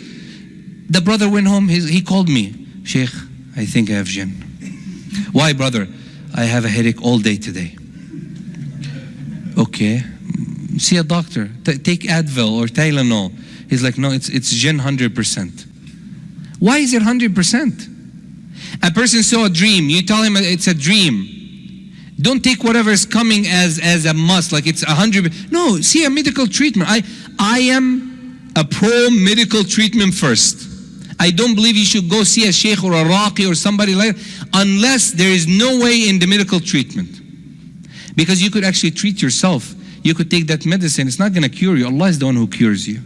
The brother went home, he called me, Sheikh, I think I have Jinn. Why, brother? I have a headache all day today. Okay, see a doctor. Take Advil or Tylenol. He's like, no, it's Jinn 100%. Why is it 100%? A person saw a dream. You tell him it's a dream. Don't take whatever is coming as a must, like it's 100%. No, see a medical treatment. I am a pro-medical treatment first. I don't believe you should go see a Sheikh or a Raqi or somebody like that unless there is no way in the medical treatment. Because you could actually treat yourself. You could take that medicine. It's not going to cure you. Allah is the one who cures you.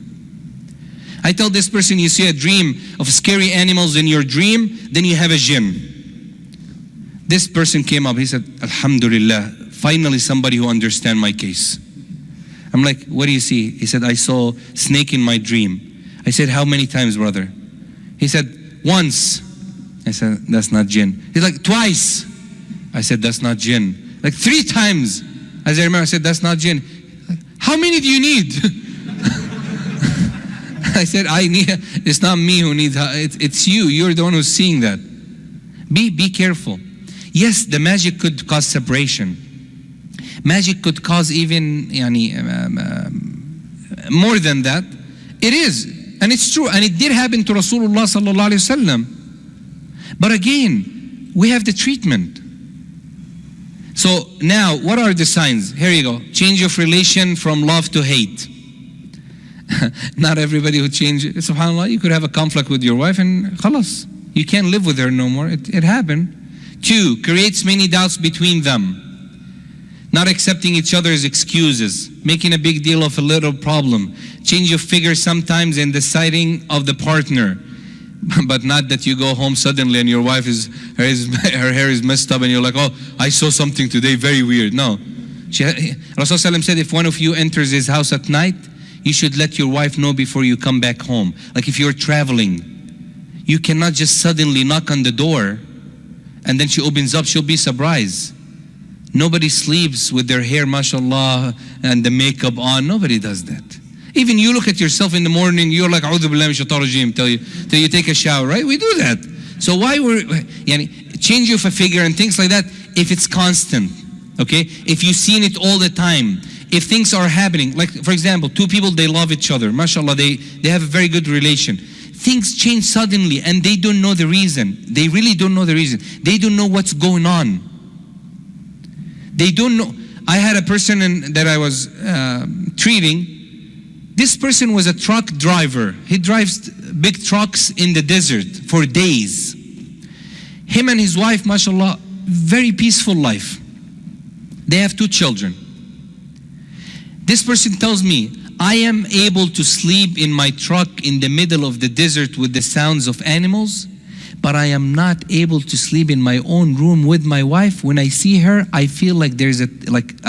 I tell this person, you see a dream of scary animals in your dream, then you have a Jinn. This person came up, he said, Alhamdulillah, finally somebody who understands my case. I'm like, what do you see? He said, I saw snake in my dream. I said, how many times, brother? He said, once. I said, that's not Jinn. He's like, twice. I said, that's not Jinn. Like 3 times. As I remember, I said, that's not Jinn. Like, how many do you need? I said, it's not me who needs, it's you. You're the one who's seeing that. Be careful. Yes, the magic could cause separation. Magic could cause even more than that. It is, and it's true, and it did happen to Rasulullah sallallahu alaihi wasallam. But again, we have the treatment. So now, what are the signs? Here you go. Change of relation from love to hate. Not everybody who changes. Subhanallah, you could have a conflict with your wife and khalas. You can't live with her no more. It happened. 2, creates many doubts between them. Not accepting each other's excuses. Making a big deal of a little problem. Change of figure sometimes in deciding of the partner. But not that you go home suddenly and your wife her hair is messed up and you're like, oh, I saw something today, very weird. No. Rasulullah said, if one of you enters his house at night, you should let your wife know before you come back home. Like if you're traveling, you cannot just suddenly knock on the door and then she opens up, she'll be surprised. Nobody sleeps with their hair, mashallah, and the makeup on. Nobody does that. Even you look at yourself in the morning, you're like, A'udhu billahi minash shaitanir rajeem, till you take a shower, right? We do that. So why change of a figure and things like that, if it's constant, okay? If you've seen it all the time, if things are happening, like for example, 2 people, they love each other, mashallah, they have a very good relation. Things change suddenly and they don't know the reason. They really don't know the reason. They don't know what's going on. They don't know. I had a person that I was treating. This person was a truck driver. He drives big trucks in the desert for days. Him and his wife, mashallah, very peaceful life. They have 2 children. This person tells me, I am able to sleep in my truck in the middle of the desert with the sounds of animals, but I am not able to sleep in my own room with my wife. When I see her, I feel like there's a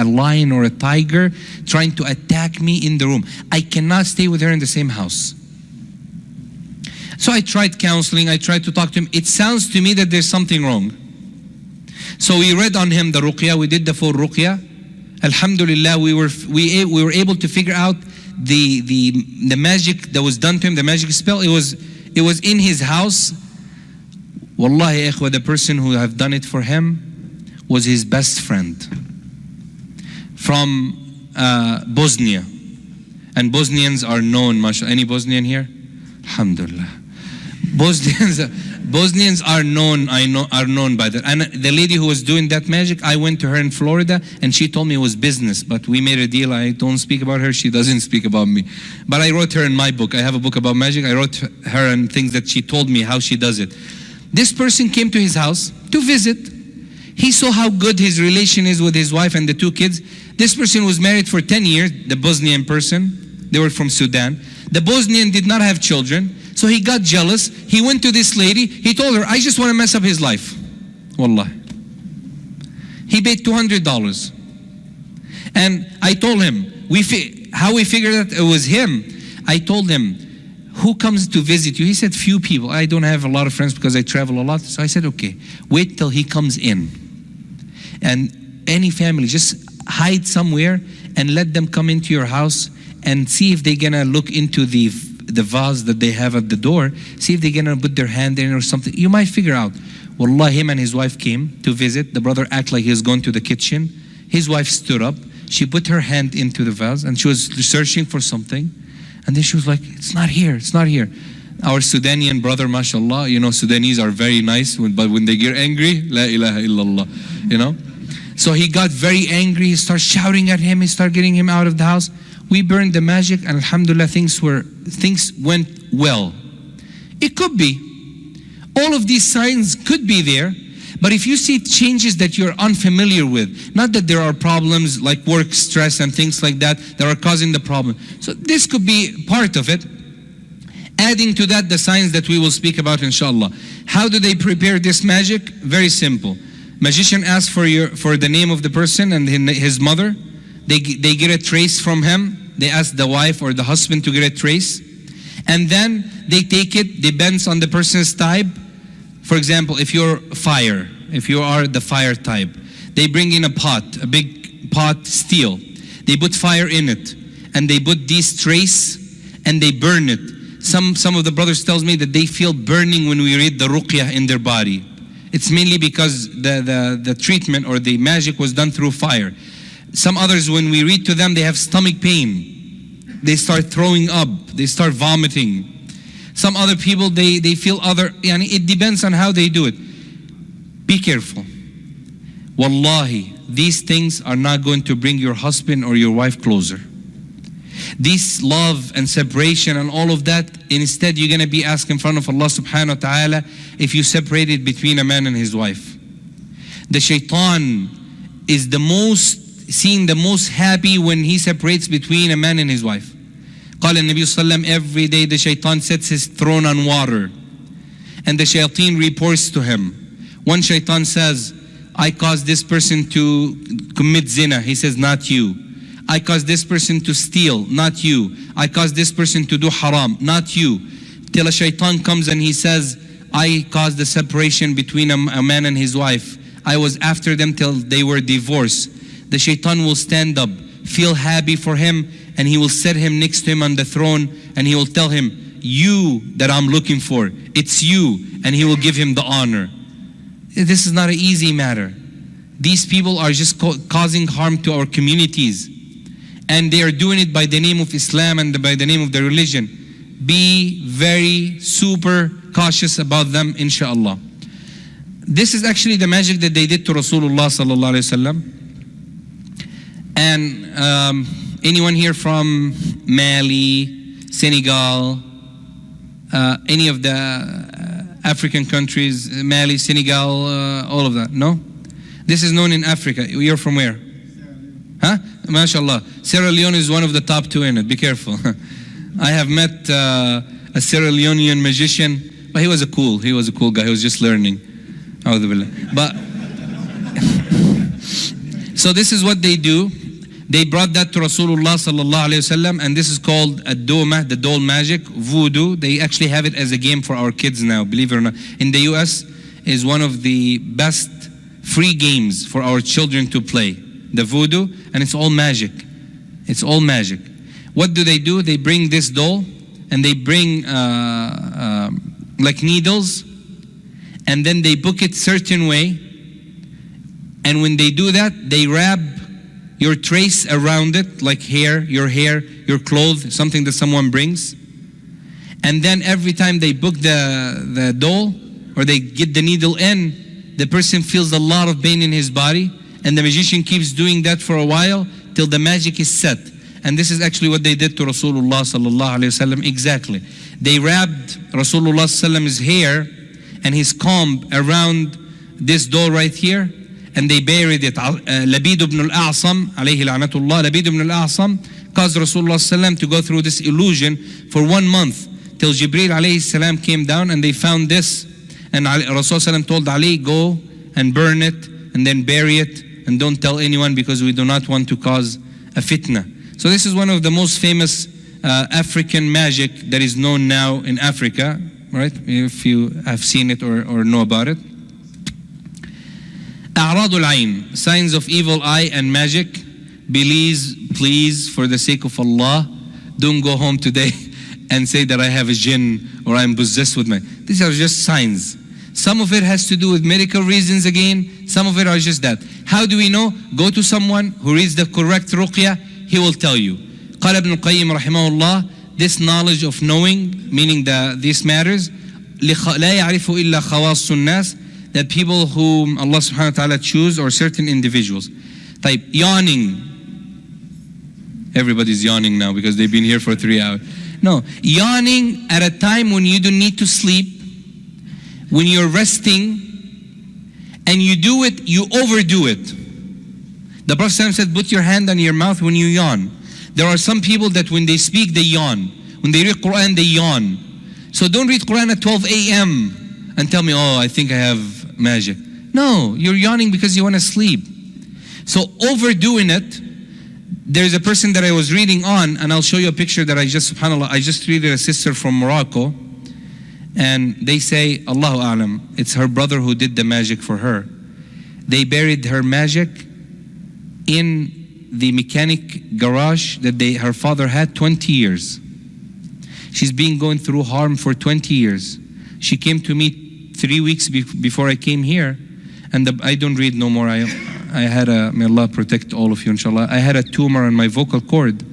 lion or a tiger trying to attack me in the room. I cannot stay with her in the same house. So I tried counseling, I tried to talk to him. It sounds to me that there's something wrong. So we read on him the Ruqyah, we did the full Ruqyah. Alhamdulillah, we were able to figure out the magic that was done to him, the magic spell. It was in his house. Wallahi, ikhwa, the person who have done it for him was his best friend from Bosnia. And Bosnians are known, mashallah. Any Bosnian here? Alhamdulillah. Bosnians are known by that. And the lady who was doing that magic, I went to her in Florida and she told me it was business, but we made a deal. I don't speak about her, she doesn't speak about me. But I wrote her in my book. I have a book about magic. I wrote her and things that she told me how she does it. This person came to his house to visit. He saw how good his relation is with his wife and the two kids. This person was married for 10 years, the Bosnian person. They were from Sudan. The Bosnian did not have children, so he got jealous. He went to this lady. He told her, I just want to mess up his life. Wallah. He paid $200. And I told him, how we figured out it was him. I told him, who comes to visit you? He said, few people. I don't have a lot of friends because I travel a lot. So I said, okay, wait till he comes in. And any family, just hide somewhere and let them come into your house and see if they're gonna look into the vase that they have at the door, see if they're gonna put their hand in or something. You might figure out. Wallah, him and his wife came to visit. The brother acted like he was going to the kitchen. His wife stood up. She put her hand into the vase and she was searching for something. And then she was like, it's not here, it's not here. Our Sudanian brother, Masha'allah, you know, Sudanese are very nice, but when they get angry, La ilaha illallah, you know. So he got very angry, he started shouting at him, he started getting him out of the house. We burned the magic and alhamdulillah, things went well. It could be. All of these signs could be there. But if you see changes that you're unfamiliar with, not that there are problems like work stress and things like that are causing the problem. So this could be part of it. Adding to that the signs that we will speak about inshallah. How do they prepare this magic? Very simple. Magician asks for the name of the person and his mother. They get a trace from him. They ask the wife or the husband to get a trace. And then they take it, depends on the person's type. For example, if you're fire, if you are the fire type, they bring in a pot, a big pot, steel. They put fire in it, and they put these trace, and they burn it. Some of the brothers tells me that they feel burning when we read the Ruqyah in their body. It's mainly because the treatment or the magic was done through fire. Some others, when we read to them, they have stomach pain. They start throwing up. They start vomiting. Some other people, they feel other, it depends on how they do it. Be careful. Wallahi, these things are not going to bring your husband or your wife closer. This love and separation and all of that, instead you're going to be asked in front of Allah subhanahu wa ta'ala if you separated between a man and his wife. The Shaitaan is seen the most happy when he separates between a man and his wife. قال النبي صلى الله عليه وسلم, every day the Shaitaan sets his throne on water and the Shayateen reports to him. One Shaitaan says, I caused this person to commit zina. He says, not you. I caused this person to steal, not you. I caused this person to do haram, not you. Till a Shaitaan comes and he says, I caused the separation between a man and his wife. I was after them till they were divorced. The Shaitaan will stand up, feel happy for him, and he will set him next to him on the throne, and he will tell him, you that I'm looking for, it's you, and he will give him the honor. This is not an easy matter. These people are just causing harm to our communities, and they are doing it by the name of Islam and by the name of the religion. Be very super cautious about them, inshallah. This is actually the magic that they did to Rasulullah sallallahu alaihi wasallam. And anyone here from Mali, Senegal, any of the African countries, Mali, Senegal, all of that? No? This is known in Africa. You're from where? Huh? Masha'allah. Sierra Leone is one of the top two in it. Be careful. I have met a Sierra Leonean magician. But he was a cool guy. He was just learning. But so this is what they do. They brought that to Rasulullah sallallahu alayhi wasallam, and this is called ad-doma, the doll magic, voodoo. They actually have it as a game for our kids now, believe it or not. In the US, is one of the best free games for our children to play. The voodoo, and it's all magic. It's all magic. What do? They bring this doll, and they bring like needles, and then they book it certain way. And when they do that, they wrap your trace around it, like hair, your clothes, something that someone brings. And then every time they book the doll, or they get the needle in, the person feels a lot of pain in his body, and the magician keeps doing that for a while till the magic is set. And this is actually what they did to Rasulullah sallallahu alaihi wasallam. Exactly. They wrapped Rasulullah sallallahu hair and his comb around this doll right here, and they buried it. Labid ibn al-A'sam, alayhi la'natullah, Labid ibn al-A'sam caused Rasulullah sallam to go through this illusion for 1 month till Jibreel alayhi salam came down, and they found this. And Rasulullah sallam told Ali, go and burn it and then bury it, and don't tell anyone because we do not want to cause a fitna. So this is one of the most famous African magic that is known now in Africa, right? If you have seen it or know about it. A'radul ayn, signs of evil eye and magic. Please, for the sake of Allah, don't go home today and say that I have a jinn or I'm possessed with These are just signs. Some of it has to do with medical reasons again. Some of it are just that. How do we know? Go to someone who reads the correct ruqyah. He will tell you. قال ابن القيم رحمه الله, this knowledge of knowing, meaning these matters, لا يعرف إلا خواص الناس, that people whom Allah subhanahu wa ta'ala choose, or certain individuals. Type yawning. Everybody's yawning now because they've been here for 3 hours. No, yawning at a time when you don't need to sleep, when you're resting, and you do it, you overdo it. The Prophet said, put your hand on your mouth when you yawn. There are some people that when they speak, they yawn. When they read Quran, they yawn. So don't read Quran at 12 a.m. and tell me, oh, I think I have magic. No, you're yawning because you want to sleep. So overdoing it, there's a person that I was reading on, and I'll show you a picture that I just, subhanallah, I just treated a sister from Morocco, and they say, Allahu A'lam, it's her brother who did the magic for her. They buried her magic in the mechanic garage that her father had 20 years. She's been going through harm for 20 years. She came to me 3 weeks before I came here, and I don't read no more. I had may Allah protect all of you, inshallah. I had a tumor on my vocal cord.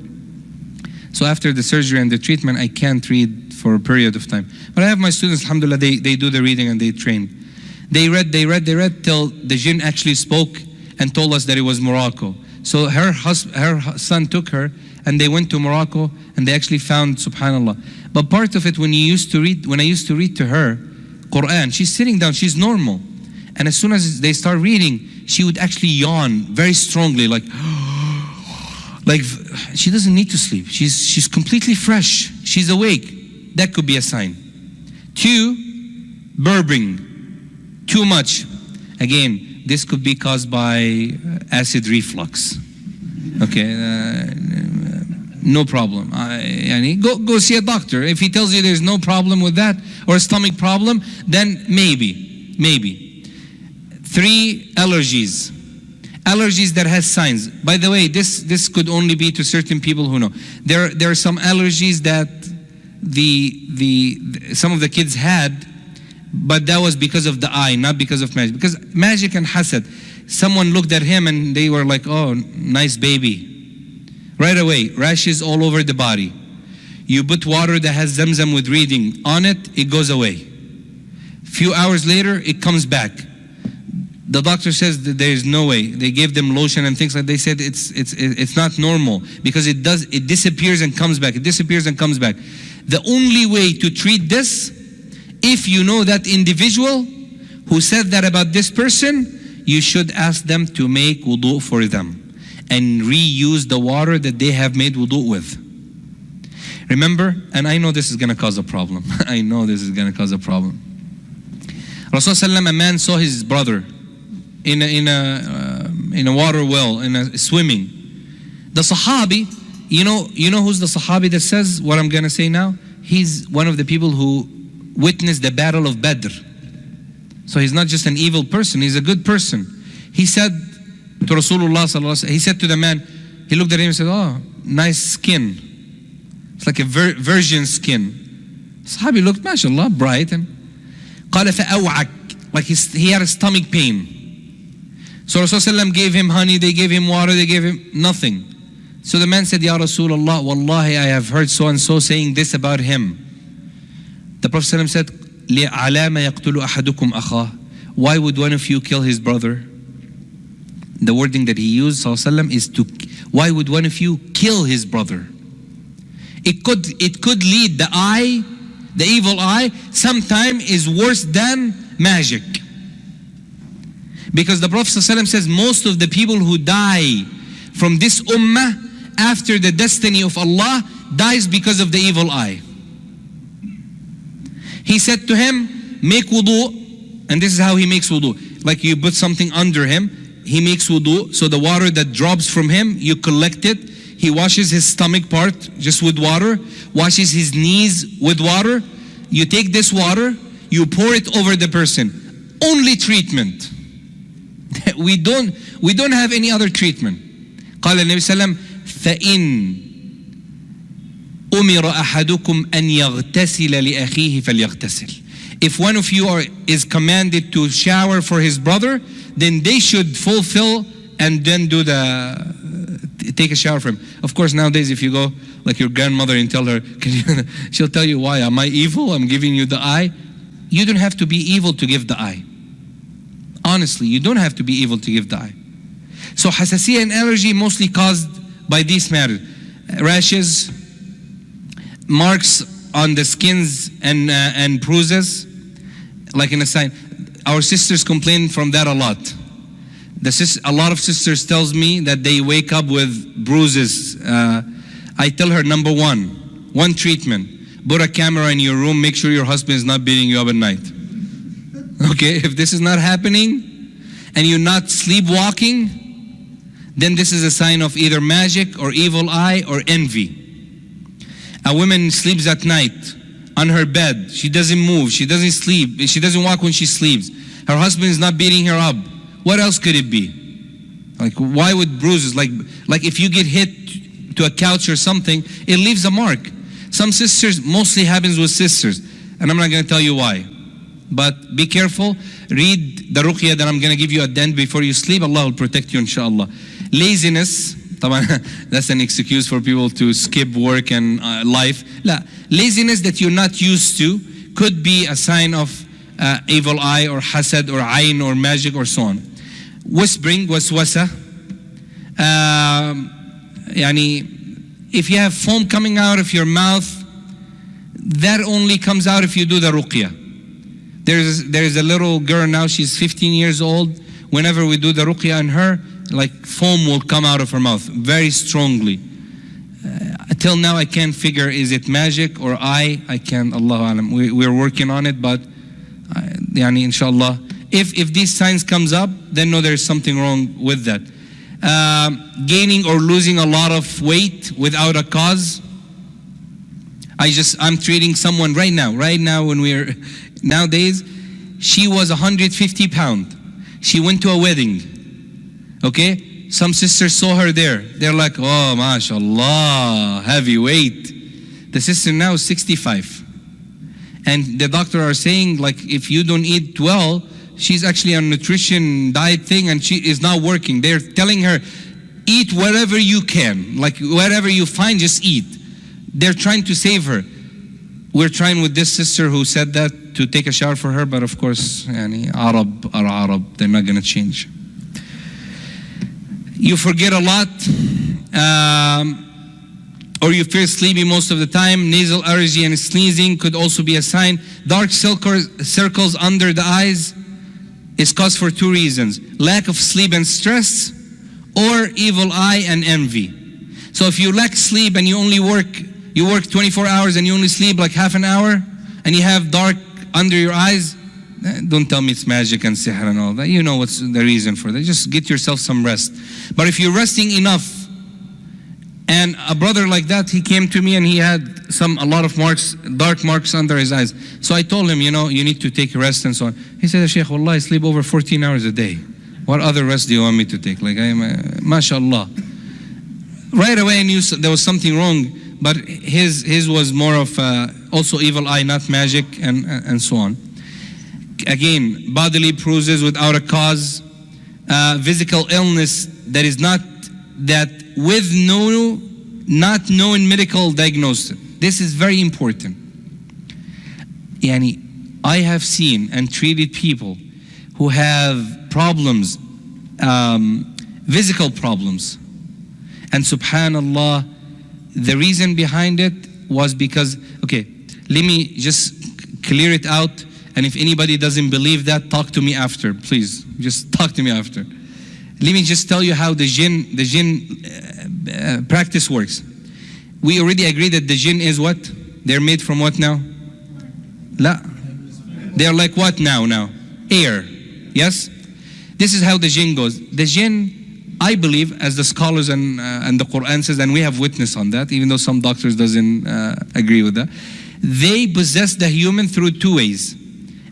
So after the surgery and the treatment, I can't read for a period of time. But I have my students, alhamdulillah, they do the reading and they train. They read till the jinn actually spoke and told us that it was Morocco. So her son took her, and they went to Morocco, and they actually found, subhanallah. But part of it, when I used to read to her Quran, she's sitting down, she's normal. And as soon as they start reading, she would actually yawn very strongly, like she doesn't need to sleep. She's completely fresh. She's awake. That could be a sign. 2, burping, too much. Again, this could be caused by acid reflux. Okay, no problem. Go see a doctor. If he tells you there's no problem with that, or a stomach problem, then maybe. 3, allergies. Allergies that has signs. By the way, this could only be to certain people who know. There are some allergies that some of the kids had, but that was because of the eye, not because of magic. Because magic and hasad, someone looked at him and they were like, oh, nice baby. Right away, rashes all over the body. You put water that has zamzam with reading on it, it goes away. Few hours later, it comes back. The doctor says that there is no way. They gave them lotion and things like that. They said it's not normal because it disappears and comes back. It disappears and comes back. The only way to treat this, if you know that individual who said that about this person, you should ask them to make wudu for them and reuse the water that they have made wudu with. Remember, and I know this is going to cause a problem. I know this is going to cause a problem. Rasulullah, a man saw his brother in a water well, in a swimming. The Sahabi, you know who's the Sahabi that says what I'm going to say now? He's one of the people who witnessed the battle of Badr. So he's not just an evil person, he's a good person. He said to Rasulullah sallallahu alaihi wasallam, he said to the man, he looked at him and said, "Oh, nice skin. It's like a virgin skin." Sahabi looked, Masha'allah, bright. And قال فأوعك, like he had a stomach pain. So Rasulullah gave him honey, they gave him water, they gave him nothing. So the man said, Ya Rasulullah, Wallahi, I have heard so and so saying this about him. The Prophet said, لَعَلَامَ يَقْتُلُ أَحَدُكُمْ أَخَاهُ. Why would one of you kill his brother? The wording that he used, sallallahu is to, why would one of you kill his brother? It could lead the eye, the evil eye, sometimes is worse than magic. Because the Prophet ﷺ says most of the people who die from this ummah after the destiny of Allah dies because of the evil eye. He said to him, make wudu, and this is how he makes wudu. Like you put something under him, he makes wudu, so the water that drops from him, you collect it. He washes his stomach part just with water, washes his knees with water. You take this water, you pour it over the person. Only treatment. We don't have any other treatment. قال النبي صلى الله عليه وسلم فإن أمر أحدكم أن يغتسل لأخيه فليغتسل. If one of you is commanded to shower for his brother, then they should fulfill and then take a shower for him. Of course, nowadays if you go like your grandmother and tell her, she'll tell you, why? Am I evil? I'm giving you the eye. You don't have to be evil to give the eye. Honestly, you don't have to be evil to give the eye. So hasasiyah and allergy mostly caused by these matters. Rashes, marks on the skins and bruises, like in a sign. Our sisters complain from that a lot. A lot of sisters tells me that they wake up with bruises. I tell her, number one treatment. Put a camera in your room, make sure your husband is not beating you up at night. Okay, if this is not happening and you're not sleepwalking, then this is a sign of either magic or evil eye or envy. A woman sleeps at night on her bed. She doesn't move, she doesn't sleep, she doesn't walk when she sleeps. Her husband is not beating her up. What else could it be? Like, why would bruises? Like if you get hit to a couch or something, it leaves a mark. Some sisters, mostly happens with sisters, and I'm not going to tell you why. But be careful. Read the Ruqyah that I'm going to give you at the end before you sleep. Allah will protect you, inshallah. Laziness, that's an excuse for people to skip work and life. Laziness that you're not used to could be a sign of evil eye or hasad or ayn or magic or so on. Whispering, waswasa. If you have foam coming out of your mouth, that only comes out if you do the Ruqyah. There's a little girl now, she's 15 years old. Whenever we do the Ruqyah on her, like foam will come out of her mouth very strongly. Till now I can't figure, is it magic or I can't, Allahu alam. We're working on it, but inshallah, if these signs comes up, then know there's something wrong with that. Gaining or losing a lot of weight without a cause. I'm treating someone right now when nowadays, she was 150 pounds. She went to a wedding. Okay? Some sisters saw her there. They're like, oh, Masha'allah, heavy weight. The sister now is 65. And the doctor are saying, like, if you don't eat well, she's actually on a nutrition diet thing and she is not working. They're telling her, eat whatever you can. Like, whatever you find, just eat. They're trying to save her. We're trying with this sister who said that to take a shower for her, but of course, Arab are Arab, they're not going to change. You forget a lot, or you feel sleepy most of the time. Nasal allergy and sneezing could also be a sign. Dark circles under the eyes is caused for two reasons: lack of sleep and stress, or evil eye and envy. So if you lack sleep and you only work You work 24 hours and you only sleep like half an hour, and you have dark under your eyes. Don't tell me it's magic and sihr and all that. You know what's the reason for that. Just get yourself some rest. But if you're resting enough, and a brother like that, he came to me and he had a lot of marks, dark marks under his eyes. So I told him, you need to take rest and so on. He said, Sheikh, wallah, I sleep over 14 hours a day. What other rest do you want me to take? Like, Masha'allah. Right away I knew there was something wrong, but his was more of also evil eye, not magic, and so on. Again, bodily bruises without a cause, physical illness that is not with not known medical diagnosis. This is very important. I have seen and treated people who have problems, physical problems, and subhanallah, the reason behind it was because, okay, let me just clear it out. And if anybody doesn't believe that, talk to me after, please. Just talk to me after. Let me just tell you how the Jinn practice works. We already agreed that the Jinn is what? They're made from what now? La. They're like what now? Air. Yes? This is how the Jinn goes. The Jinn, I believe, as the scholars and the Quran says, and we have witness on that, even though some doctors doesn't agree with that, they possess the human through two ways.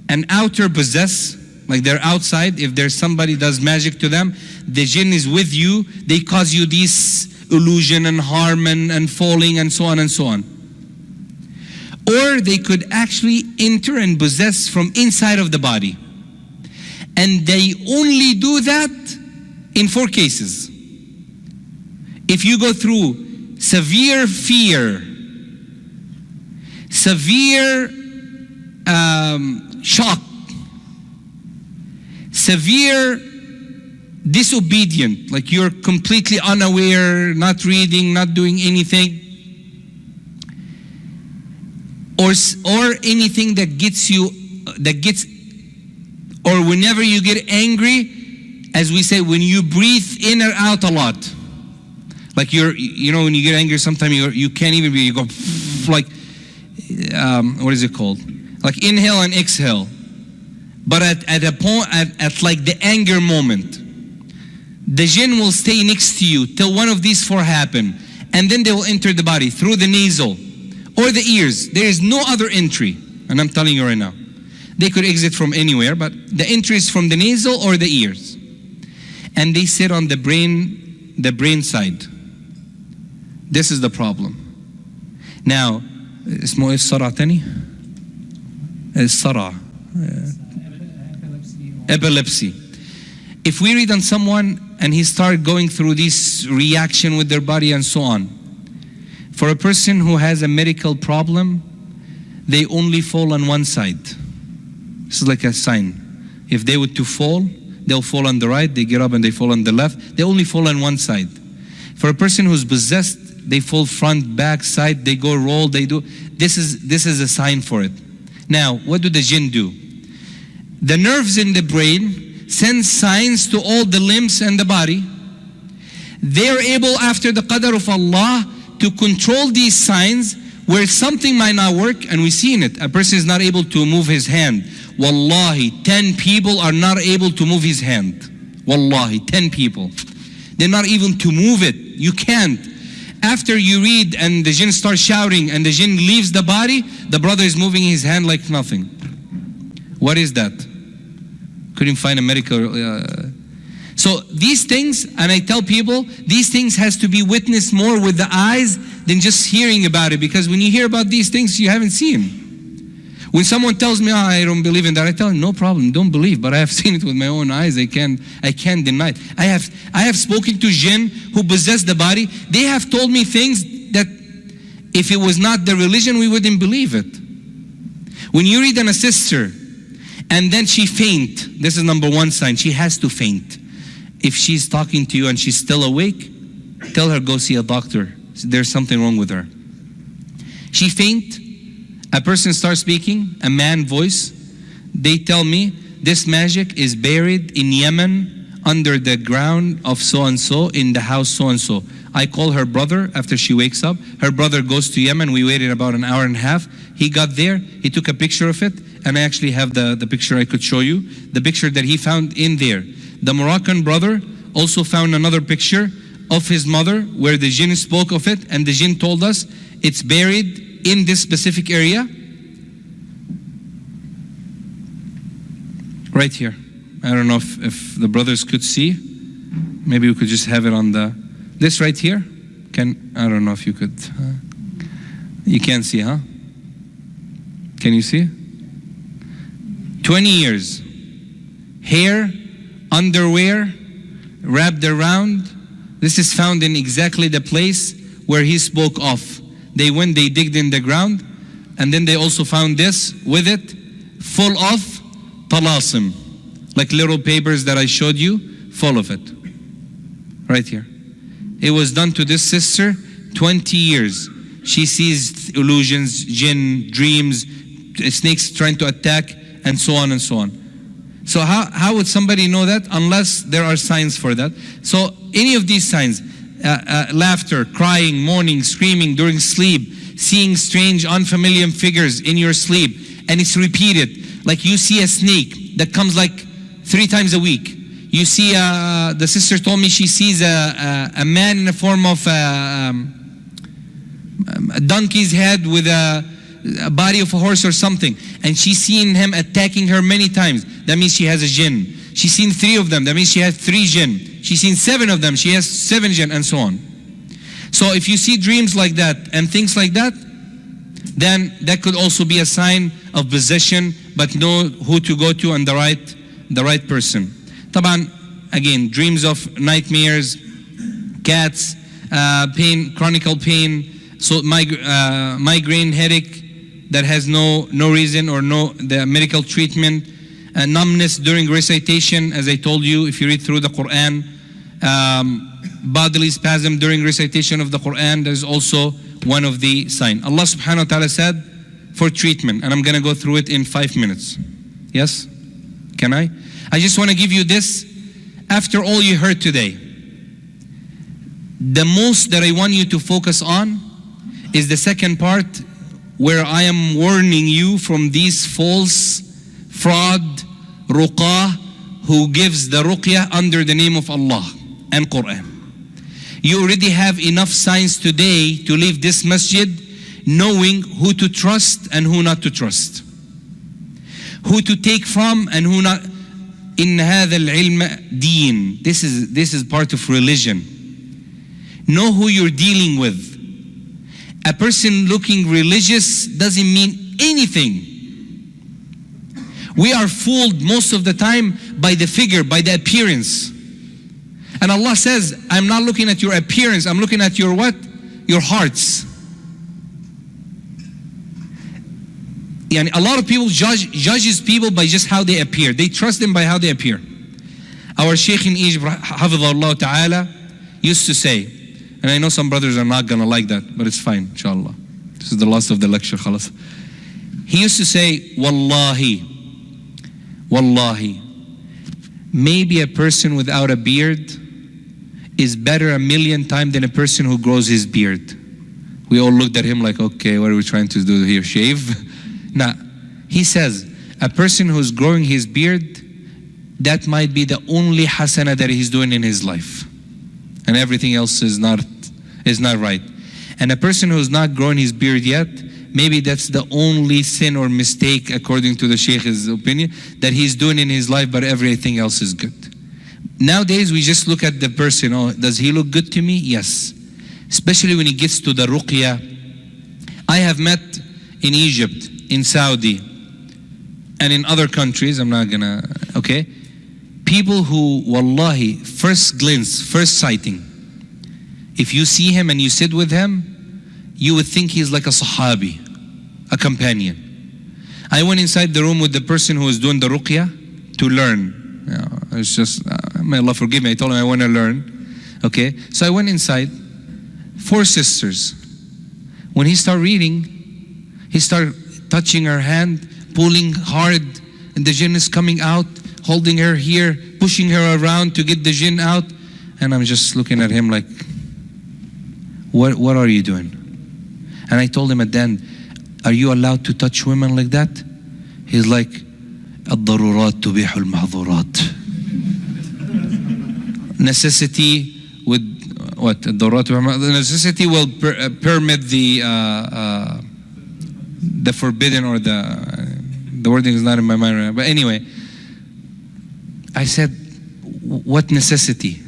An outer possess, like they're outside. If there's somebody does magic to them, the Jinn is with you. They cause you this illusion and harm and falling and so on and so on. Or they could actually enter and possess from inside of the body. And they only do that in 4 cases. If you go through severe fear, severe shock, severe disobedient, like you're completely unaware, not reading, not doing anything, or anything that gets, or whenever you get angry, as we say, when you breathe in or out a lot, like when you get angry, sometimes you can't even breathe. You go like, what is it called? Like inhale and exhale. But at a point, at like the anger moment, the Jinn will stay next to you till one of these 4 happen. And then they will enter the body through the nasal or the ears. There is no other entry. And I'm telling you right now. They could exit from anywhere, but the entry is from the nasal or the ears. And they sit on the brain side. This is the problem. Now, اسمه ايه الصرع تاني؟ الصرع. Epilepsy. If we read on someone and he start going through this reaction with their body and so on, for a person who has a medical problem, they only fall on one side. This is like a sign. If they were to fall, they'll fall on the right, they get up and they fall on the left. They only fall on one side. For a person who's possessed, they fall front, back, side, they go roll, they do. This is a sign for it. Now, what do the Jinn do? The nerves in the brain send signs to all the limbs and the body. They're able, after the qadr of Allah, to control these signs where something might not work, and we've seen it. A person is not able to move his hand. Wallahi, 10 people are not able to move his hand. Wallahi, 10 people. They're not even to move it. You can't. After you read and the Jinn starts shouting and the Jinn leaves the body, the brother is moving his hand like nothing. What is that? Couldn't find a medical... So these things, and I tell people, these things has to be witnessed more with the eyes than just hearing about it. Because when you hear about these things, you haven't seen. When someone tells me, I don't believe in that, I tell them, no problem, don't believe. But I have seen it with my own eyes. I can't deny it. I have spoken to Jinn who possess the body. They have told me things that if it was not the religion, we wouldn't believe it. When you read on a sister, and then she faint, this is number 1 sign. She has to faint. If she's talking to you and she's still awake, tell her, go see a doctor. There's something wrong with her. She faint. A person starts speaking, a man voice. They tell me, this magic is buried in Yemen under the ground of so-and-so in the house so-and-so. I call her brother after she wakes up. Her brother goes to Yemen. We waited about an hour and a half. He got there. He took a picture of it. And I actually have the picture I could show you. The picture that he found in there. The Moroccan brother also found another picture of his mother where the Jinn spoke of it. And the Jinn told us it's buried in this specific area. Right here. I don't know if the brothers could see. Maybe we could just have it on this right here. I don't know if you could. You can't see, huh? Can you see? 20 years. Hair, underwear, wrapped around. This is found in exactly the place where he spoke of. They digged in the ground, and then they also found this with it, full of talasim, like little papers that I showed you, full of it. Right here. It was done to this sister 20 years. She sees illusions, jinn, dreams, snakes trying to attack, and so on and so on. So how would somebody know that unless there are signs for that? So any of these signs, laughter, crying, mourning, screaming during sleep, seeing strange unfamiliar figures in your sleep, and it's repeated. Like you see a snake that comes like 3 times a week. You see, the sister told me she sees a man in the form of a donkey's head with a body of a horse or something. And she's seen him attacking her many times. That means she has a jinn. She's seen 3 of them. That means she has 3 jinn. She's seen 7 of them. She has 7 jinn, and so on. So if you see dreams like that and things like that, then that could also be a sign of possession, but know who to go to and the right person. Taban, again, dreams of nightmares, cats, pain, chronic pain, so migraine headache that has no reason or the medical treatment, numbness during recitation, as I told you, if you read through the Quran, bodily spasm during recitation of the Quran, there's also one of the signs. Allah subhanahu wa ta'ala said for treatment, and I'm going to go through it in 5 minutes. Yes? Can I? I just want to give you this. After all you heard today, the most that I want you to focus on is the second part, where I am warning you from these false fraud Ruqyah who gives the Ruqyah under the name of Allah and Quran. You already have enough signs today to leave this masjid knowing who to trust and who not to trust, who to take from and who not. In هذا العلم دين. This is part of religion. Know who you're dealing with. A person looking religious doesn't mean anything. We are fooled most of the time by the figure, by the appearance. And Allah says, I'm not looking at your appearance, I'm looking at your what? Your hearts. Yani a lot of people judges people by just how they appear. They trust them by how they appear. Our Sheikh in Egypt, Hafidhullah Ta'ala, used to say, and I know some brothers are not going to like that, but it's fine, inshallah. This is the last of the lecture, khalas. He used to say, Wallahi, maybe a person without a beard is better 1,000,000 times than a person who grows his beard. We all looked at him like, okay, what are we trying to do here, shave? Nah, he says, a person who's growing his beard, that might be the only hasana that he's doing in his life. And everything else is not right. And a person who's not growing his beard yet, maybe that's the only sin or mistake, according to the Sheikh's opinion, that he's doing in his life, but everything else is good. Nowadays, we just look at the person, oh, does he look good to me? Yes. Especially when he gets to the Ruqyah. I have met in Egypt, in Saudi, and in other countries, I'm not gonna, okay? People who, wallahi, first glance, first sighting, if you see him and you sit with him, you would think he's like a sahabi, a companion. I went inside the room with the person who was doing the Ruqyah to learn. You know, it's just, may Allah forgive me, I told him I want to learn. Okay, so I went inside, 4 sisters. When he started reading, he started touching her hand, pulling hard, and the jinn is coming out, holding her here, pushing her around to get the jinn out. And I'm just looking at him like, What are you doing? And I told him at the end, are you allowed to touch women like that? He's like, الضرورات تبيح المحظورات. Necessity would, what? The necessity will permit the forbidden, or the wording is not in my mind right now. But anyway, I said, what necessity?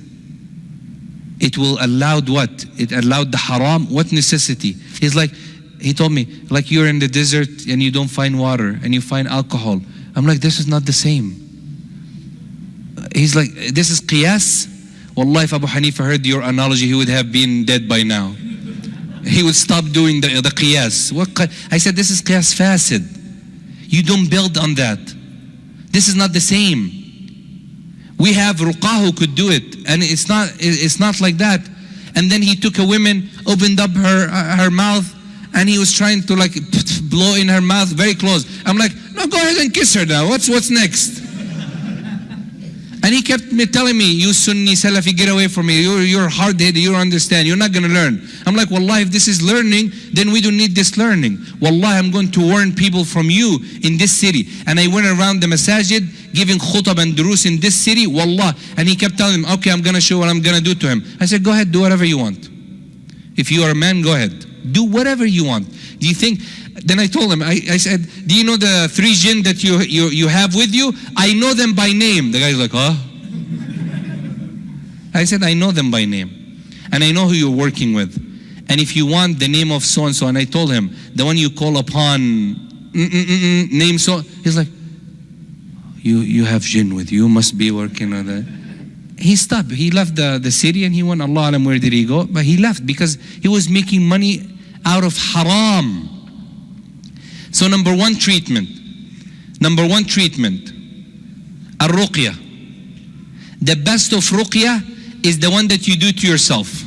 It will allowed what? It allowed the haram. What necessity? He told me, like you're in the desert and you don't find water and you find alcohol. I'm like, this is not the same. He's like, this is qiyas? Wallah, if Abu Hanifa heard your analogy, he would have been dead by now. He would stop doing the qiyas. I said, this is qiyas fasid. You don't build on that. This is not the same. We have Ruqyah who could do it, and it's not like that. And then he took a woman, opened up her mouth, and he was trying to like blow in her mouth very close. I'm like, no, go ahead and kiss her now. What's next? And he kept telling me, you Sunni Salafi, get away from me. You're hard-headed, you don't understand. You're not going to learn. I'm like, wallah, if this is learning, then we don't need this learning. Wallah, I'm going to warn people from you in this city. And I went around the masajid, giving khutab and durus in this city, wallah. And he kept telling him, okay, I'm going to show what I'm going to do to him. I said, go ahead, do whatever you want. If you are a man, go ahead. Do whatever you want. Do you think... Then I told him, I said, do you know the 3 jinn that you have with you? I know them by name. The guy's like, huh? I said, I know them by name. And I know who you're working with. And if you want the name of so-and-so, and I told him, the one you call upon, name so, he's like, you have jinn with you, must be working on that. He stopped. He left the city and he went, Allah alam, where did he go? But he left because he was making money out of haram. So number one treatment, Ruqyah. The best of Ruqyah is the one that you do to yourself.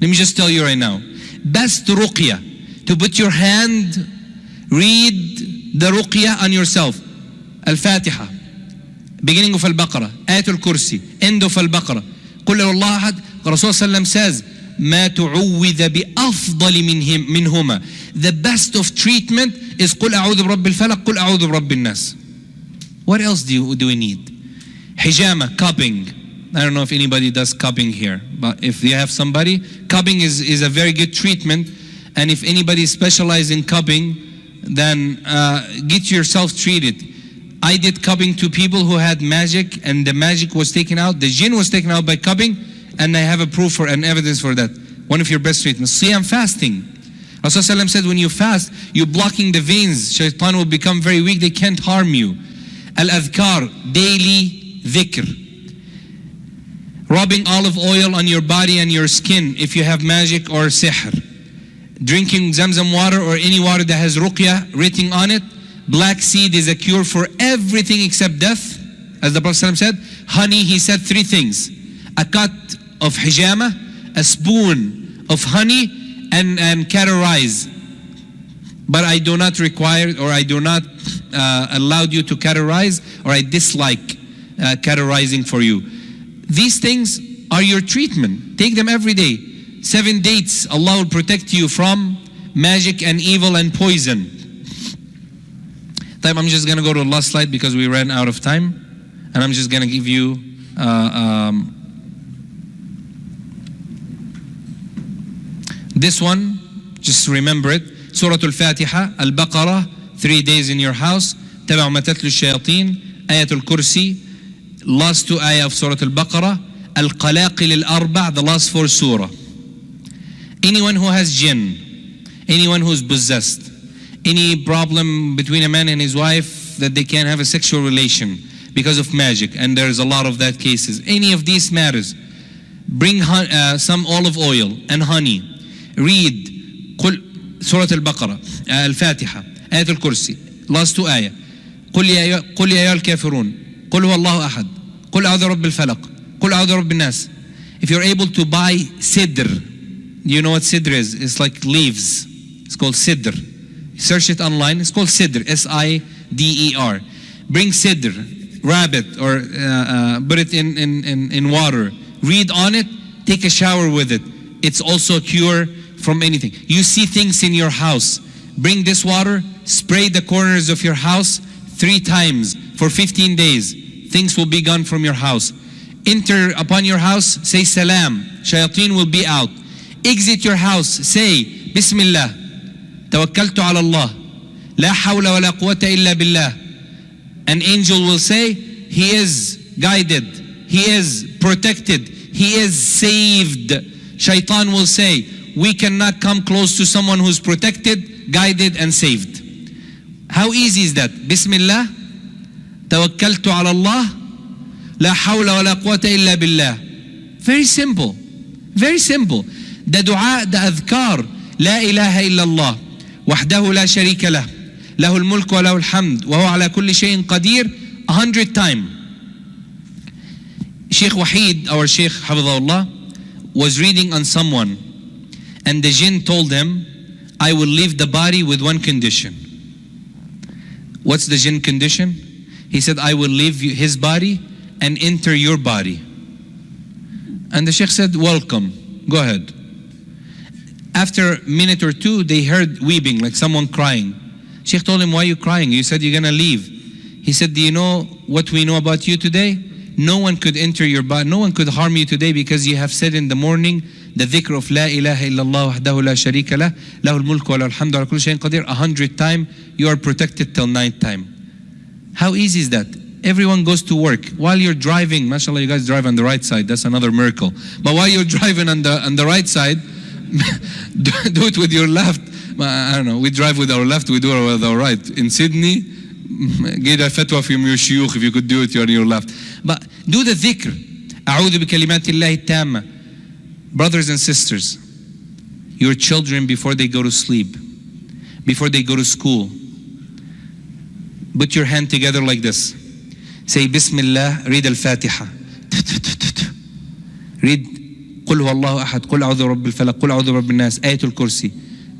Let me just tell you right now. Best Ruqyah, to put your hand, read the Ruqyah on yourself. Al-Fatiha, beginning of Al-Baqarah, Ayatul Kursi, end of Al-Baqarah. قل هو الله أحد. Rasul sallam says, ما تعوذ بأفضل منهما. The best of treatment is قل أعوذ برب الفلق, قل أعوذ برب الناس. What else do we need? Hijama, cupping. I don't know if anybody does cupping here, but if you have somebody, cupping is a very good treatment. And if anybody specializes in cupping, then get yourself treated. I did cupping to people who had magic, and the magic was taken out. The jinn was taken out by cupping, and I have a proof for and evidence for that. One of your best treatments. Siyam, fasting. Rasulullah said, when you fast, you're blocking the veins. Shaitaan will become very weak. They can't harm you. Al-adhkar, daily dhikr. Rubbing olive oil on your body and your skin if you have magic or sihr. Drinking zamzam water or any water that has ruqyah written on it. Black seed is a cure for everything except death. As the Prophet said, honey, he said 3 things. A cut of hijama, a spoon of honey, and cauterize. But I do not require, or I do not allow you to cauterize, or I dislike cauterizing for you. These things are your treatment. Take them every day. 7 dates, Allah will protect you from magic and evil and poison. I'm just going to go to the last slide because we ran out of time. And I'm just going to give you this one. Just remember it. Surah Al-Fatiha, Al-Baqarah, 3 days in your house. تبع ما تتلو الشياطين, Ayatul Kursi, last 2 ayah of Surah Al-Baqarah, Al-Qalaqil Al-Arba', the last 4 surah. Anyone who has jinn, anyone who's possessed, any problem between a man and his wife that they can't have a sexual relation because of magic, and there's a lot of that cases. Any of these matters, bring some olive oil and honey. Read Surah Al-Baqarah, Al-Fatiha, Ayatul Kursi, last 2 ayah. قل يا أيها الكافرون, قل هو الله أحد, قل أعوذ برب الفلق, قل أعوذ برب الناس. If you're able to buy sidr, you know what sidr is? It's like leaves. It's called sidr. Search it online. It's called sidr, S-I-D-E-R. Bring sidr, wrap it, or put it in water. Read on it. Take a shower with it. It's also a cure from anything. You see things in your house. Bring this water, spray the corners of your house 3 times for 15 days. Things will be gone from your house. Enter upon your house, say salam. Shayateen will be out. Exit your house, say Bismillah. Tawakkaltu ala Allah. La hawla wa la quwwata illa billah. An angel will say, he is guided. He is protected. He is saved. Shaitan will say, we cannot come close to someone who's protected, guided, and saved. How easy is that? Bismillah, tawakkaltu ala Allah, la hawla wa la quwwata illa billah. Very simple. Very simple. The dua, the adhkar, la ilaha illallah, wahdahu la sharika lah, lahul mulk wa lahul hamd, wa huwa ala kulli shayin qadir, 100 times. Sheikh Wahid, our Sheikh, Hafidhahullah, was reading on someone, and the jinn told him, I will leave the body with one condition. What's the jinn condition? He said, I will leave his body and enter your body. And the Sheikh said, welcome, go ahead. After a minute or two, they heard weeping, like someone crying. Sheikh told him, why are you crying? You said you're gonna leave. He said, do you know what we know about you today? No one could enter your body, no one could harm you today because you have said in the morning the dhikr of La ilaha illallah wahdahu la sharika lah, lahul mulku wa lahul hamdu ala kulli shayin qadir, 100 times. You are protected till 9th time. How easy is that? Everyone goes to work. While you're driving, Masha'allah, you guys drive on the right side, that's another miracle. But while you're driving on the right side, do it with your left. I don't know, we drive with our left, we do it with our right. In Sydney, get a fatwa from your Sheikh, if you could do it on your left. But do the dhikr. A'udhu bi kalimatillahi tamma. Brothers and sisters, your children, before they go to sleep, before they go to school, put your hand together like this. Say Bismillah, read Al-Fatiha. Read Qul huwallahu ahad, Qul a'udhu bi rabbil falaq, Qul a'udhu bi rabbin nas, Ayatul Kursi.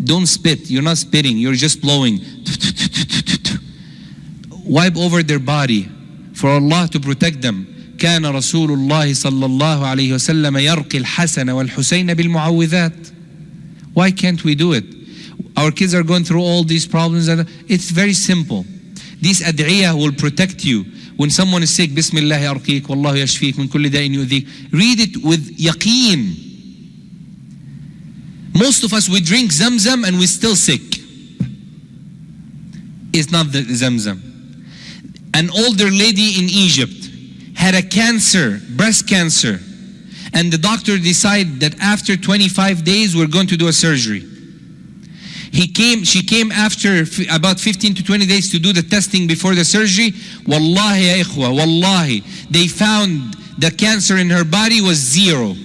Don't spit, you're not spitting, you're just blowing. Wipe over their body for Allah to protect them. كان رسول الله صلى الله عليه وسلم يرقي الحسن والحسين بالمعوذات. Why can't we do it? Our kids are going through all these problems, and it's very simple. These ad'iyah will protect you. When someone is sick, Bismillah arqeek, Wallahu yashfeek, min kulli da'in yu'dheek. Read it with yaqeen. Most of us, we drink Zamzam and we're still sick. It's not the Zamzam. An older lady in Egypt had a cancer, breast cancer, and the doctor decided that after 25 days we're going to do a surgery. She came after about 15 to 20 days to do the testing before the surgery. Wallahi ya ikhwa, wallahi, they found the cancer in her body was 0.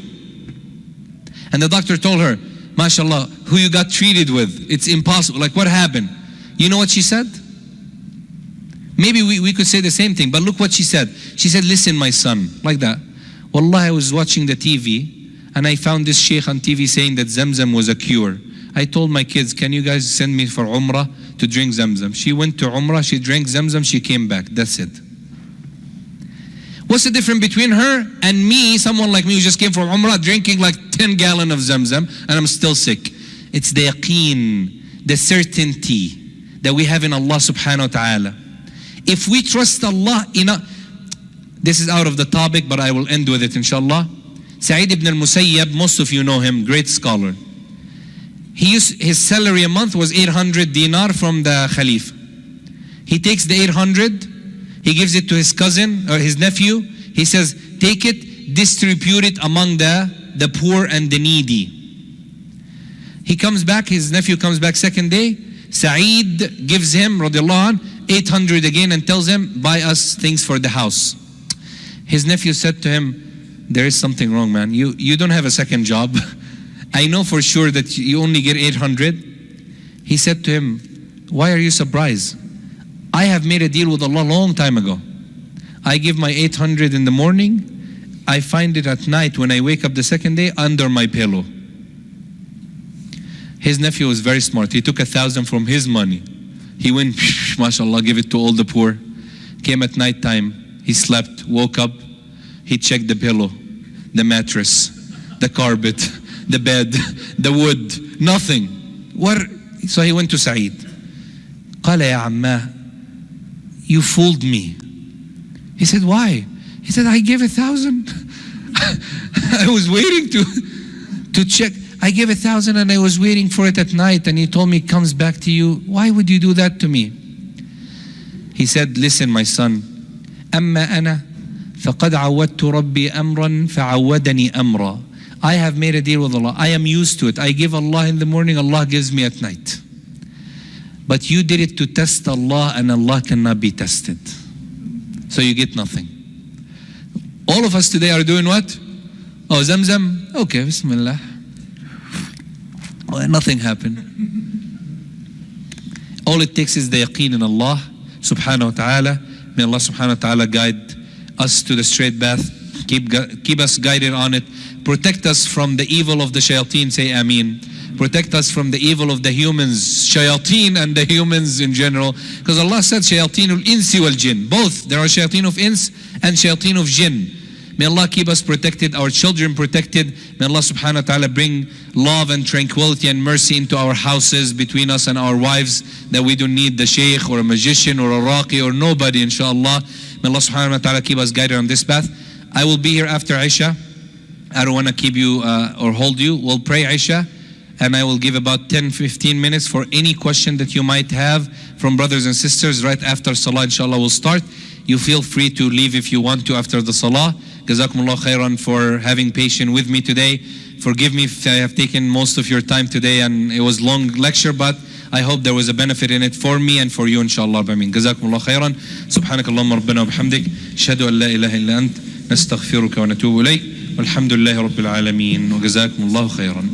And the doctor told her, Masha'allah, who you got treated with? It's impossible. Like, what happened? You know what she said? Maybe we could say the same thing, but look what she said. She said, listen, my son, like that. Wallahi, I was watching the TV and I found this Sheikh on TV saying that Zamzam was a cure. I told my kids, can you guys send me for Umrah to drink Zamzam? She went to Umrah, she drank Zamzam, she came back. That's it. What's the difference between her and me, someone like me who just came from Umrah, drinking like 10 gallons of Zamzam, and I'm still sick? It's the yaqeen, the certainty that we have in Allah subhanahu wa ta'ala. If we trust Allah enough, this is out of the topic, but I will end with it inshallah. Sa'id ibn al-Musayyab, most of you know him, great scholar. His salary a month was 800 dinar from the Khalif. He takes the 800, he gives it to his cousin or his nephew. He says, take it, distribute it among the poor and the needy. He comes back, his nephew comes back second day. Sa'id gives him, radiallahu anh, 800 again and tells him, buy us things for the house. His nephew said to him, there is something wrong, man. You don't have a second job. I know for sure that you only get 800. He said to him, why are you surprised? I have made a deal with Allah a long time ago. I give my 800 in the morning. I find it at night when I wake up the second day under my pillow. His nephew was very smart. He took 1,000 from his money. He went, Masha'allah, give it to all the poor. Came at night time. He slept, woke up. He checked the pillow, the mattress, the carpet, the bed, the wood, nothing. What? So he went to Sa'id. قال يا عماه, you fooled me. He said, why? He said, I gave 1,000. I was waiting to check. I gave 1,000 and I was waiting for it at night, and you told me it comes back to you. Why would you do that to me? He said, listen, my son, أما أنا فقد عودت ربي أمرا فعودني أمرا. I have made a deal with Allah. I am used to it. I give Allah in the morning, Allah gives me at night. But you did it to test Allah, and Allah cannot be tested. So you get nothing. All of us today are doing what? Oh, Zamzam? Okay, Bismillah. Oh, nothing happened. All it takes is the yaqeen in Allah subhanahu wa ta'ala. May Allah subhanahu wa ta'ala guide us to the straight path. Keep us guided on it. Protect us from the evil of the shayateen. Say Ameen. Protect us from the evil of the humans, shayateen and the humans in general. Because Allah said shayateenul insi wal jinn. Both. There are shayateen of ins and shayateen of jinn. May Allah keep us protected, our children protected. May Allah subhanahu wa ta'ala bring love and tranquility and mercy into our houses, between us and our wives, that we don't need the Sheikh or a magician or a Raqi or nobody, inshallah. May Allah subhanahu wa ta'ala keep us guided on this path. I will be here after Isha. I don't want to keep you or hold you. We'll pray Isha, and I will give about 10-15 minutes for any question that you might have from brothers and sisters. Right after Salah, inshallah, we'll start. You feel free to leave if you want to after the Salah. Jazakumullah khairan for having patience with me today. Forgive me if I have taken most of your time today and it was long lecture, but I hope there was a benefit in it for me and for you, inshallah. Jazakumullah khairan. Subhanakallahumma rabbana wa bihamdik. Ashhadu an la ilaha illa ant. Nastaghfiruka wa natubu ilayk. Walhamdulillahi rabbil alameen. Wa jazakumullahu khairan.